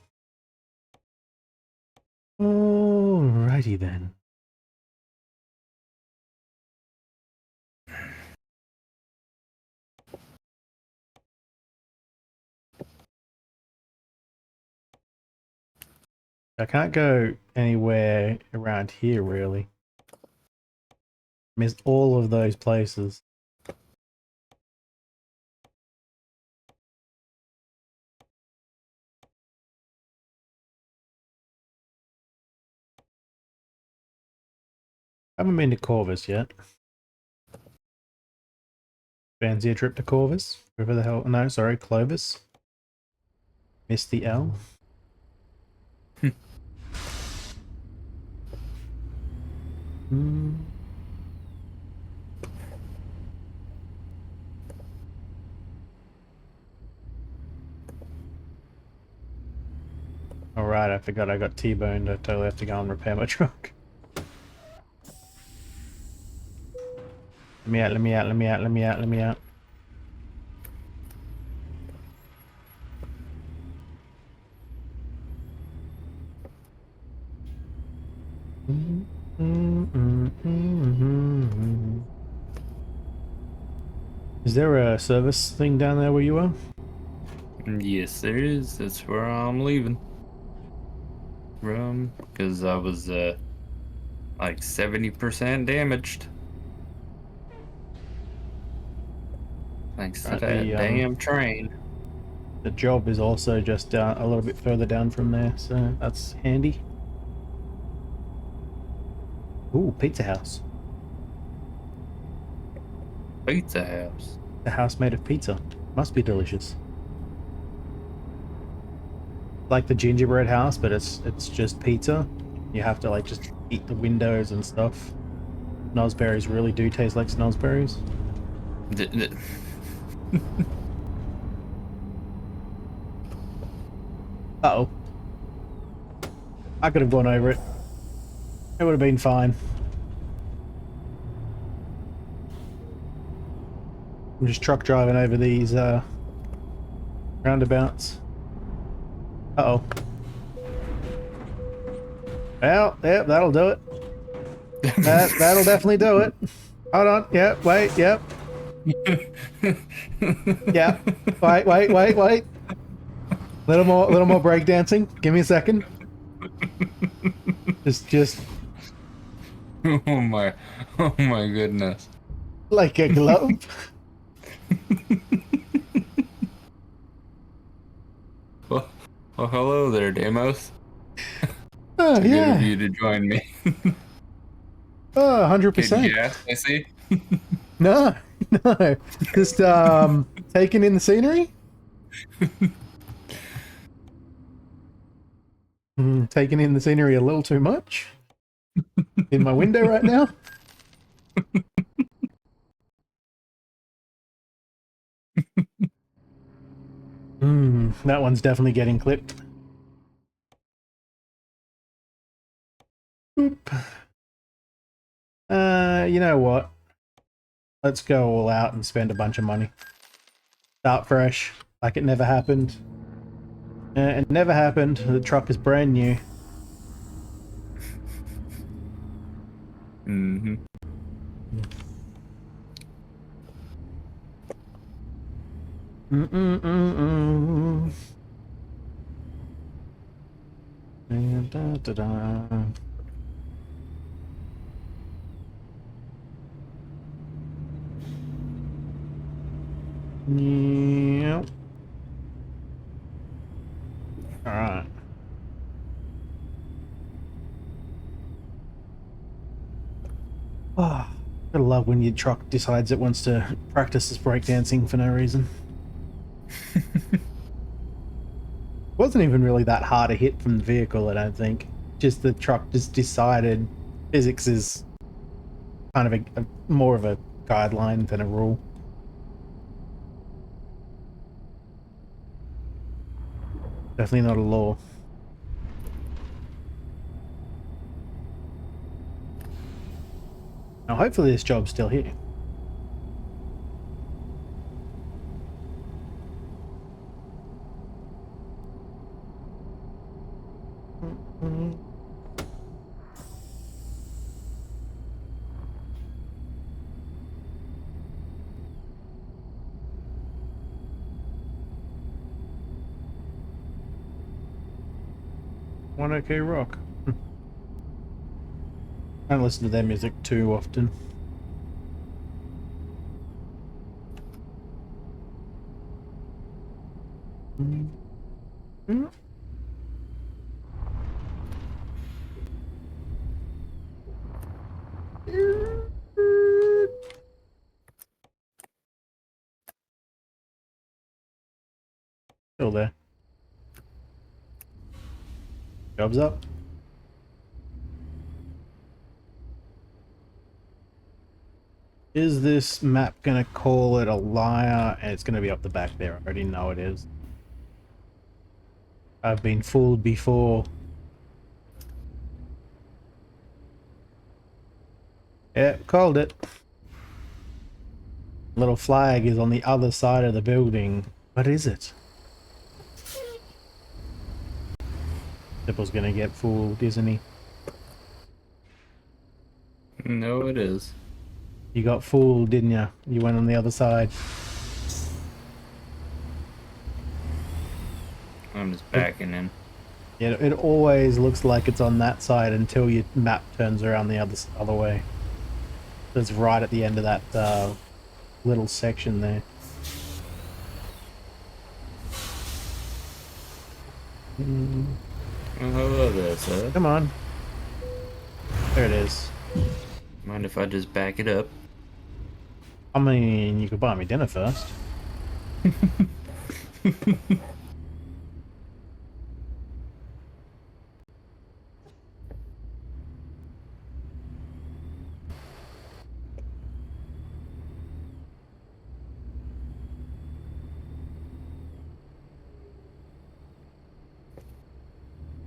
Alrighty then. I can't go anywhere around here really. Missed all of those places. I haven't been to Corvus yet. Fancy a trip to Corvus? Wherever the hell... No, sorry, Clovis. Missed the L. Alright, I forgot I got T-boned. I totally have to go and repair my truck. Let me out, let me out, let me out, let me out, let me out. Is there a service thing down there where you are? Yes, there is. That's where I'm leaving from, because I was like 70% damaged. Thanks to that damn train. The job is also just down a little bit further down from there, so that's handy. Ooh, pizza house. Pizza house. The house made of pizza. Must be delicious. like the gingerbread house, but it's just pizza. You have to like just eat the windows and stuff. Snozzberries really do taste like snozzberries. Uh-oh. I could have gone over it. It would have been fine. I'm just truck driving over these roundabouts. Uh-oh. Well, yep, that'll do it. That'll definitely do it. Hold on. Yep, wait, yep. Yeah. Wait. Little more breakdancing. Give me a second. Just Oh my goodness. like a glove. Well, hello there, Damos. Oh, Good yeah. of you to join me. Oh, 100%. Getting gas, I see. No. Just taking in the scenery. Taking in the scenery a little too much. In my window right now. That one's definitely getting clipped. Boop. You know what? Let's go all out and spend a bunch of money. Start fresh, like it never happened. It never happened. The truck is brand new. Mm-hmm. Da-da-da. Yep. All right. Oh, gotta love when your truck decides it wants to practice this breakdancing for no reason. Wasn't even really that hard a hit from the vehicle, I don't think. Just the truck just decided physics is kind of a more of a guideline than a rule. Definitely not a law. Now, hopefully this job's still here. One OK Rock. I don't listen to their music too often. Still there. Job's up. Is this map gonna call it a liar? And it's gonna be up the back there. I already know it is. I've been fooled before. Yeah, called it. Little flag is on the other side of the building. What is it? Tipple's gonna get fooled, isn't he? No, it is. You got fooled, didn't you? You went on the other side. I'm just backing in. Yeah, it always looks like it's on that side until your map turns around the other way. It's right at the end of that little section there. Oh, hello there, sir. Come on. There it is. Mind if I just back it up? I mean, you could buy me dinner first.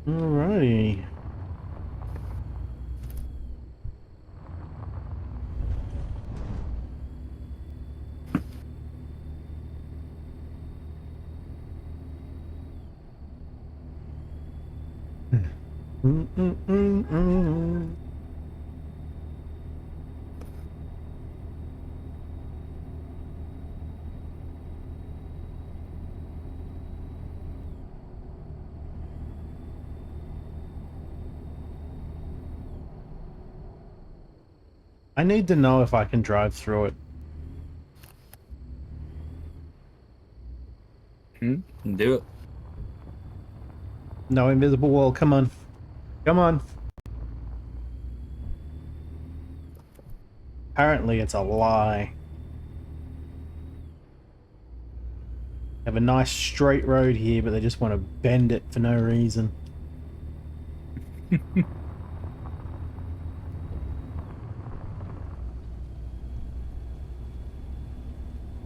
Alrighty. I need to know if I can drive through it. Do it. No invisible wall, come on. Come on. Apparently it's a lie. Have a nice straight road here, but they just want to bend it for no reason.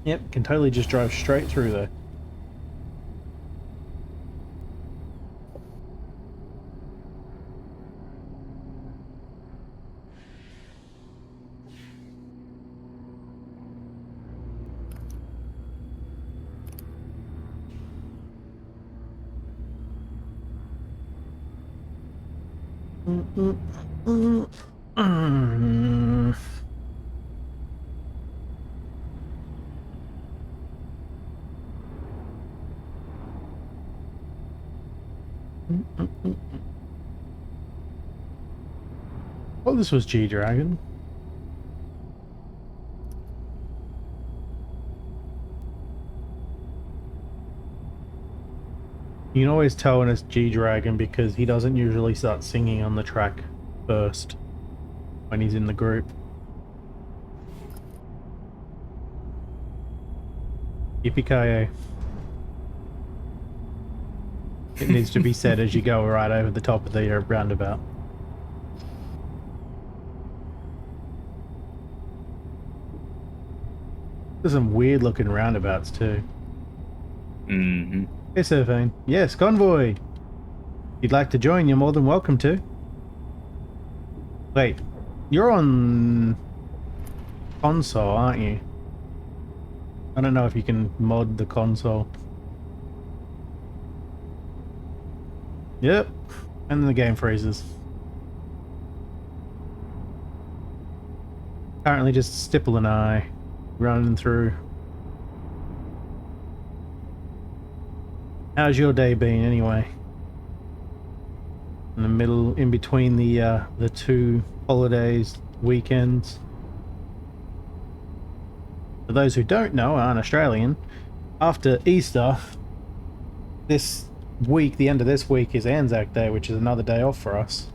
Yep, can totally just drive straight through though. Oh, this was G-Dragon. You can always tell when it's G-Dragon because he doesn't usually start singing on the track first when he's in the group. Yippee-ki-yay. It needs to be said as you go right over the top of the roundabout. There's some weird looking roundabouts too. Mm-hmm. Hey Surfane. Yes, Convoy! If you'd like to join, you're more than welcome to. Wait, you're on console, aren't you? I don't know if you can mod the console. Yep, and then the game freezes. Apparently just Stipple and I running through. How's your day been anyway? In the middle, in between the two holidays, weekends. For those who don't know, aren't Australian, after Easter, this week, the end of this week is Anzac Day, which is another day off for us.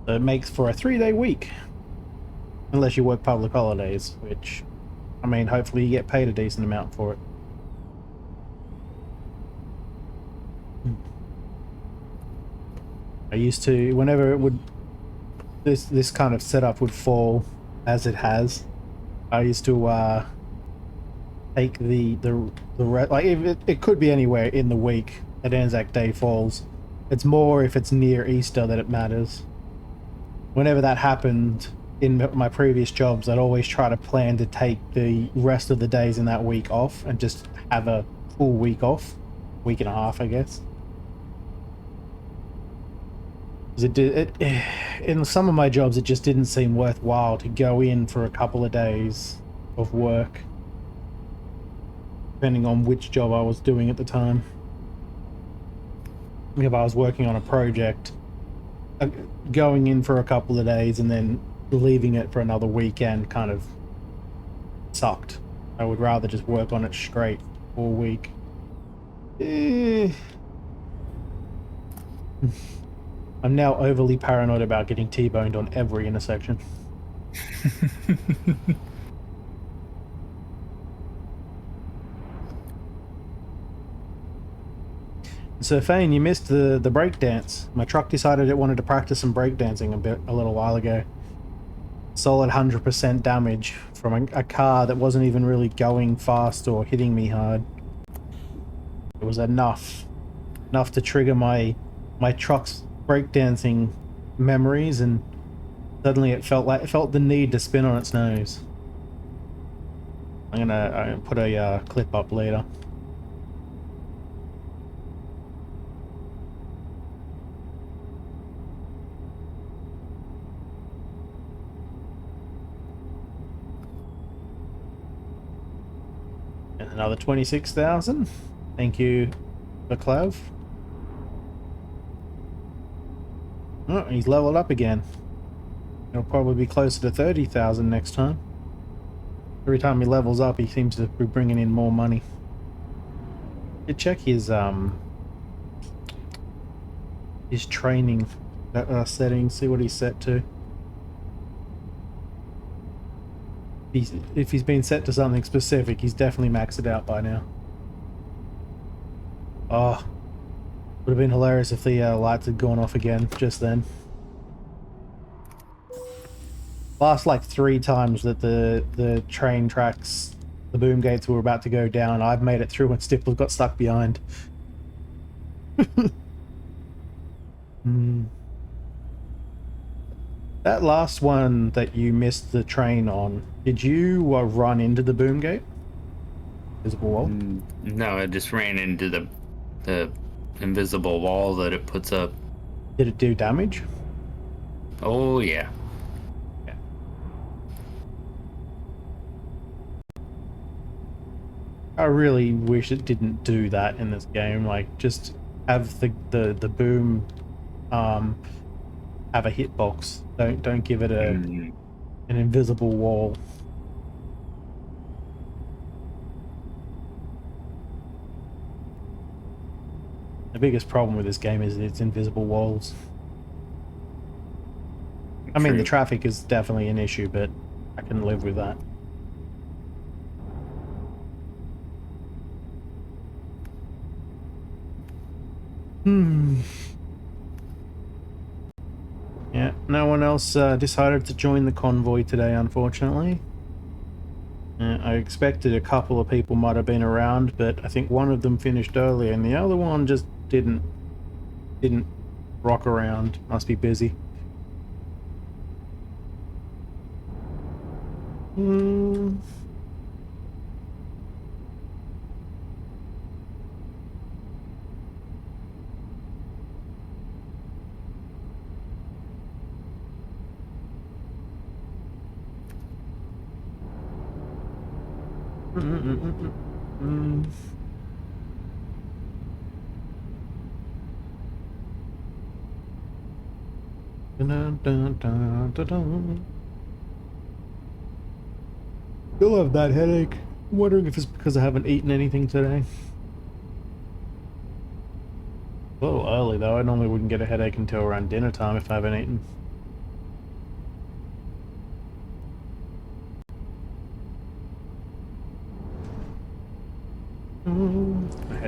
So it makes for a 3-day week. Unless you work public holidays, which, I mean, hopefully you get paid a decent amount for it. I used to, whenever it would, this kind of setup would fall as it has, I used to take like it could be anywhere in the week that Anzac Day falls. It's more if it's near Easter that it matters. Whenever that happened in my previous jobs, I'd always try to plan to take the rest of the days in that week off and just have a full week off, week and a half, I guess. In some of my jobs, it just didn't seem worthwhile to go in for a couple of days of work, depending on which job I was doing at the time. If I was working on a project, going in for a couple of days and then leaving it for another weekend kind of sucked. I would rather just work on it straight all week. I'm now overly paranoid about getting T-boned on every intersection. So Fane, you missed the breakdance. My truck decided it wanted to practice some breakdancing a little while ago. Solid 100% damage from a car that wasn't even really going fast or hitting me hard. It was enough enough to trigger my truck's breakdancing memories, and suddenly it felt the need to spin on its nose. I'm gonna put a clip up later. And another 26,000. Thank you, Baclav. Oh, he's leveled up again. It'll probably be closer to 30,000 next time. Every time he levels up, he seems to be bringing in more money. You check his training settings, see what he's set to. If he's been set to something specific, he's definitely maxed it out by now. Oh, would have been hilarious if the lights had gone off again just then. Last like 3 times that the train tracks, the boom gates were about to go down, I've made it through and Stifler got stuck behind. That last one that you missed the train on, did you run into the boom gate? Visible wall? No, I just ran into the invisible wall that it puts up. Did it do damage? Oh, yeah. I really wish it didn't do that in this game. Like, just have the boom have a hitbox. Don't give it an invisible wall. The biggest problem with this game is its invisible walls. I mean, the traffic is definitely an issue, but I can live with that. Yeah, no one else decided to join the convoy today, unfortunately. I expected a couple of people might have been around, but I think one of them finished early and the other one just didn't rock around. Must be busy. Still have that headache. I'm wondering if it's because I haven't eaten anything today. A little early though. I normally wouldn't get a headache until around dinner time if I haven't eaten.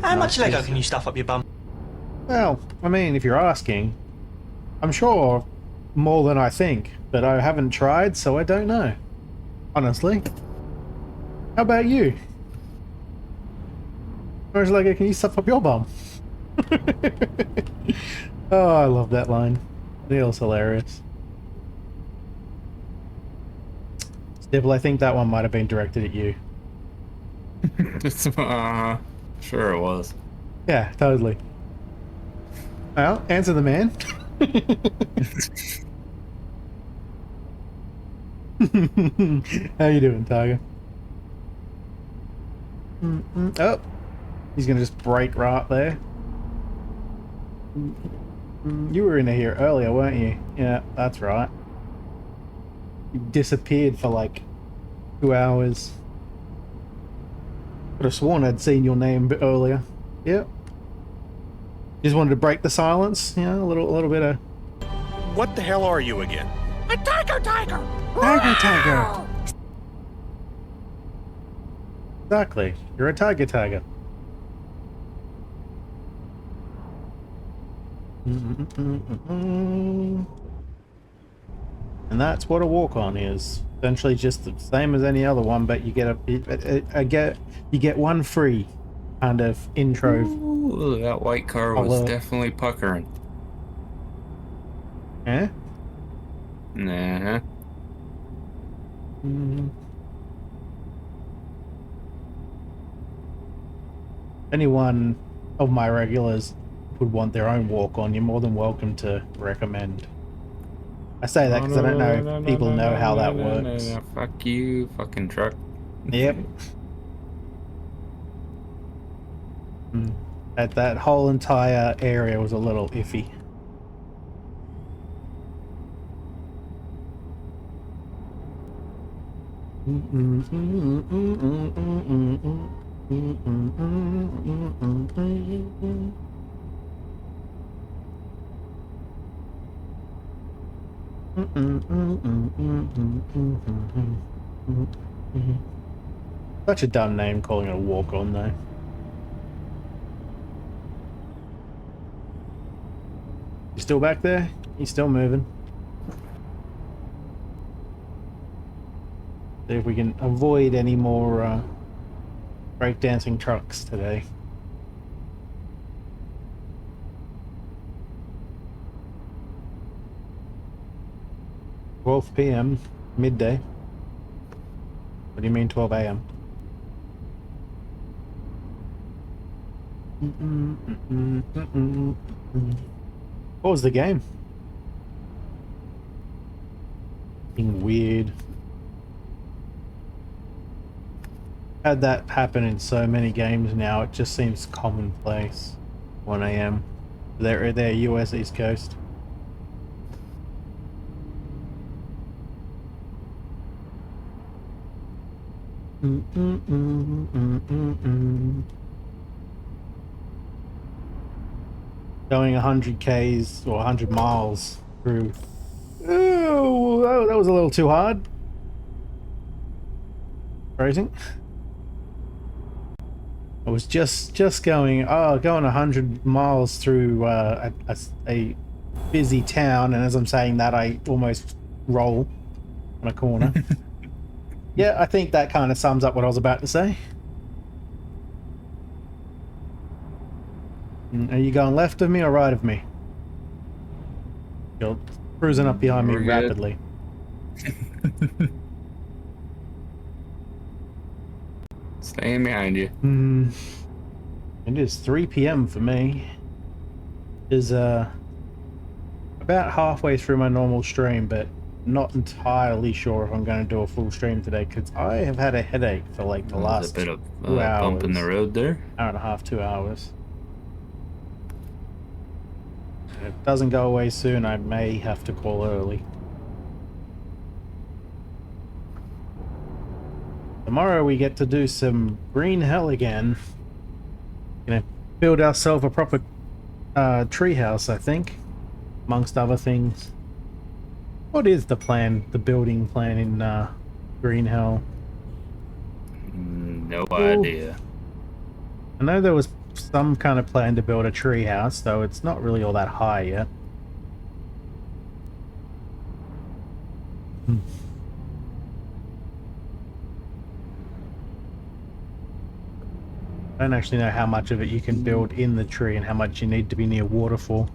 How much Lego can you stuff up your bum? Well, I mean, if you're asking, I'm sure more than I think, but I haven't tried, so I don't know. Honestly. How about you? How much Lego can you stuff up your bum? Oh, I love that line. Neil's hilarious. Stibble, I think that one might have been directed at you. Sure it was. Yeah, totally. Well, answer the man. How you doing, Tiger? Oh, he's gonna just break right there. You were in here earlier, weren't you? Yeah, that's right. You disappeared for like 2 hours. Could have sworn I'd seen your name a bit earlier. Yep. Just wanted to break the silence, you know, a little bit of... What the hell are you again? A tiger! Tiger! Exactly. You're a tiger. And that's what a walk-on is. Essentially just the same as any other one, but you get you get one free kind of intro Ooh, that white car was I'll, definitely puckering. Eh? Nah. Mm. Anyone of my regulars would want their own walk on, you're more than welcome to recommend. I say that because I don't know if people know how that works. Fuck you, fucking truck. Yep. That whole entire area was a little iffy. Such a dumb name, calling it a walk-on though. You still back there? You still moving? See if we can avoid any more breakdancing trucks today. $12 p.m. midday. What do you mean 12 a.m.? What was the game? Being weird. Had that happen in so many games now, it just seems commonplace. 1 a.m. They're US East Coast. Going 100 Ks or 100 miles through. Oh, that was a little too hard. Phrasing. I was just going 100 miles through a busy town, and as I'm saying that, I almost roll on a corner. Yeah, I think that kind of sums up what I was about to say. Are you going left of me or right of me? You're cruising up behind me rapidly. Staying behind you. It is 3 p.m. for me. It is about halfway through my normal stream, but not entirely sure if I'm going to do a full stream today because I have had a headache for like the last a bit of 2 hours. bump in the road there. Hour and a half, 2 hours. If it doesn't go away soon, I may have to call early. Tomorrow we get to do some green hell again. Gonna build ourselves a proper treehouse, I think, amongst other things. What is the plan, the building plan in green hell? No idea. I know there was some kind of plan to build a treehouse, though it's not really all that high yet. I don't actually know how much of it you can build in the tree and how much you need to be near waterfall.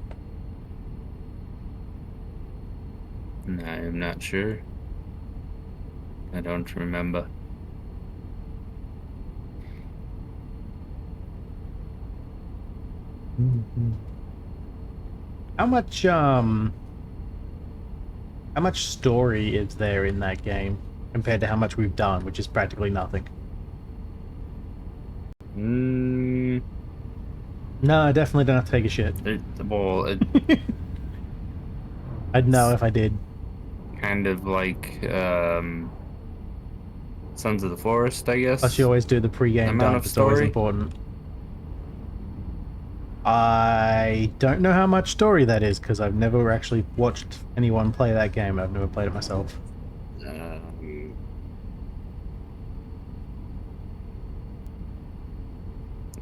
I'm not sure. I don't remember. How much story is there in that game compared to how much we've done, which is practically nothing? No, I definitely don't have to take a shit. I'd know if I did. Kind of like Sons of the Forest, I guess. Plus you always do the pre-game dump, it's always important. I don't know how much story that is, because I've never actually watched anyone play that game. I've never played it myself.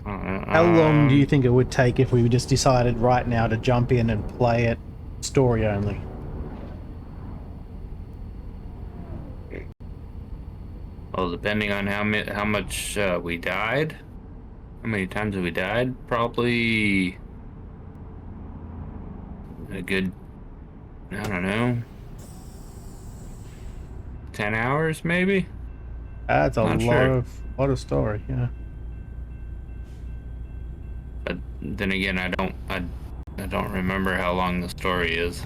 How long do you think it would take if we just decided right now to jump in and play it story only? Well, depending on how much we died, How many times have we died? Probably a good, I don't know, 10 hours maybe? That's a Not lot sure. of story, yeah. But then again, I don't remember how long the story is.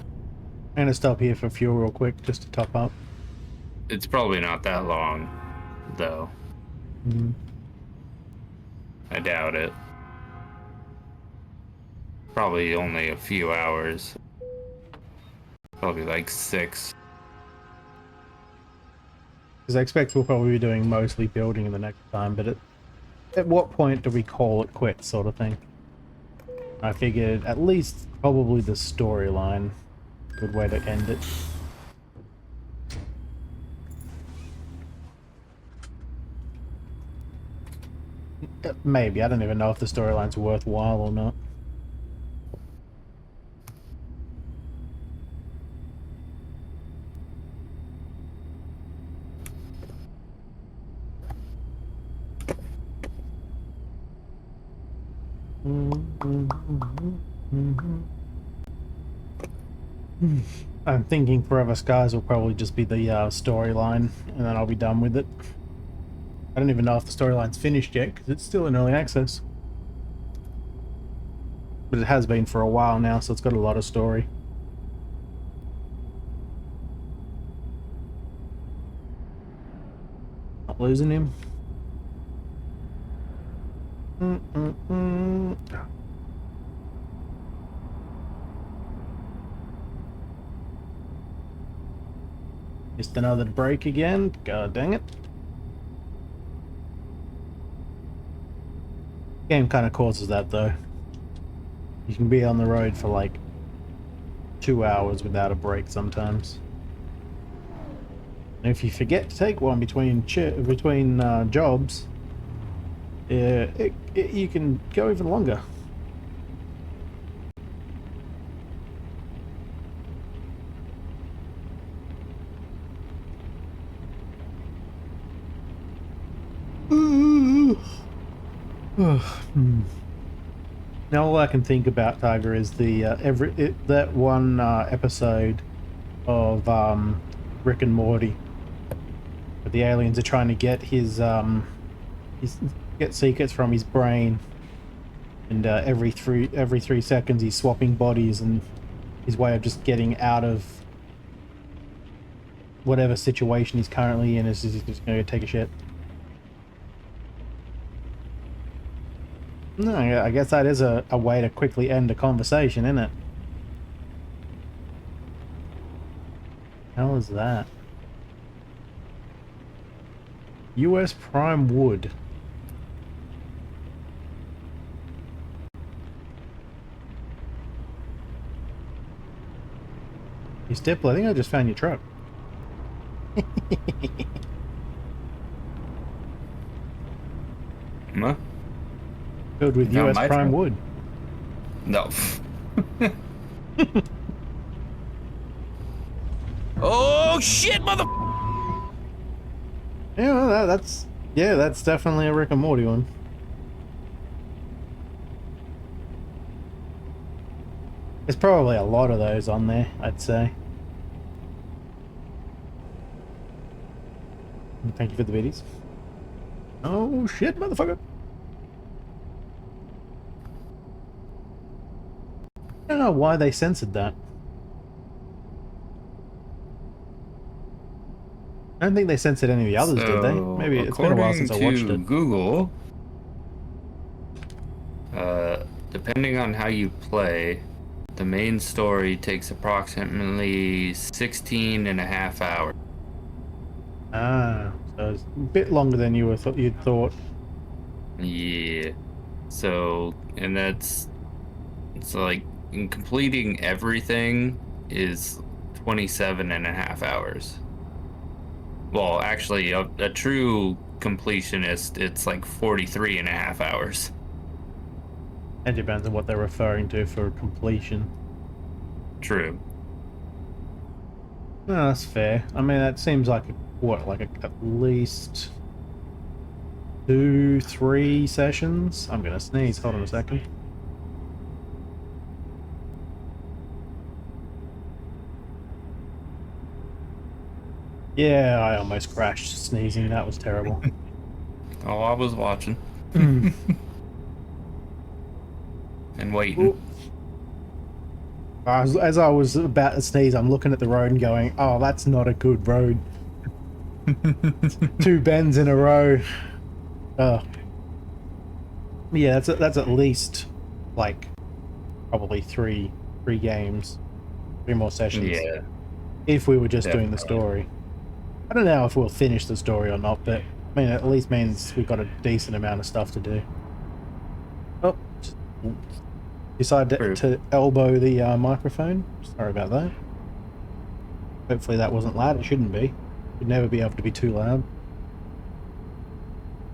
I'm gonna stop here for fuel real quick just to top up. It's probably not that long, though. Mm. I doubt it. Probably only a few hours. Probably like 6. Because I expect we'll probably be doing mostly building in the next time, but at what point do we call it quits, sort of thing? I figured at least probably the storyline. Good way to end it. Maybe. I don't even know if the storyline's worthwhile or not. I'm thinking Forever Skies will probably just be the storyline, and then I'll be done with it. I don't even know if the storyline's finished yet, because it's still in early access. But it has been for a while now, so it's got a lot of story. Not losing him. Just another break again. God dang it. Game kind of causes that though. You can be on the road for like 2 hours without a break sometimes. And if you forget to take one between jobs, you can go even longer. Now all I can think about, Tiger, is the that one episode of Rick and Morty, where the aliens are trying to get his get secrets from his brain, and every 3 seconds he's swapping bodies, and his way of just getting out of whatever situation he's currently in is just going to take a shit. No, I guess that is a way to quickly end a conversation, isn't it? How is that? US Prime Wood. You Stipple, I think I just found your truck. Huh? Filled with Found US my Prime truck? Wood. No. Oh, shit, mother... Yeah, well, that's definitely a Rick and Morty one. There's probably a lot of those on there, I'd say. Thank you for the biddies. Oh shit, motherfucker! I don't know why they censored that. I don't think they censored any of the others, did they? Maybe it's been a while since I watched it. Google, depending on how you play, the main story takes approximately 16 and a half hours. Ah, so it's a bit longer than you'd thought. Yeah. So, and it's like, in completing everything is 27 and a half hours. Well, actually, a true completionist, it's like 43 and a half hours. It depends on what they're referring to for completion. True. No, that's fair. I mean, that seems like at least 2, 3 sessions. I'm gonna sneeze. Hold on a second. Yeah, I almost crashed sneezing. That was terrible. Oh, I was watching Mm. and waiting. As I was about to sneeze, I'm looking at the road and going, "Oh, that's not a good road." 2 bends in a row. Yeah, that's at least like probably three games, 3 more sessions. Yeah, If we were just doing the definitely. story. I don't know if we'll finish the story or not, but I mean, at least means we've got a decent amount of stuff to do. Oh, just decided True. to elbow the microphone. Sorry about that. Hopefully that wasn't loud. It shouldn't be. Should never be able to be too loud.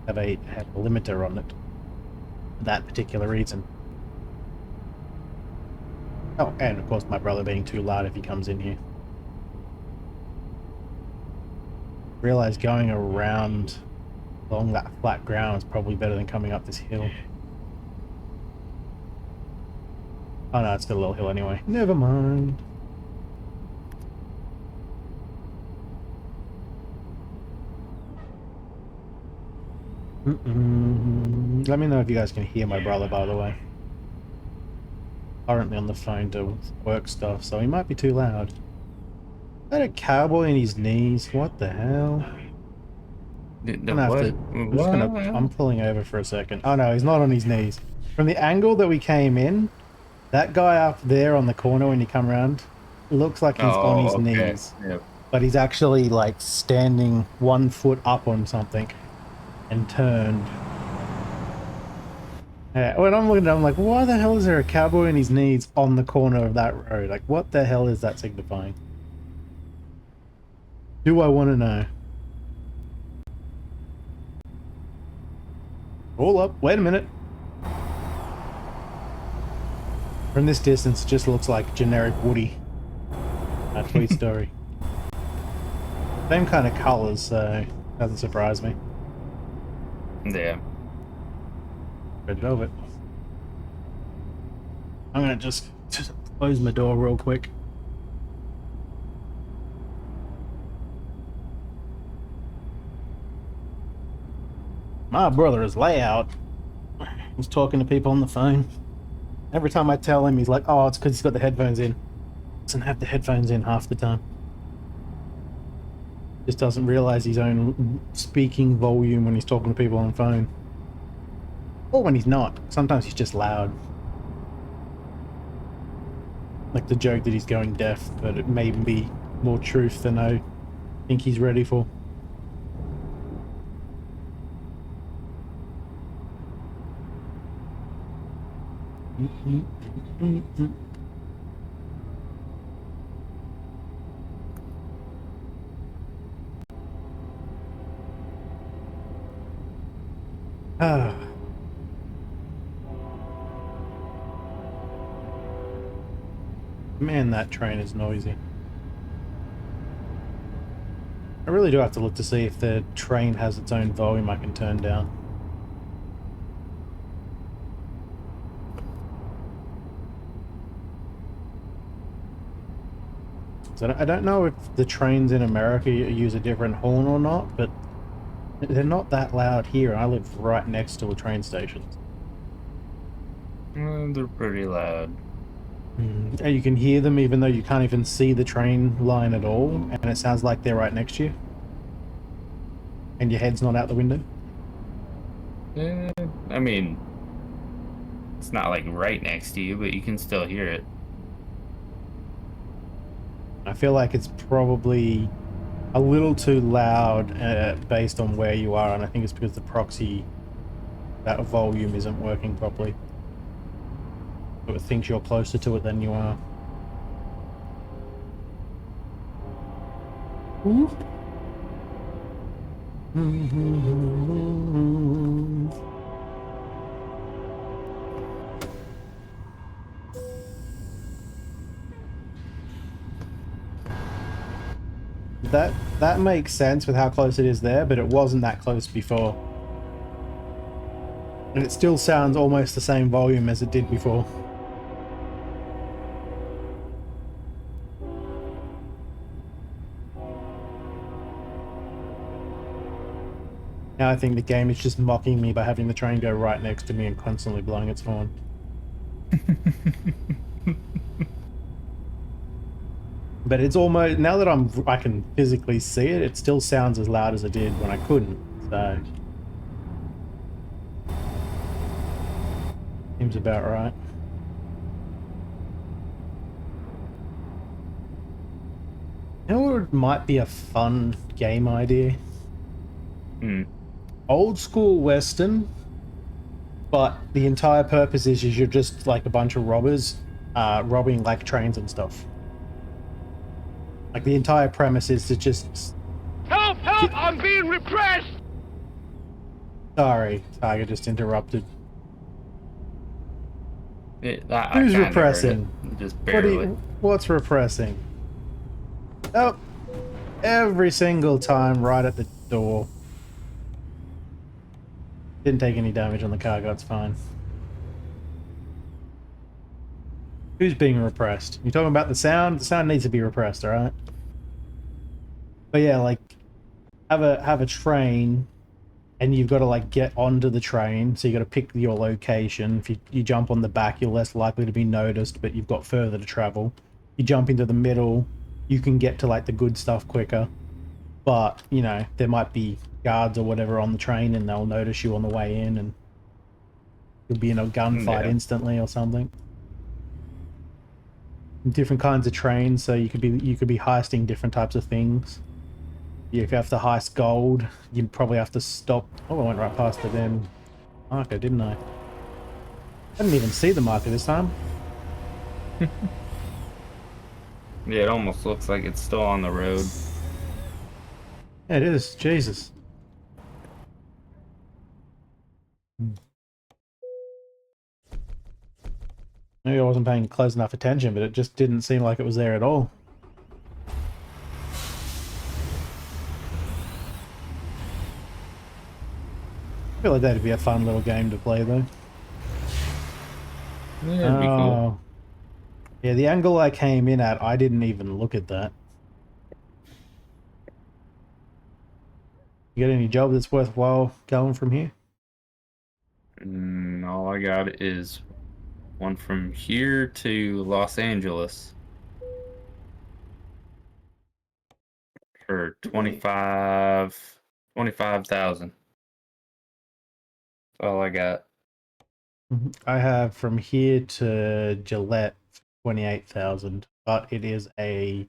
Have a limiter on it for that particular reason. Oh, and of course my brother being too loud if he comes in here. Realize going around along that flat ground is probably better than coming up this hill. Oh no, it's still a little hill anyway. Never mind. Let me know if you guys can hear my brother, by the way. Currently on the phone to work stuff, so he might be too loud. Is that a cowboy in his knees? What the hell? I'm pulling over for a second. Oh no, he's not on his knees. From the angle that we came in, that guy up there on the corner when you come around, looks like he's on his knees. Yep. But he's actually like standing 1 foot up on something and turned. Yeah, when I'm looking at it, I'm like, why the hell is there a cowboy on his knees on the corner of that road? Like, what the hell is that signifying? Do I want to know? All up. Wait a minute. From this distance, it just looks like generic Woody. Toy Story. Same kind of colors, so doesn't surprise me. Yeah. Red velvet. I'm gonna just close my door real quick. My brother is loud. He's talking to people on the phone. Every time I tell him, he's like, "Oh, it's because he's got the headphones in." Doesn't have the headphones in half the time. Just doesn't realize his own speaking volume when he's talking to people on the phone. Or when he's not. Sometimes he's just loud. Like the joke that he's going deaf, but it may be more truth than I think he's ready for. Ah. Man, that train is noisy. I really do have to look to see if the train has its own volume I can turn down. So I don't know if the trains in America use a different horn or not, but they're not that loud here. I live right next to a train station. They're pretty loud. And you can hear them even though you can't even see the train line at all, and it sounds like they're right next to you. And your head's not out the window. I mean, it's not like right next to you, but you can still hear it. I feel like it's probably a little too loud based on where you are, and I think it's because the proxy, that volume isn't working properly. So it thinks you're closer to it than you are. Ooh. That makes sense with how close it is there, but it wasn't that close before. And it still sounds almost the same volume as it did before. Now I think the game is just mocking me by having the train go right next to me and constantly blowing its horn. But it's almost, now that I can physically see it, it still sounds as loud as it did when I couldn't. So seems about right. You know what might be a fun game idea? Old school Western, but the entire purpose is you're just like a bunch of robbers robbing like trains and stuff. Like the entire premise is to just... Help! Help! I'm being repressed! Sorry, Tiger just interrupted. Who's repressing? Just barely. What's repressing? Oh, every single time right at the door. Didn't take any damage on the cargo, it's fine. Who's being repressed? You talking about the sound? The sound needs to be repressed, alright? But yeah, like, have a train, and you've got to like get onto the train, so you got to pick your location. If you jump on the back, you're less likely to be noticed, but you've got further to travel. You jump into the middle, you can get to like the good stuff quicker. But, you know, there might be guards or whatever on the train and they'll notice you on the way in and you'll be in a gunfight instantly or something. Different kinds of trains, so you could be heisting different types of things. If you have to heist gold, you probably have to stop. Oh, I went right past the damn marker, didn't I? I didn't even see the marker this time. Yeah, it almost looks like it's still on the road. Yeah, it is. Jesus. Maybe I wasn't paying close enough attention, but it just didn't seem like it was there at all. I feel like that'd be a fun little game to play, though. Yeah, it'd be cool. Yeah, the angle I came in at, I didn't even look at that. You got any job that's worthwhile going from here? All I got is one from here to Los Angeles for 25,000. That's all I got. I have from here to Gillette 28,000, but it is a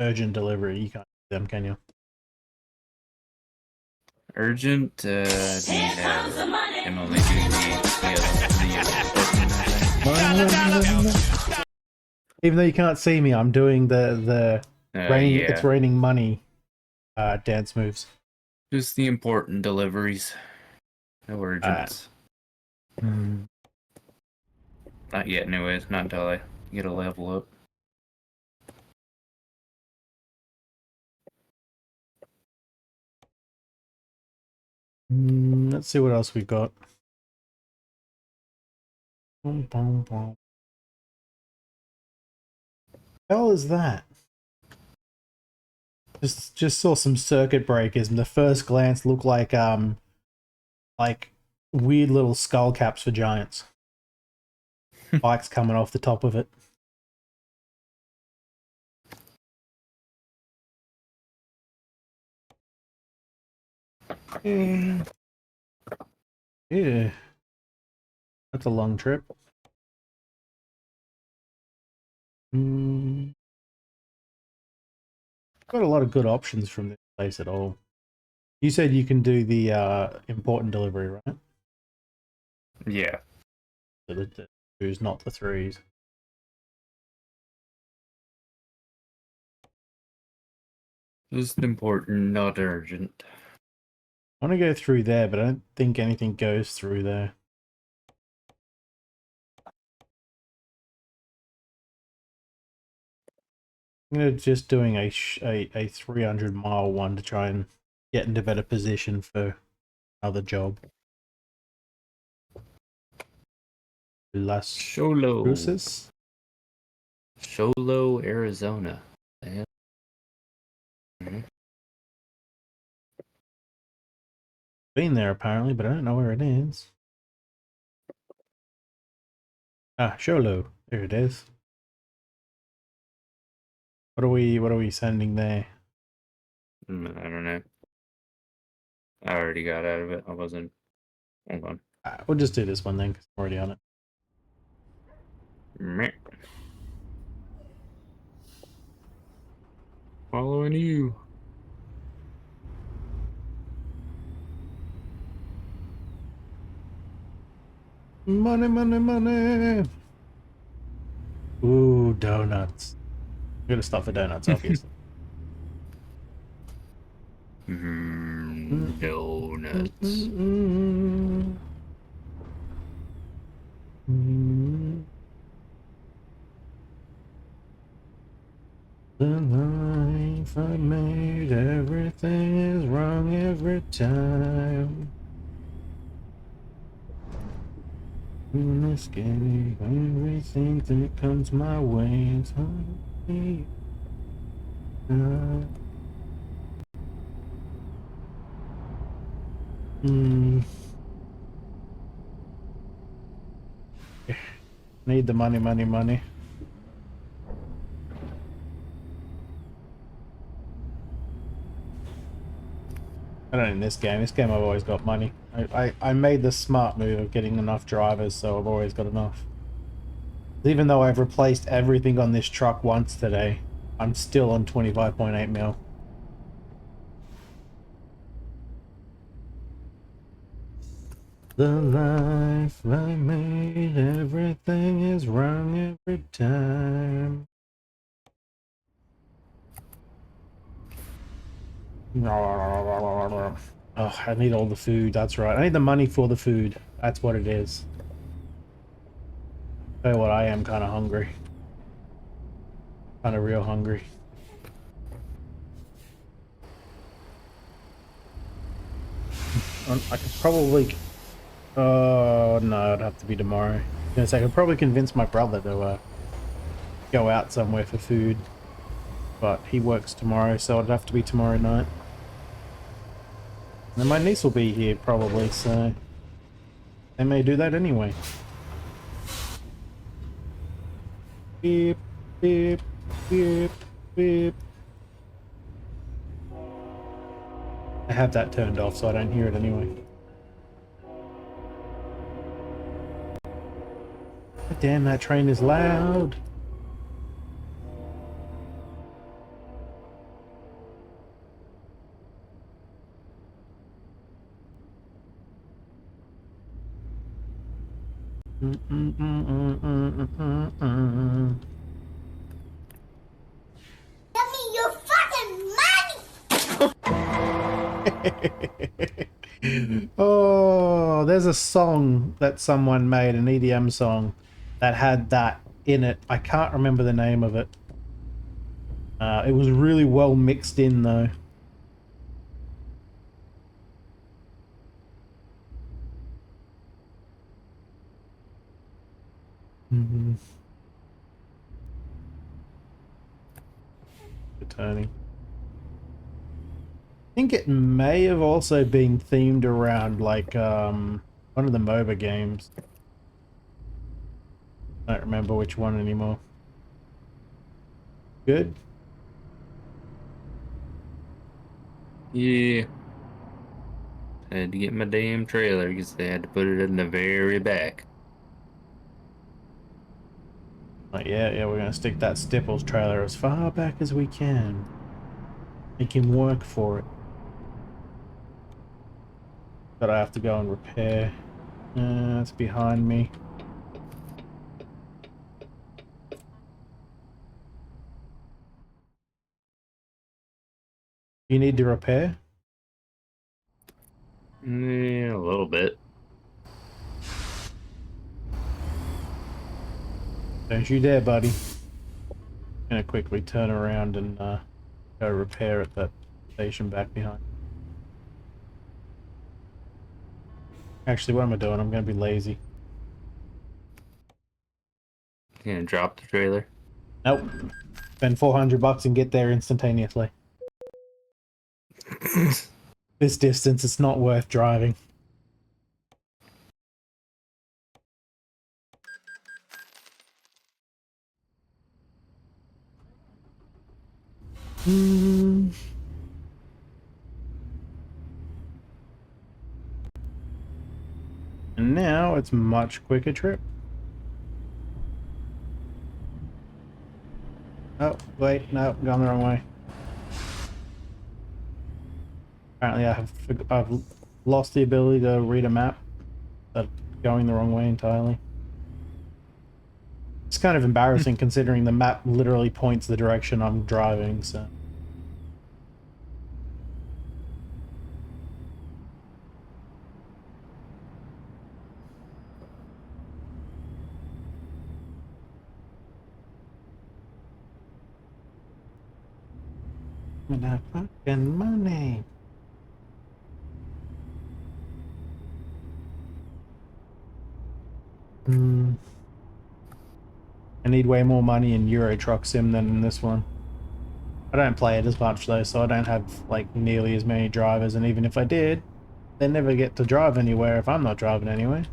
urgent delivery. You can't do them, can you? Urgent? Here comes the money. Can only do the Even though you can't see me, I'm doing the raining. yeah. It's raining money dance moves. Just the important deliveries. No urgents. Not yet, anyways. Not until I get a level up. Let's see what else we've got. Hell is that? Just saw some circuit breakers, and the first glance looked like weird little skull caps for giants. Spikes coming off the top of it. Yeah. That's a long trip. Got a lot of good options from this place at all. You said you can do the important delivery, right? Yeah. So the twos, not the threes. Just important, not urgent. I want to go through there, but I don't think anything goes through there. I'm just doing a 300-mile one to try and get into better position for another job. Las Sholo. Cruces. Sholo, Arizona. Yeah. Mhm. Been there apparently, but I don't know where it is. Ah, Sholo. There it is. What are we sending there? I don't know. I already got out of it. I wasn't. Hold on. We'll just do this one then, because I'm already on it. Meh. Following you. Money, money, money. Ooh, donuts. I'm gonna stop for donuts, obviously. Donuts. The life I made, everything is wrong every time. In escape everything that comes my way. It's hard to be. Need the money, money, money. I don't in this game. This game I've always got money. I made the smart move of getting enough drivers, so I've always got enough. Even though I've replaced everything on this truck once today, I'm still on 25.8 mil. The life I made, everything is wrong every time. Oh, I need all the food, that's right. I need the money for the food. That's what it is. Tell you what, I am kind of hungry. Kind of real hungry. I could probably... Oh, no, it'd have to be tomorrow. I was gonna say, I could probably convince my brother to go out somewhere for food. But he works tomorrow, so it'd have to be tomorrow night. And my niece will be here, probably, so... they may do that anyway. Beep, beep, beep, beep. I have that turned off, so I don't hear it anyway. God damn, that train is loud. Give me your fucking money! Oh, there's a song that someone made, an EDM song, that had that in it. I can't remember the name of it. It was really well mixed in, though. Attorney. I think it may have also been themed around, like, one of the MOBA games. I don't remember which one anymore. Good? Yeah. I had to get my damn trailer because they had to put it in the very back. Like, yeah, we're gonna stick that Stipples trailer as far back as we can. Make him work for it. But I have to go and repair. It's behind me. You need to repair? Yeah, a little bit. Don't you dare, buddy. Gonna quickly turn around and go repair at that station back behind. Actually, what am I doing? I'm gonna be lazy. You gonna drop the trailer? Nope. Spend $400 and get there instantaneously. This distance, it's not worth driving. And now it's much quicker trip. Oh, wait, no, gone the wrong way. Apparently I've lost the ability to read a map. That's going the wrong way entirely. It's kind of embarrassing considering the map literally points the direction I'm driving, so. My fucking money. I need way more money in Euro Truck Sim than in this one. I don't play it as much though, so I don't have like nearly as many drivers, and even if I did, they never get to drive anywhere if I'm not driving anyway.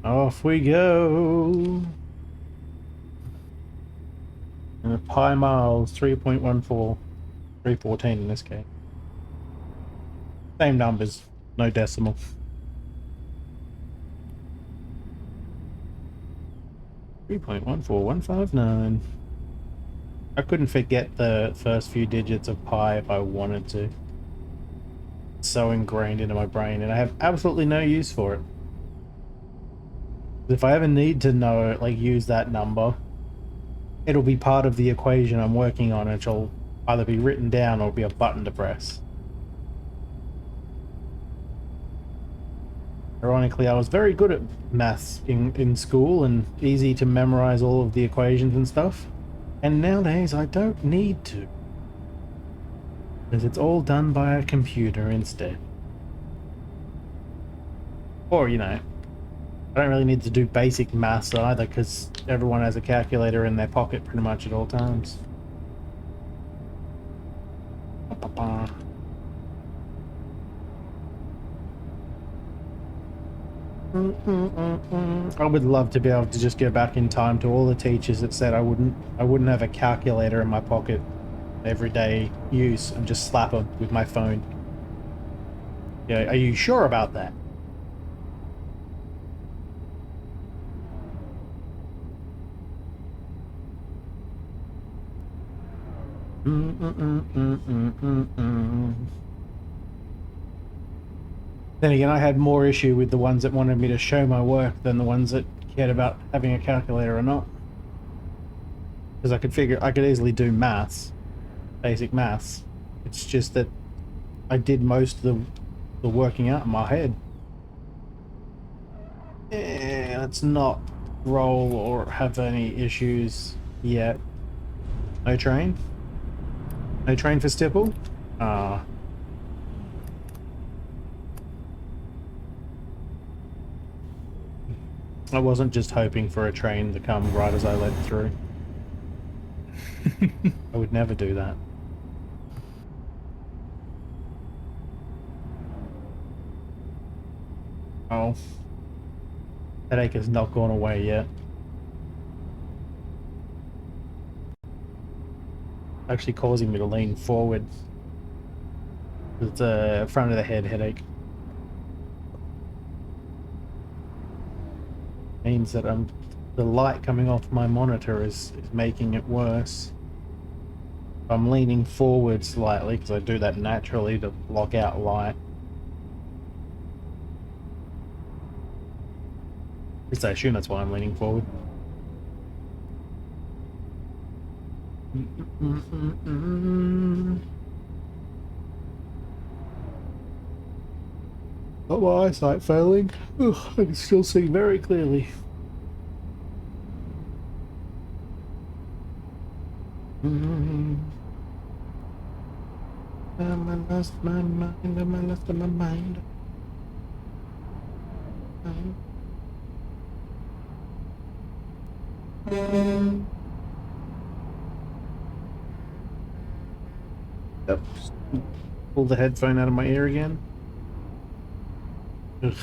Off we go. And the pi miles 3.14, 314 in this case. Same numbers, no decimal. $3.14159. I couldn't forget the first few digits of pi if I wanted to. It's so ingrained into my brain, and I have absolutely no use for it. If I ever need to know, like, use that number, it'll be part of the equation I'm working on, and it'll either be written down or be a button to press. Ironically, I was very good at maths in school and easy to memorize all of the equations and stuff. And nowadays, I don't need to. Because it's all done by a computer instead. Or, you know, I don't really need to do basic maths either, because everyone has a calculator in their pocket pretty much at all times. I would love to be able to just go back in time to all the teachers that said I wouldn't have a calculator in my pocket everyday use and just slap them with my phone. Yeah, are you sure about that? Then again, I had more issue with the ones that wanted me to show my work than the ones that cared about having a calculator or not. Because I could easily do maths, basic maths. It's just that I did most of the working out in my head. Let's not roll or have any issues yet. No train? No train for Stipple? Ah. I wasn't just hoping for a train to come right as I led through. I would never do that. Oh. Headache has not gone away yet. Actually causing me to lean forward. It's a front of the head headache. Means that the light coming off my monitor is making it worse. I'm leaning forward slightly because I do that naturally to block out light. At least I assume that's why I'm leaning forward. Got my eyesight failing. Ugh, I can still see very clearly. I lost my mind, I lost my mind. Yep. Pull the headphone out of my ear again. Ugh.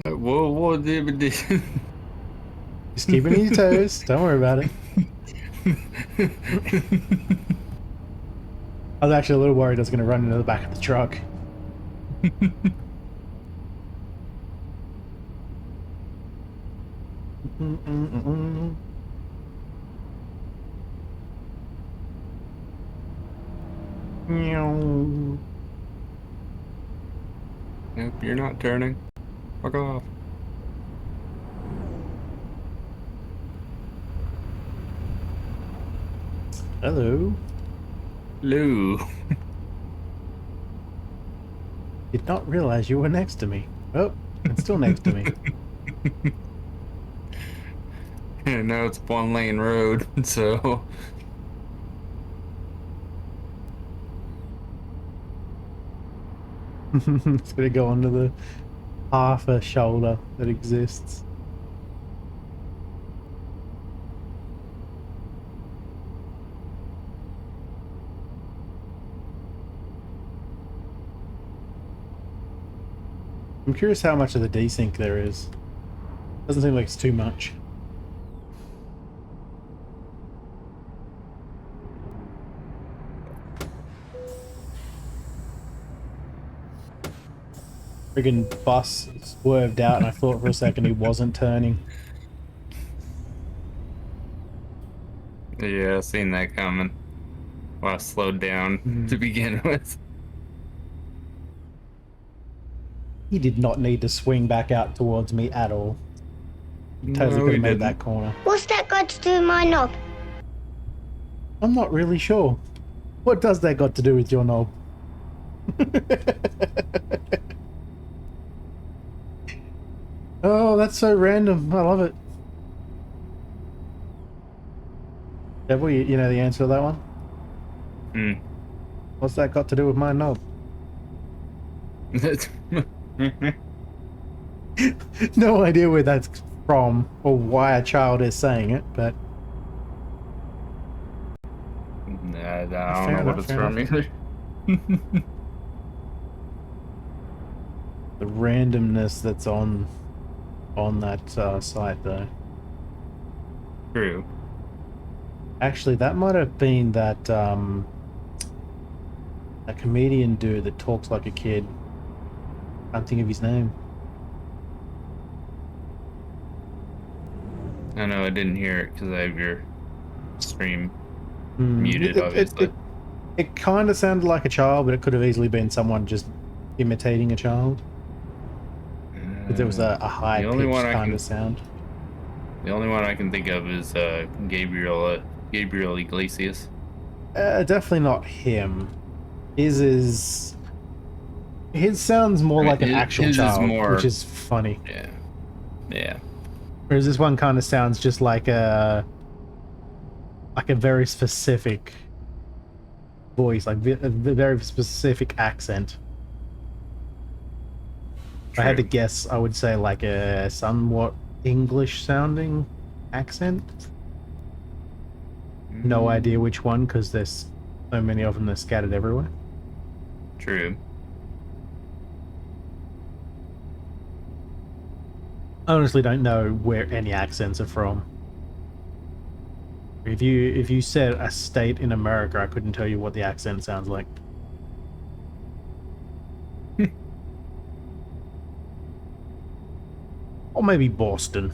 Whoa, Just keep it on your toes. Don't worry about it. I was actually a little worried I was going to run into the back of the truck. Meow. Nope, you're not turning. Fuck off. Hello. Lou. Did not realize you were next to me. Oh, it's still next to me. No, it's one lane road, so It's gonna go under the half a shoulder that exists. I'm curious how much of the desync there is. Doesn't seem like it's too much. Friggin' bus swerved out and I thought for a second he wasn't turning. yeah, I seen that coming. Well, I slowed down to begin with. He did not need to swing back out towards me at all. He totally No, could he have made didn't. that corner. What's that got to do with my knob? I'm not really sure. What does that got to do with your knob? Oh, that's so random. I love it. Devil, you know the answer to that one? Hmm. What's that got to do with my knob? No idea where that's from or why a child is saying it, but Nah, I don't Fair know what enough, it's fair from enough. either. the randomness that's on that site though. True. Actually, that might have been that a comedian dude that talks like a kid. Can't think of his name. I know I didn't hear it because I have your stream Hmm, muted, obviously. It kind of sounded like a child, but it could have easily been someone just imitating a child. But there was a high The only pitched one I kind can- of sound. The only one I can think of is Gabriel Iglesias. Definitely not him. His sounds more like an actual His is child, more- which is funny. Yeah. Yeah. Whereas this one kind of sounds just like a very specific voice, like a very specific accent. If I had to True. guess, I would say like a somewhat English sounding accent. No idea which one, because there's so many of them, they're scattered everywhere. True. I honestly don't know where any accents are from. If you said a state in America, I couldn't tell you what the accent sounds like. Or maybe Boston.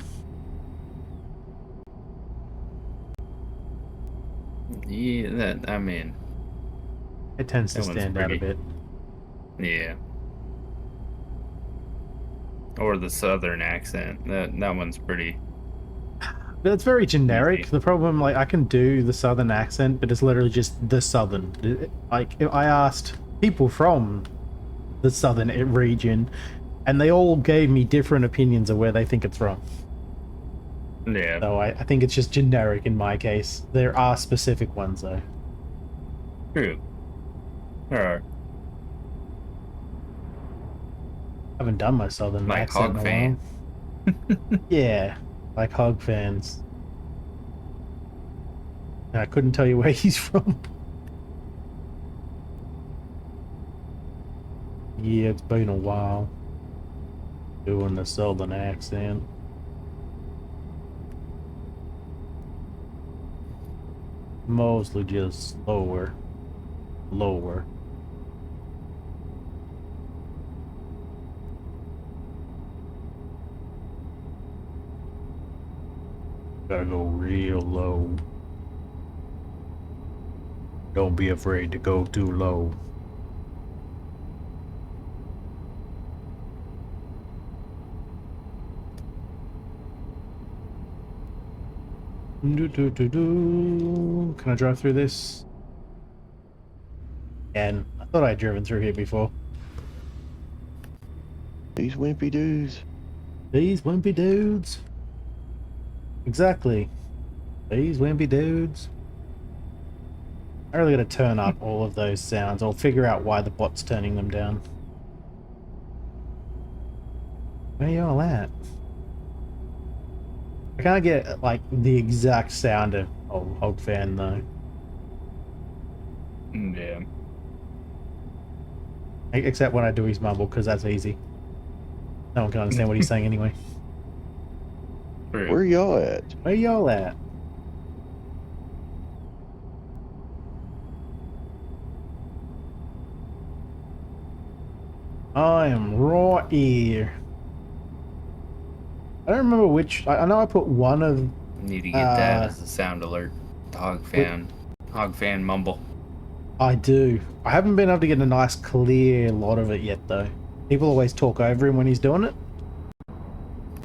Yeah, I mean, It tends to That one's stand out a pretty- bit. yeah. or the southern accent. That one's pretty. But it's very generic. Easy. The problem, like, I can do the southern accent, but it's literally just the southern. Like, if I asked people from the southern region, and they all gave me different opinions of where they think it's from. Yeah. So I think it's just generic in my case. There are specific ones, though. True. There are. I haven't done my southern Like accent hog in a fan. while. Yeah, like hog fans. And I couldn't tell you where he's from. Yeah, it's been a while doing the southern accent. Mostly just lower. Gotta go real low. Don't be afraid to go too low. Can I drive through this? And I thought I'd driven through here before. These wimpy dudes. These wimpy dudes. Exactly. These wimpy dudes. I really gotta turn up all of those sounds. I'll figure out why the bot's turning them down. Where y'all at? I can't get, like, the exact sound of Hog Fan, though. Yeah. Except when I do his mumble, because that's easy. No one can understand what he's saying anyway. True. Where y'all at? Where y'all at? I am right here. I don't remember which. I know I put one of. Need to get that as a sound alert. Hog fan mumble. I do. I haven't been able to get a nice clear lot of it yet, though. People always talk over him when he's doing it.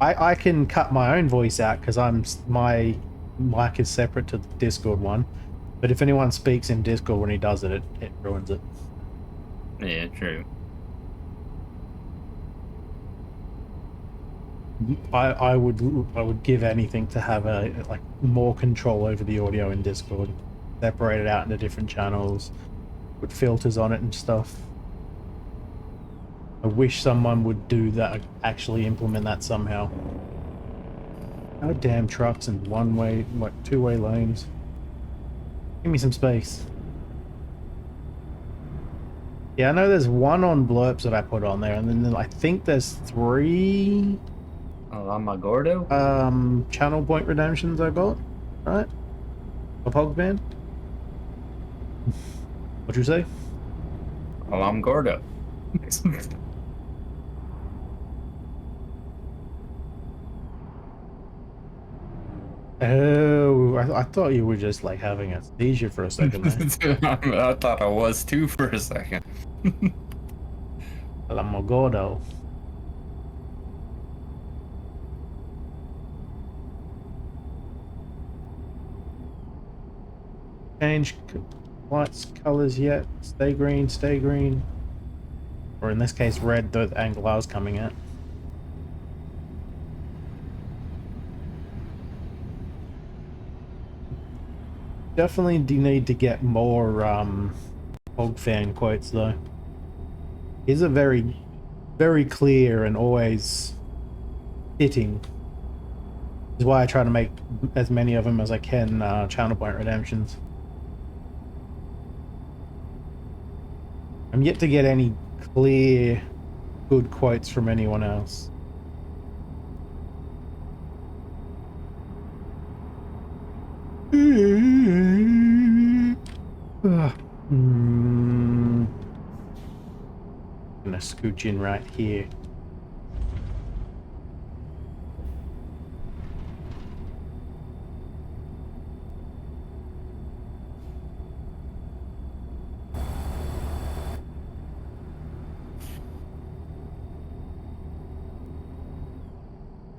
I can cut my own voice out because my mic is separate to the Discord one. But if anyone speaks in Discord when he does it, it ruins it. Yeah, true. I would give anything to have more control over the audio in Discord, separate it out into different channels, put filters on it and stuff. I wish someone would do that, actually implement that somehow. No damn trucks and one-way, two-way lanes. Give me some space. Yeah, I know there's one on Blurps that I put on there, and then I think there's 3. Alama Gordo? Channel point redemptions I got, right? Of Hogman? What'd you say? Alam Gordo. Oh, I thought you were just like having a seizure for a second there. I thought I was too for a second. Alamogordo. Change lights, colors yet. Stay green, stay green. Or in this case, red, the angle I was coming at. Definitely do need to get more Hog Fan quotes though. He's a very, very clear and always hitting. Is why I try to make as many of them as I can channel point redemptions. I'm yet to get any clear, good quotes from anyone else. Gonna scooch in right here.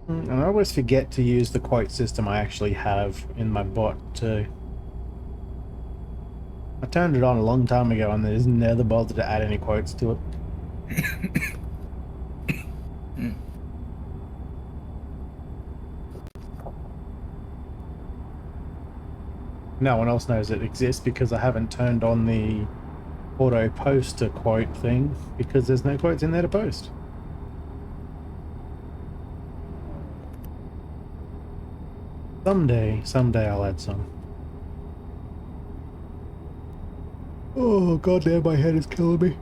And I always forget to use the quote system I actually have in my bot too. I turned it on a long time ago and there's never bothered to add any quotes to it. No one else knows it exists because I haven't turned on the auto post to quote thing because there's no quotes in there to post. Someday I'll add some. Oh goddamn, my head is killing me.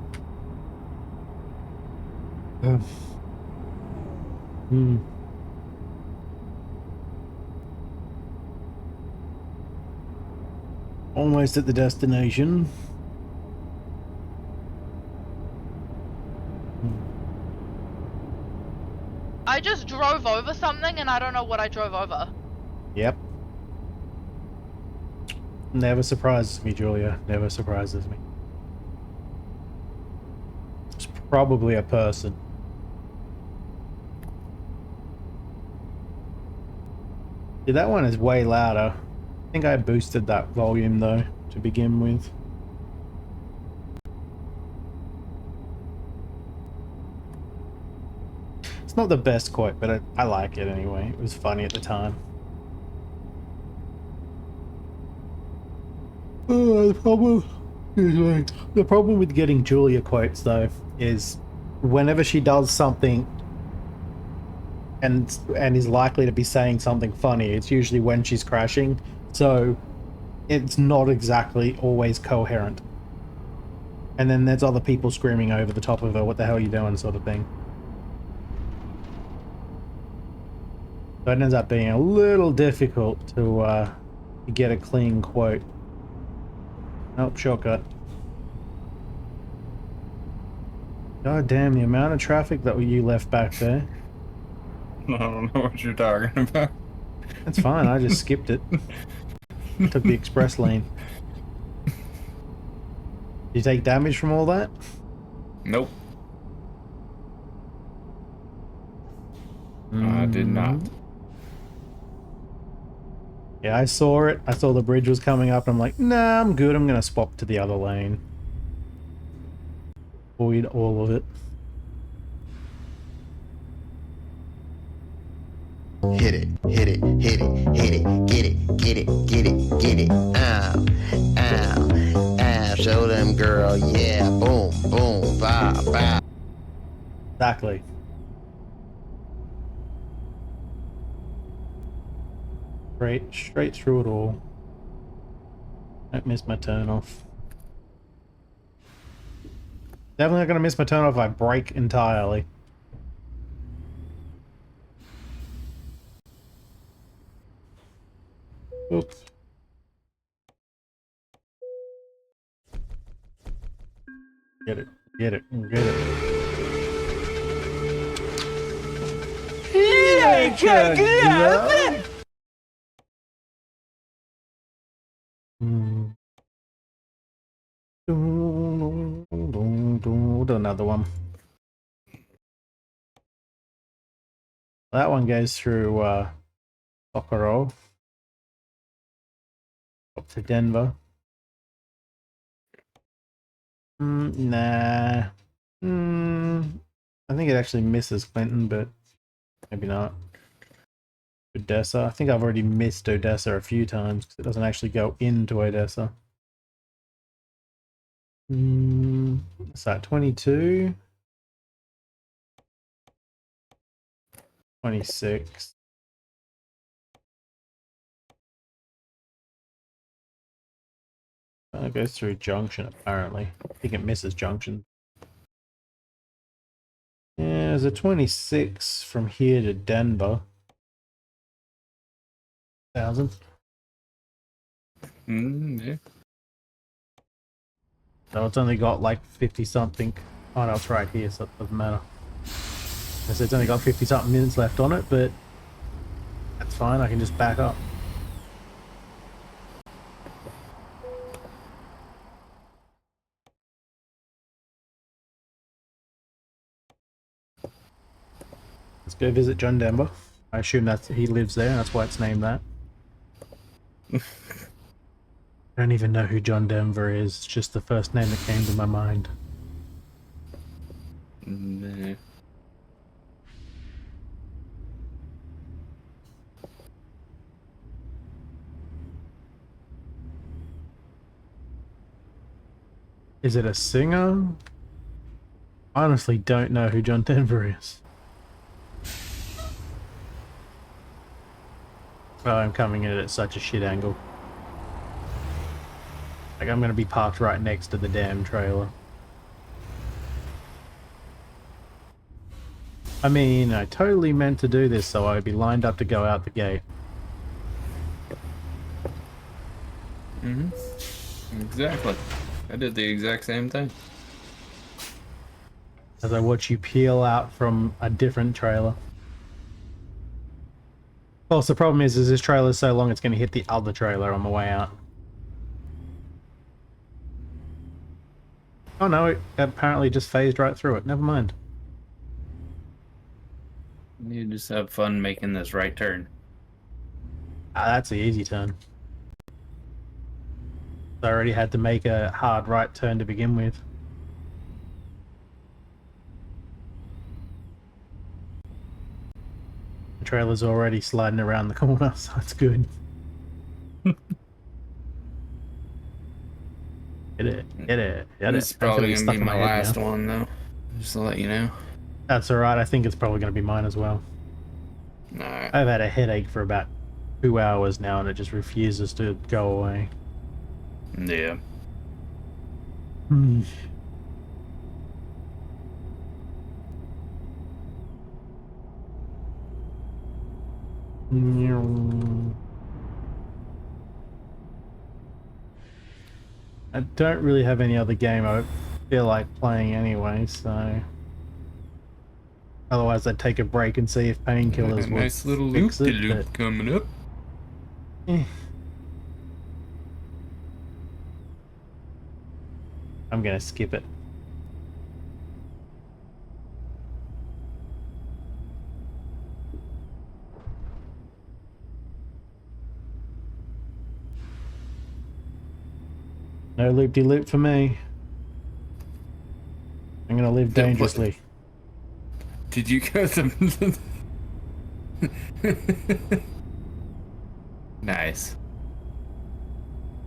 Almost at the destination. I just drove over something and I don't know what I drove over. Yep. Never surprises me, Julia. Never surprises me. It's probably a person. Yeah, that one is way louder. I think I boosted that volume though to begin with. It's not the best quote, but I like it anyway. It was funny at the time. Oh, the problem with getting Julia quotes though is whenever she does something and is likely to be saying something funny, it's usually when she's crashing, so it's not exactly always coherent. And then there's other people screaming over the top of her, what the hell are you doing, sort of thing. So it ends up being a little difficult to get a clean quote. Nope, shortcut. God damn, the amount of traffic that you left back there. I don't know what you're talking about. That's fine, I just skipped it. I took the express lane. Did you take damage from all that? Nope. I did not. Yeah, I saw it. I saw the bridge was coming up. I'm like, nah, I'm good. I'm gonna swap to the other lane. Avoid all of it. Hit it, hit it, hit it, hit it, get it, get it, get it, get it. Ow, ow, ow, show them girl, yeah, boom, boom, bow, bow. Exactly. Straight through it all. Don't miss my turn off. Definitely not gonna miss my turn off if I brake entirely. Oops. Get it. Get it. Get it. Do another one. That one goes through Socorro up to Denver. Nah. I think it actually misses Clinton, but maybe not. Odessa. I think I've already missed Odessa a few times because it doesn't actually go into Odessa. What's that? 22? 26. It goes through Junction, apparently. I think it misses Junction. Yeah, there's a 26 from here to Denver. 1,000. Yeah. So it's only got like 50 something. Oh no, it's right here, so it doesn't matter. So it's only got 50 something minutes left on it, but that's fine, I can just back up. Let's go visit John Denver. I assume he lives there, that's why it's named that. I don't even know who John Denver is, it's just the first name that came to my mind. Nah. Is it a singer? I honestly don't know who John Denver is. Oh, I'm coming in at such a shit angle. Like, I'm gonna be parked right next to the damn trailer. I mean, I totally meant to do this so I'd be lined up to go out the gate. Exactly. I did the exact same thing. As I watch you peel out from a different trailer. Well, so the problem is this trailer's so long it's gonna hit the other trailer on the way out. Oh no, it apparently just phased right through it. Never mind. You just have fun making this right turn. Ah, that's the easy turn. I already had to make a hard right turn to begin with. The trailer's already sliding around the corner, so that's good. Get it. This is probably gonna be my last one, though. Just to let you know. That's alright, I think it's probably gonna be mine as well. Alright. I've had a headache for about 2 hours now and it just refuses to go away. Yeah. I don't really have any other game I feel like playing anyway, so... Otherwise I'd take a break and see if Painkillers would nice little fix it, loop but... coming up. I'm gonna skip it. No loop-de-loop for me. I'm gonna live dangerously. Did you go to... Nice.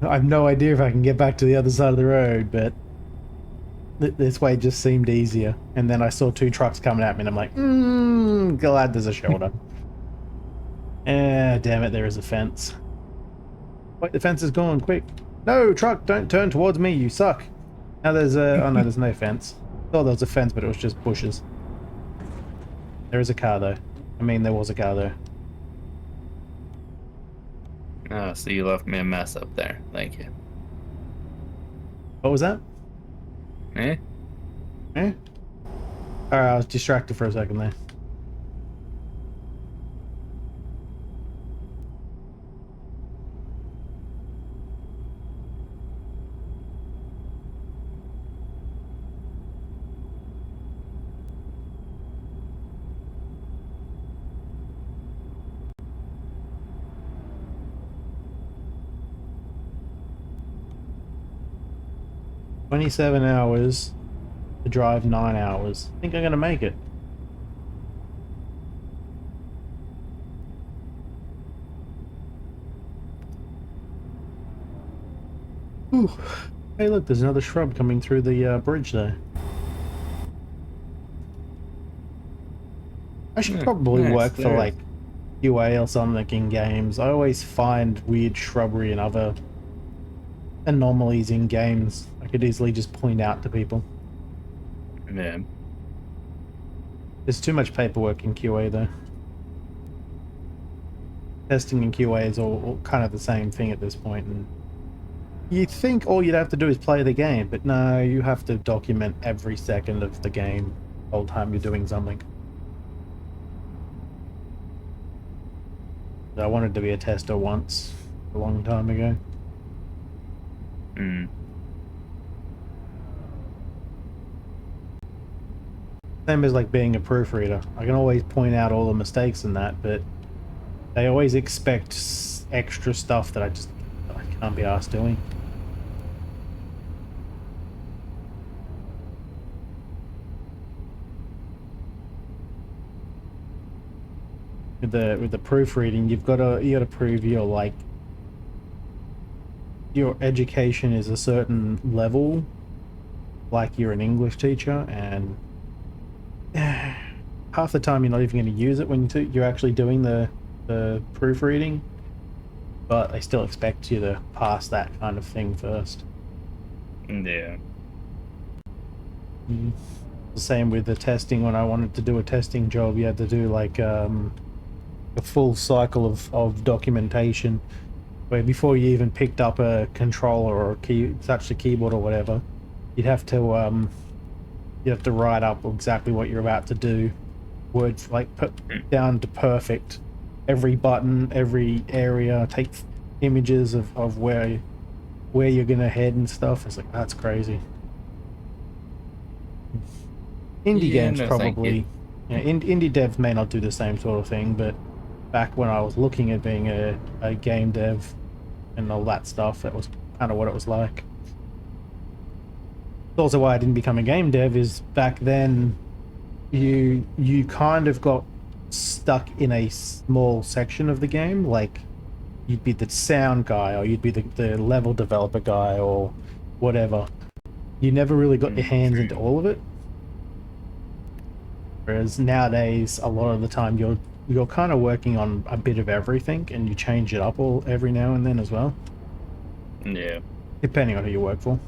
I have no idea if I can get back to the other side of the road, but this way just seemed easier. And then I saw 2 trucks coming at me and I'm like, glad there's a shoulder. Damn it, there is a fence. Wait, the fence is gone, quick. No, truck, don't turn towards me, you suck. Now there's a... oh no, there's no fence. I thought there was a fence, but it was just bushes. There is a car though. I mean, there was a car though. Oh, so you left me a mess up there. Thank you. What was that? Eh? Eh? Alright, I was distracted for a second there. $27 hours to drive 9 hours. I think I'm gonna make it. Ooh. Hey look, there's another shrub coming through the bridge there. I should probably work for like UA or something in games. I always find weird shrubbery and other anomalies in games I could easily just point out to people. Yeah. There's too much paperwork in QA though. Testing in QA is all kind of the same thing at this point, and you'd think all you'd have to do is play the game, but no, you have to document every second of the game the whole time you're doing something. I wanted to be a tester once, a long time ago. Same as like being a proofreader. I can always point out all the mistakes in that, but they always expect extra stuff that I can't be asked doing. With the proofreading, you gotta prove your education is a certain level, like you're an English teacher, and half the time you're not even going to use it when you're actually doing the proofreading, but they still expect you to pass that kind of thing first. Yeah. The same with the testing. When I wanted to do a testing job, you had to do like a full cycle of documentation, where before you even picked up a controller or touched the keyboard or whatever, you'd have to write up exactly what you're about to do, words like put down to perfect, every button, every area, take images of where you're gonna head and stuff. It's like, that's crazy. Indie games no, probably, indie devs may not do the same sort of thing, but back when I was looking at being a game dev and all that stuff, that was kind of what it was like. Also why I didn't become a game dev is back then you kind of got stuck in a small section of the game. Like you'd be the sound guy, or you'd be the level developer guy, or whatever. You never really got your hands into all of it. Whereas nowadays, a lot of the time you're kind of working on a bit of everything, and you change it up every now and then as well. Yeah. Depending on who you work for.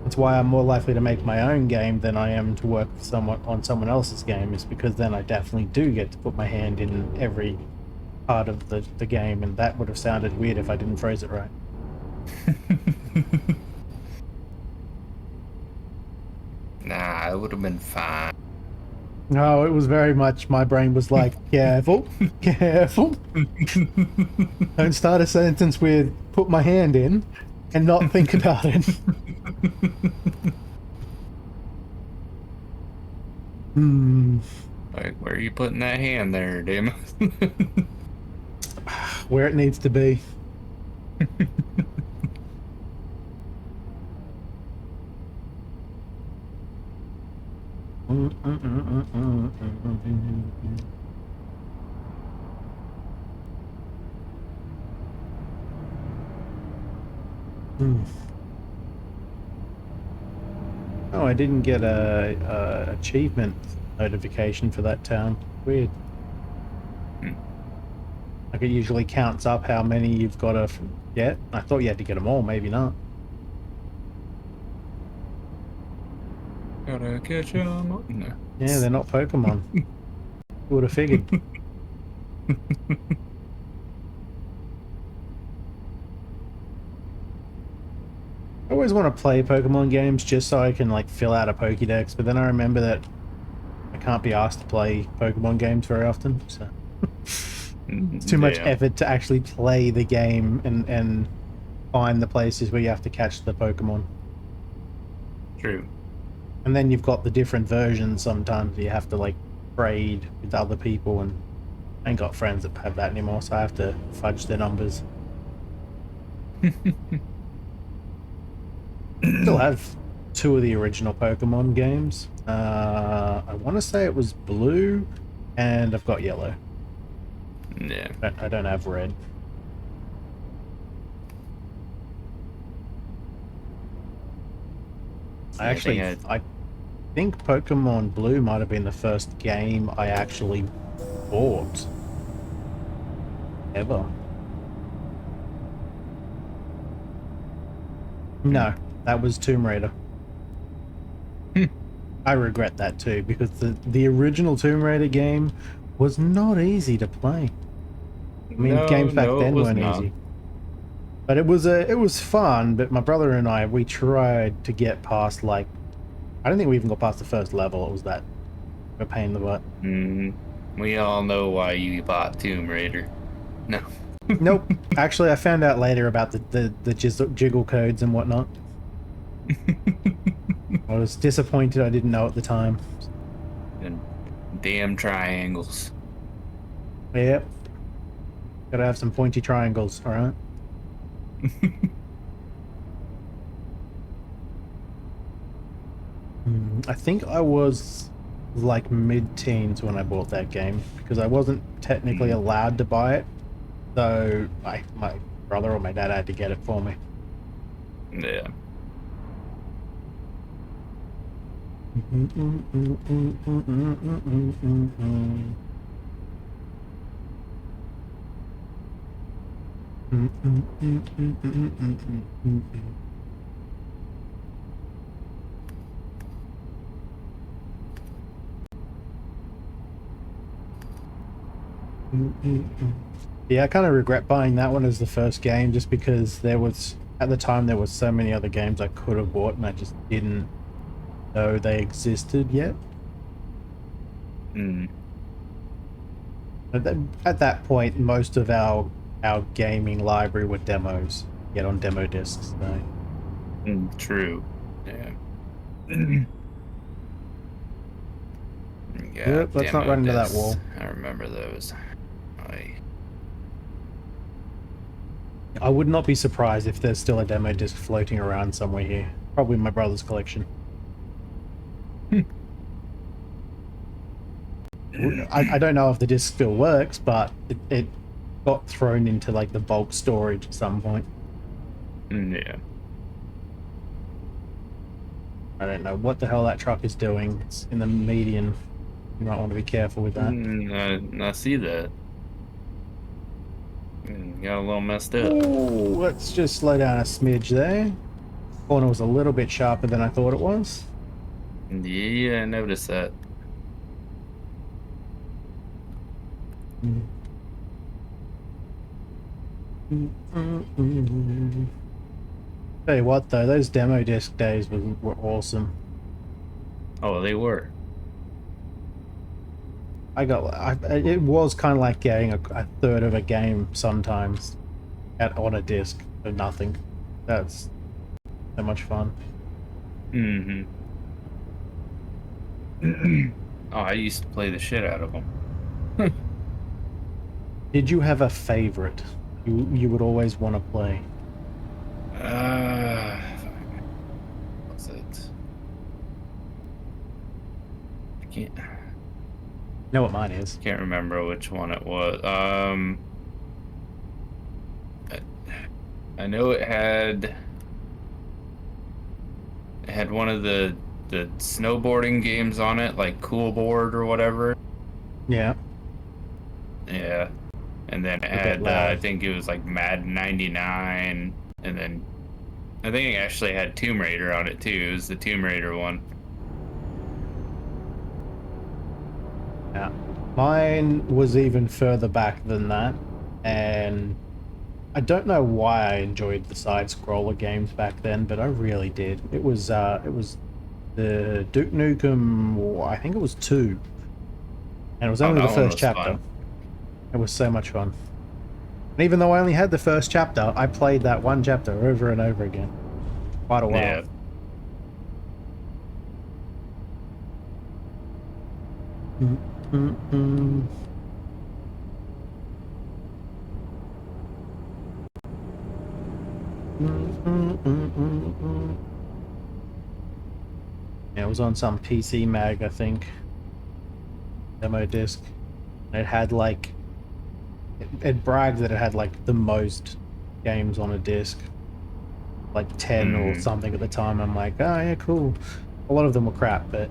That's why I'm more likely to make my own game than I am to work on someone else's game, is because then I definitely do get to put my hand in every part of the game, and that would have sounded weird if I didn't phrase it right. Nah, it would have been fine. No, it was very much, my brain was like, careful, careful. Don't start a sentence with, put my hand in, and not think about it. Like, where are you putting that hand there, damn it? Where it needs to be. Oh, I didn't get a achievement notification for that town. Weird. Like, it usually counts up how many you've got to get. I thought you had to get them all, maybe not. Gotta catch 'em. No. Yeah, they're not Pokemon. Who would have figured? I always want to play Pokemon games just so I can like fill out a Pokédex, but then I remember that I can't be asked to play Pokemon games very often, so it's too much effort to actually play the game and find the places where you have to catch the Pokemon. True. And then you've got the different versions. Sometimes you have to like trade with other people, and I ain't got friends that have that anymore, so I have to fudge their numbers. Still have 2 of the original Pokemon games. I want to say it was blue, and I've got yellow. Yeah. I don't have red. I think Pokemon Blue might have been the first game I actually bought ever. No, that was Tomb Raider. I regret that too, because the original Tomb Raider game was not easy to play. I mean, games back then weren't easy. But it was fun. But my brother and I, we tried to get past, like, I don't think we even got past the first level. It was that a pain in the butt. We all know why you bought Tomb Raider. No. Nope. Actually, I found out later about the jiggle codes and whatnot. I was disappointed I didn't know at the time. And damn triangles. Yep. Gotta have some pointy triangles, alright? I think I was like mid-teens when I bought that game because I wasn't technically allowed to buy it, so my brother or my dad had to get it for me. Yeah. Yeah, I kind of regret buying that one as the first game just because there was, at the time, there was so many other games I could have bought and I just didn't know they existed yet. At that point, most of our gaming library were demos, yet on demo discs. So. True. Yeah. Yep, let's not run into that wall. I remember those. I would not be surprised if there's still a demo disc floating around somewhere here. Probably my brother's collection. I don't know if the disc still works, but it got thrown into like the bulk storage at some point. Yeah. I don't know what the hell that truck is doing. It's in the median. You might want to be careful with that. I see that. Got a little messed up. Ooh, let's just slow down a smidge there. Corner was a little bit sharper than I thought it was. Yeah, I noticed that. Tell you what though, those demo disc days were awesome. Oh, they were. It was kind of like getting a third of a game sometimes on a disc for nothing. That's so much fun. Oh, I used to play the shit out of them. Did you have a favorite you would always want to play? What's it? I can't. You know what mine is? Can't remember which one it was. I know it had one of the snowboarding games on it, like Cool Board or whatever. Yeah. Yeah. And then it had I think it was like Madden 99, and then I think it actually had Tomb Raider on it too. It was the Tomb Raider one. Yeah. Mine was even further back than that, and I don't know why I enjoyed the side-scroller games back then, but I really did. It was the Duke Nukem, I think it was 2, and it was only the first chapter. Fun. It was so much fun. And even though I only had the first chapter, I played that one chapter over and over again. Quite a while. Yeah. Yeah, it was on some PC mag, I think. Demo disc. And it had like... It bragged that it had like the most games on a disc. Like 10 or something at the time. I'm like, oh yeah, cool. A lot of them were crap, but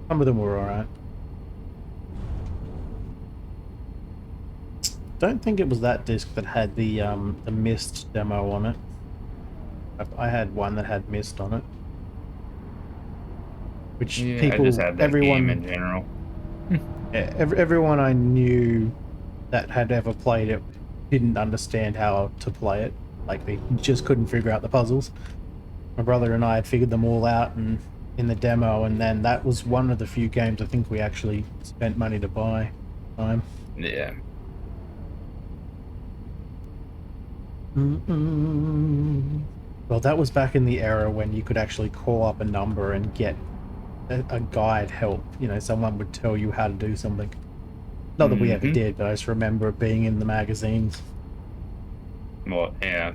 some of them were alright. Don't think it was that disc that had the Myst demo on it. I had one that had Myst on it. Which people, I just had that everyone game in general. Yeah, everyone I knew that had ever played it didn't understand how to play it. Like, they just couldn't figure out the puzzles. My brother and I had figured them all out in the demo, and then that was one of the few games I think we actually spent money to buy. Yeah. Well, that was back in the era when you could actually call up a number and get a guide help. You know, someone would tell you how to do something. Not that we ever did, but I just remember it being in the magazines. Well, yeah.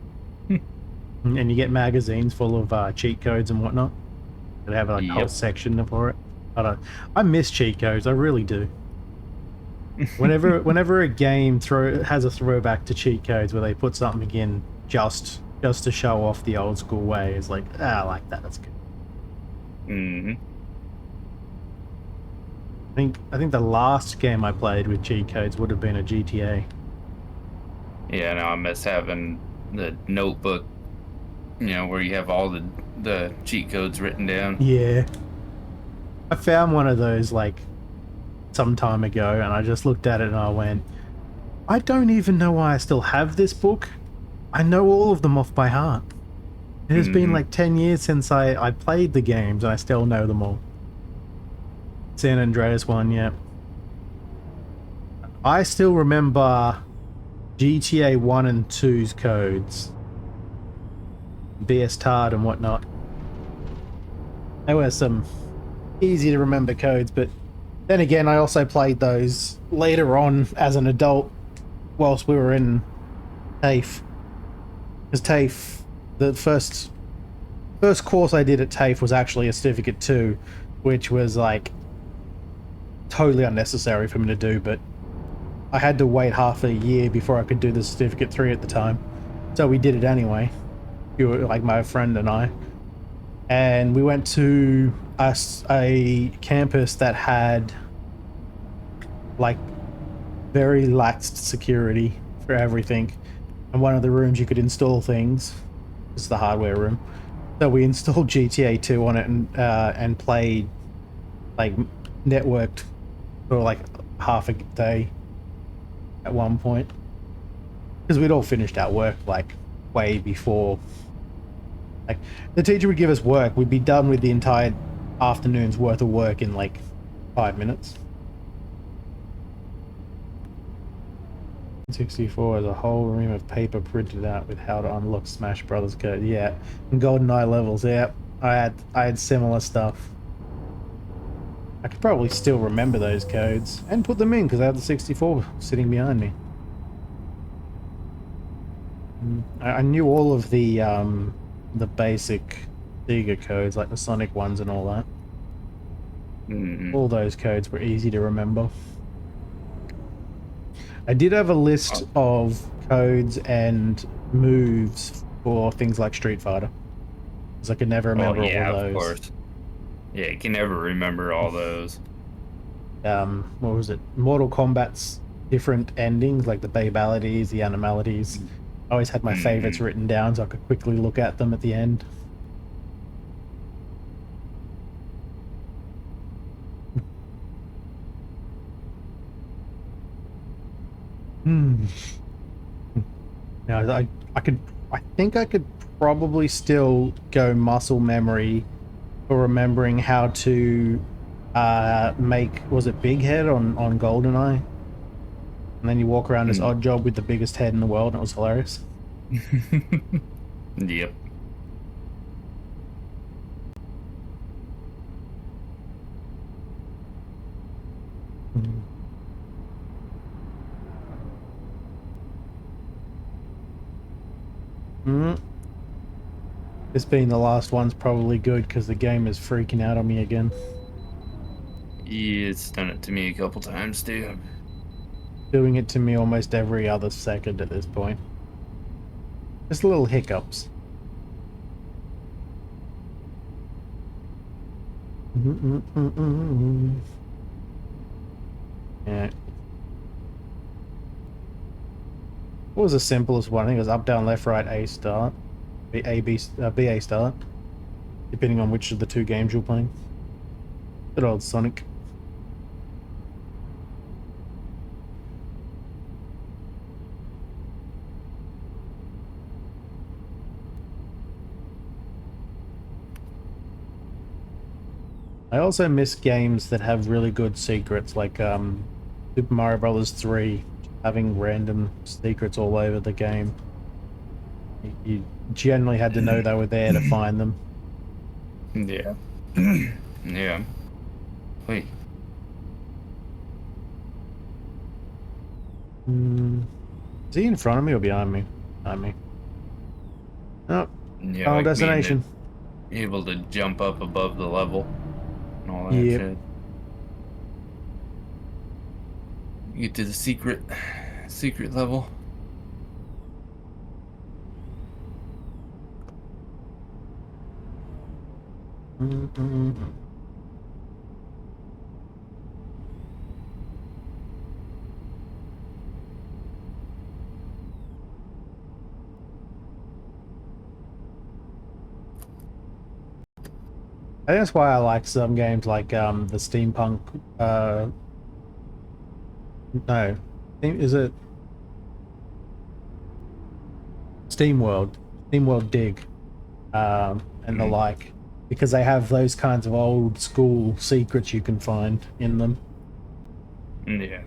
And you get magazines full of cheat codes and whatnot. They have like a whole Yep. section for it. I miss cheat codes. I really do. Whenever a game has a throwback to cheat codes where they put something in just to show off the old school way, it's like, I like that. That's good. I think the last game I played with cheat codes would have been a GTA. Yeah, no, I miss having the notebook, you know, where you have all the cheat codes written down. Yeah. I found one of those like some time ago and I just looked at it and I went, I don't even know why I still have this book. I know all of them off by heart. It has been like 10 years since I played the games and I still know them all. San Andreas one, yeah. I still remember GTA 1 and 2's codes. BS Tard and whatnot. There were some easy to remember codes, but then again, I also played those later on as an adult whilst we were in TAFE. Because TAFE, the first course I did at TAFE was actually a Certificate 2, which was like totally unnecessary for me to do, but I had to wait half a year before I could do the Certificate 3 at the time. So we did it anyway. You were like my friend and I. And we went to a campus that had like very laxed security for everything. And one of the rooms you could install things. This is the hardware room. So we installed GTA 2 on it and played like networked for like half a day at one point. Because we'd all finished our work like way before. Like the teacher would give us work, we'd be done with the entire afternoon's worth of work in like 5 minutes. 64 is a whole ream of paper printed out with how to unlock Smash Brothers code. Yeah, and GoldenEye levels. Yeah, I had similar stuff. I could probably still remember those codes and put them in because I had the 64 sitting behind me. I knew all of the basic Sega codes, like the Sonic ones and all that. All those codes were easy to remember. I did have a list of codes and moves for things like Street Fighter, because I could never remember all those. Of course. Yeah, you can never remember all those. What was it? Mortal Kombat's different endings, like the babalities, the animalities. I always had my favorites written down so I could quickly look at them at the end. Now I think I could probably still go muscle memory for remembering how to make, was it Big Head on GoldenEye? And then you walk around as Odd Job with the biggest head in the world, and it was hilarious. Yep. This being the last one's probably good because the game is freaking out on me again. Yeah, it's done it to me a couple times too. Doing it to me almost every other second at this point. Just little hiccups. Yeah. What was the simplest one? I think it was up, down, left, right, A start. BA start. Depending on which of the two games you're playing. Good old Sonic. I also miss games that have really good secrets, like Super Mario Bros. 3, having random secrets all over the game. You generally had to know they were there to find them. Yeah. Yeah. Wait. Is he in front of me or behind me? Behind me. Oh, Yeah, final like destination. being able to jump up above the level and all that Yep. shit. Get to the secret level. I think that's why I like some games like the steampunk no. Is it SteamWorld? SteamWorld Dig. And the like. Because they have those kinds of old school secrets you can find in them. Yeah.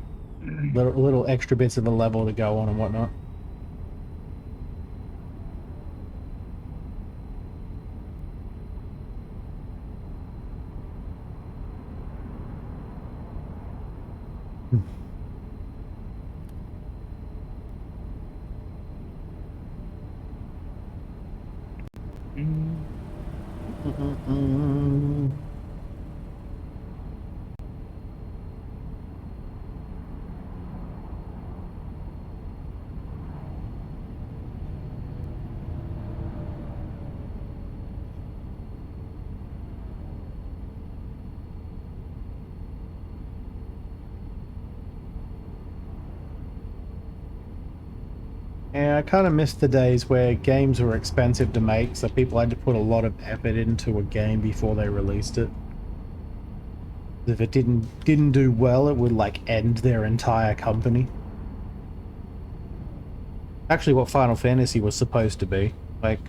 Little extra bits of the level to go on and whatnot. Yeah, I kind of miss the days where games were expensive to make, so people had to put a lot of effort into a game before they released it. If it didn't do well, it would like end their entire company. Actually, what Final Fantasy was supposed to be. Like,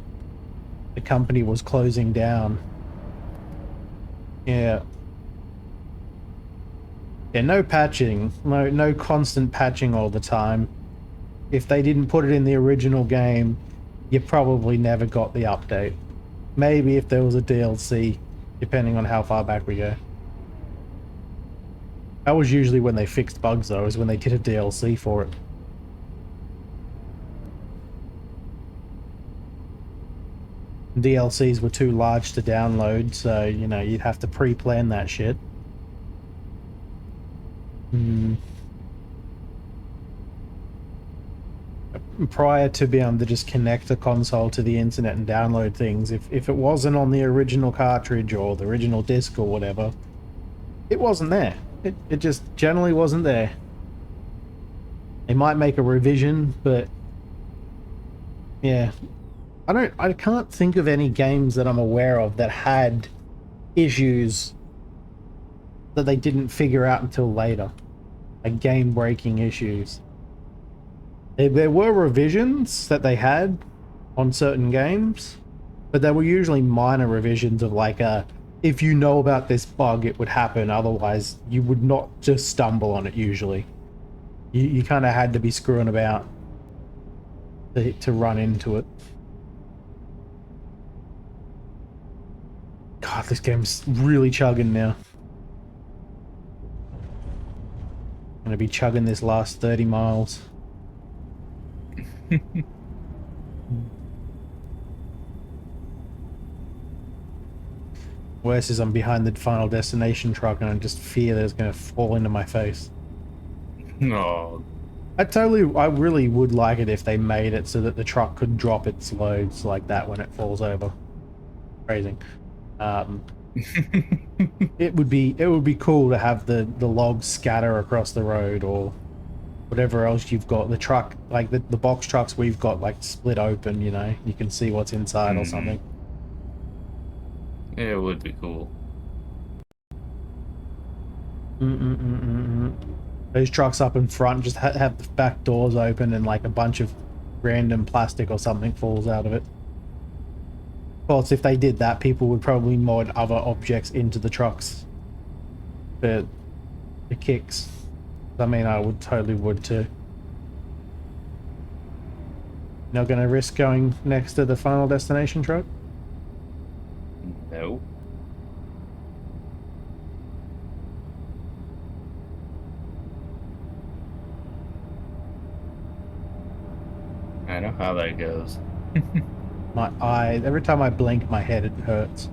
the company was closing down. Yeah. Yeah, no patching. No constant patching all the time. If they didn't put it in the original game, you probably never got the update. Maybe if there was a DLC, depending on how far back we go. That was usually when they fixed bugs, though, is when they did a DLC for it. DLCs were too large to download, so, you know, you'd have to pre-plan that shit. Prior to being able to just connect a console to the internet and download things, if it wasn't on the original cartridge or the original disc or whatever, it wasn't there. It just generally wasn't there. They might make a revision, but yeah. I can't think of any games that I'm aware of that had issues that they didn't figure out until later. Like game-breaking issues. There were revisions that they had on certain games, but they were usually minor revisions of like if you know about this bug, it would happen, otherwise you would not just stumble on it usually. You kind of had to be screwing about to run into it. God, this game's really chugging now. Gonna be chugging this last 30 miles. Worse is I'm behind the final destination truck and I just fear that it's gonna fall into my face. No. I really would like it if they made it so that the truck could drop its loads like that when it falls over. Phrasing. It would be cool to have the logs scatter across the road or whatever else you've got. The truck, like the box trucks we've got, like split open, you know, you can see what's inside or something. It would be cool. Those trucks up in front just have the back doors open and like a bunch of random plastic or something falls out of it. Of course, if they did that, people would probably mod other objects into the trucks for the kicks. I mean, I would totally would too. Not going to risk going next to the final destination truck? No. I know how that goes. My eye, every time I blink my head, it hurts.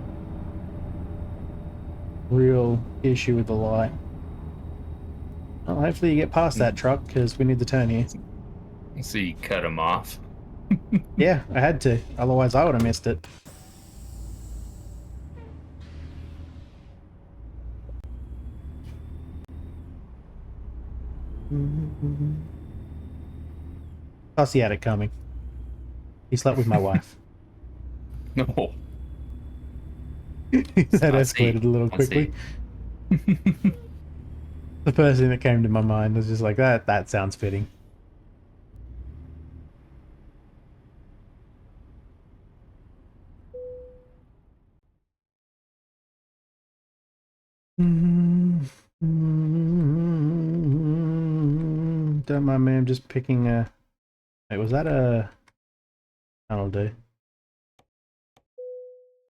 Real issue with the light. Well, hopefully you get past that truck, because we need to turn here. So you cut him off. Yeah, I had to. Otherwise I would have missed it. Plus he had it coming. He slept with my wife. No. That escalated a little quickly. The first thing that came to my mind was just like, that sounds fitting. Don't mind me, I'm just picking a... Wait, was that a... That'll do.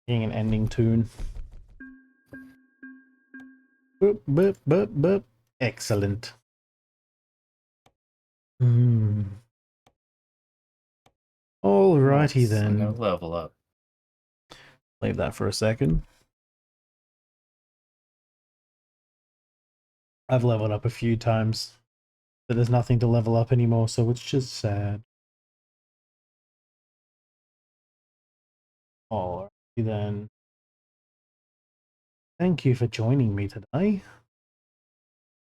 Picking an ending tune. Boop, boop, boop, boop. Excellent. Alrighty I'm gonna then. level up. Leave that for a second. I've leveled up a few times, but there's nothing to level up anymore, so it's just sad. Alrighty then. Thank you for joining me today.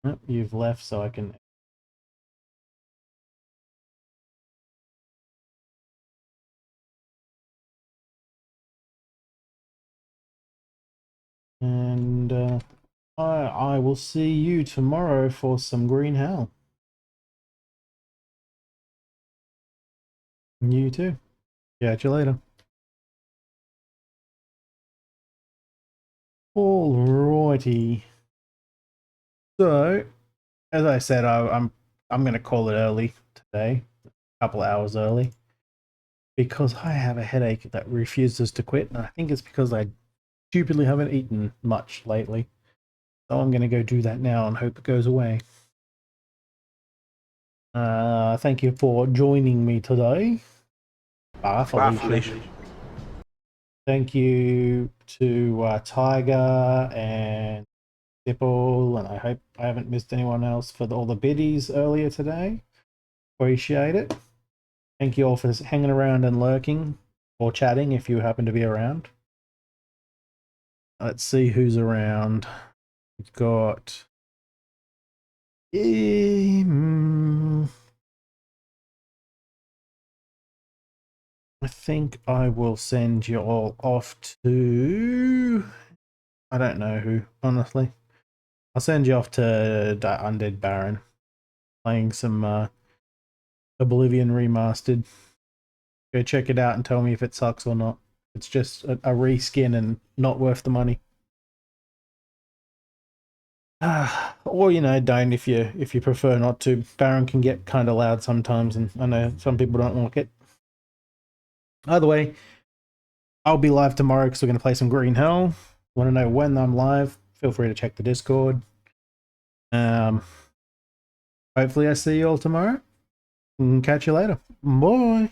Oh, you've left, so I can... And I will see you tomorrow for some green hell. You too. Catch you later. Alrighty. So, as I said, I'm going to call it early today, a couple of hours early, because I have a headache that refuses to quit, and I think it's because I stupidly haven't eaten much lately. So I'm going to go do that now and hope it goes away. Thank you for joining me today. Bye, Felicia. Thank you to Tiger and Dipple, and I hope I haven't missed anyone else for all the biddies earlier today. Appreciate it. Thank you all for hanging around and lurking, or chatting if you happen to be around. Let's see who's around. We've got... I think I will send you all off to... I don't know who, honestly. I'll send you off to Undead Baron. Playing some Oblivion Remastered. Go check it out and tell me if it sucks or not. It's just a reskin and not worth the money. Or, you know, don't if you prefer not to. Baron can get kind of loud sometimes, and I know some people don't like it. Either way, I'll be live tomorrow because we're going to play some Green Hell. Want to know when I'm live? Feel free to check the Discord. Hopefully I see you all tomorrow. And catch you later. Bye.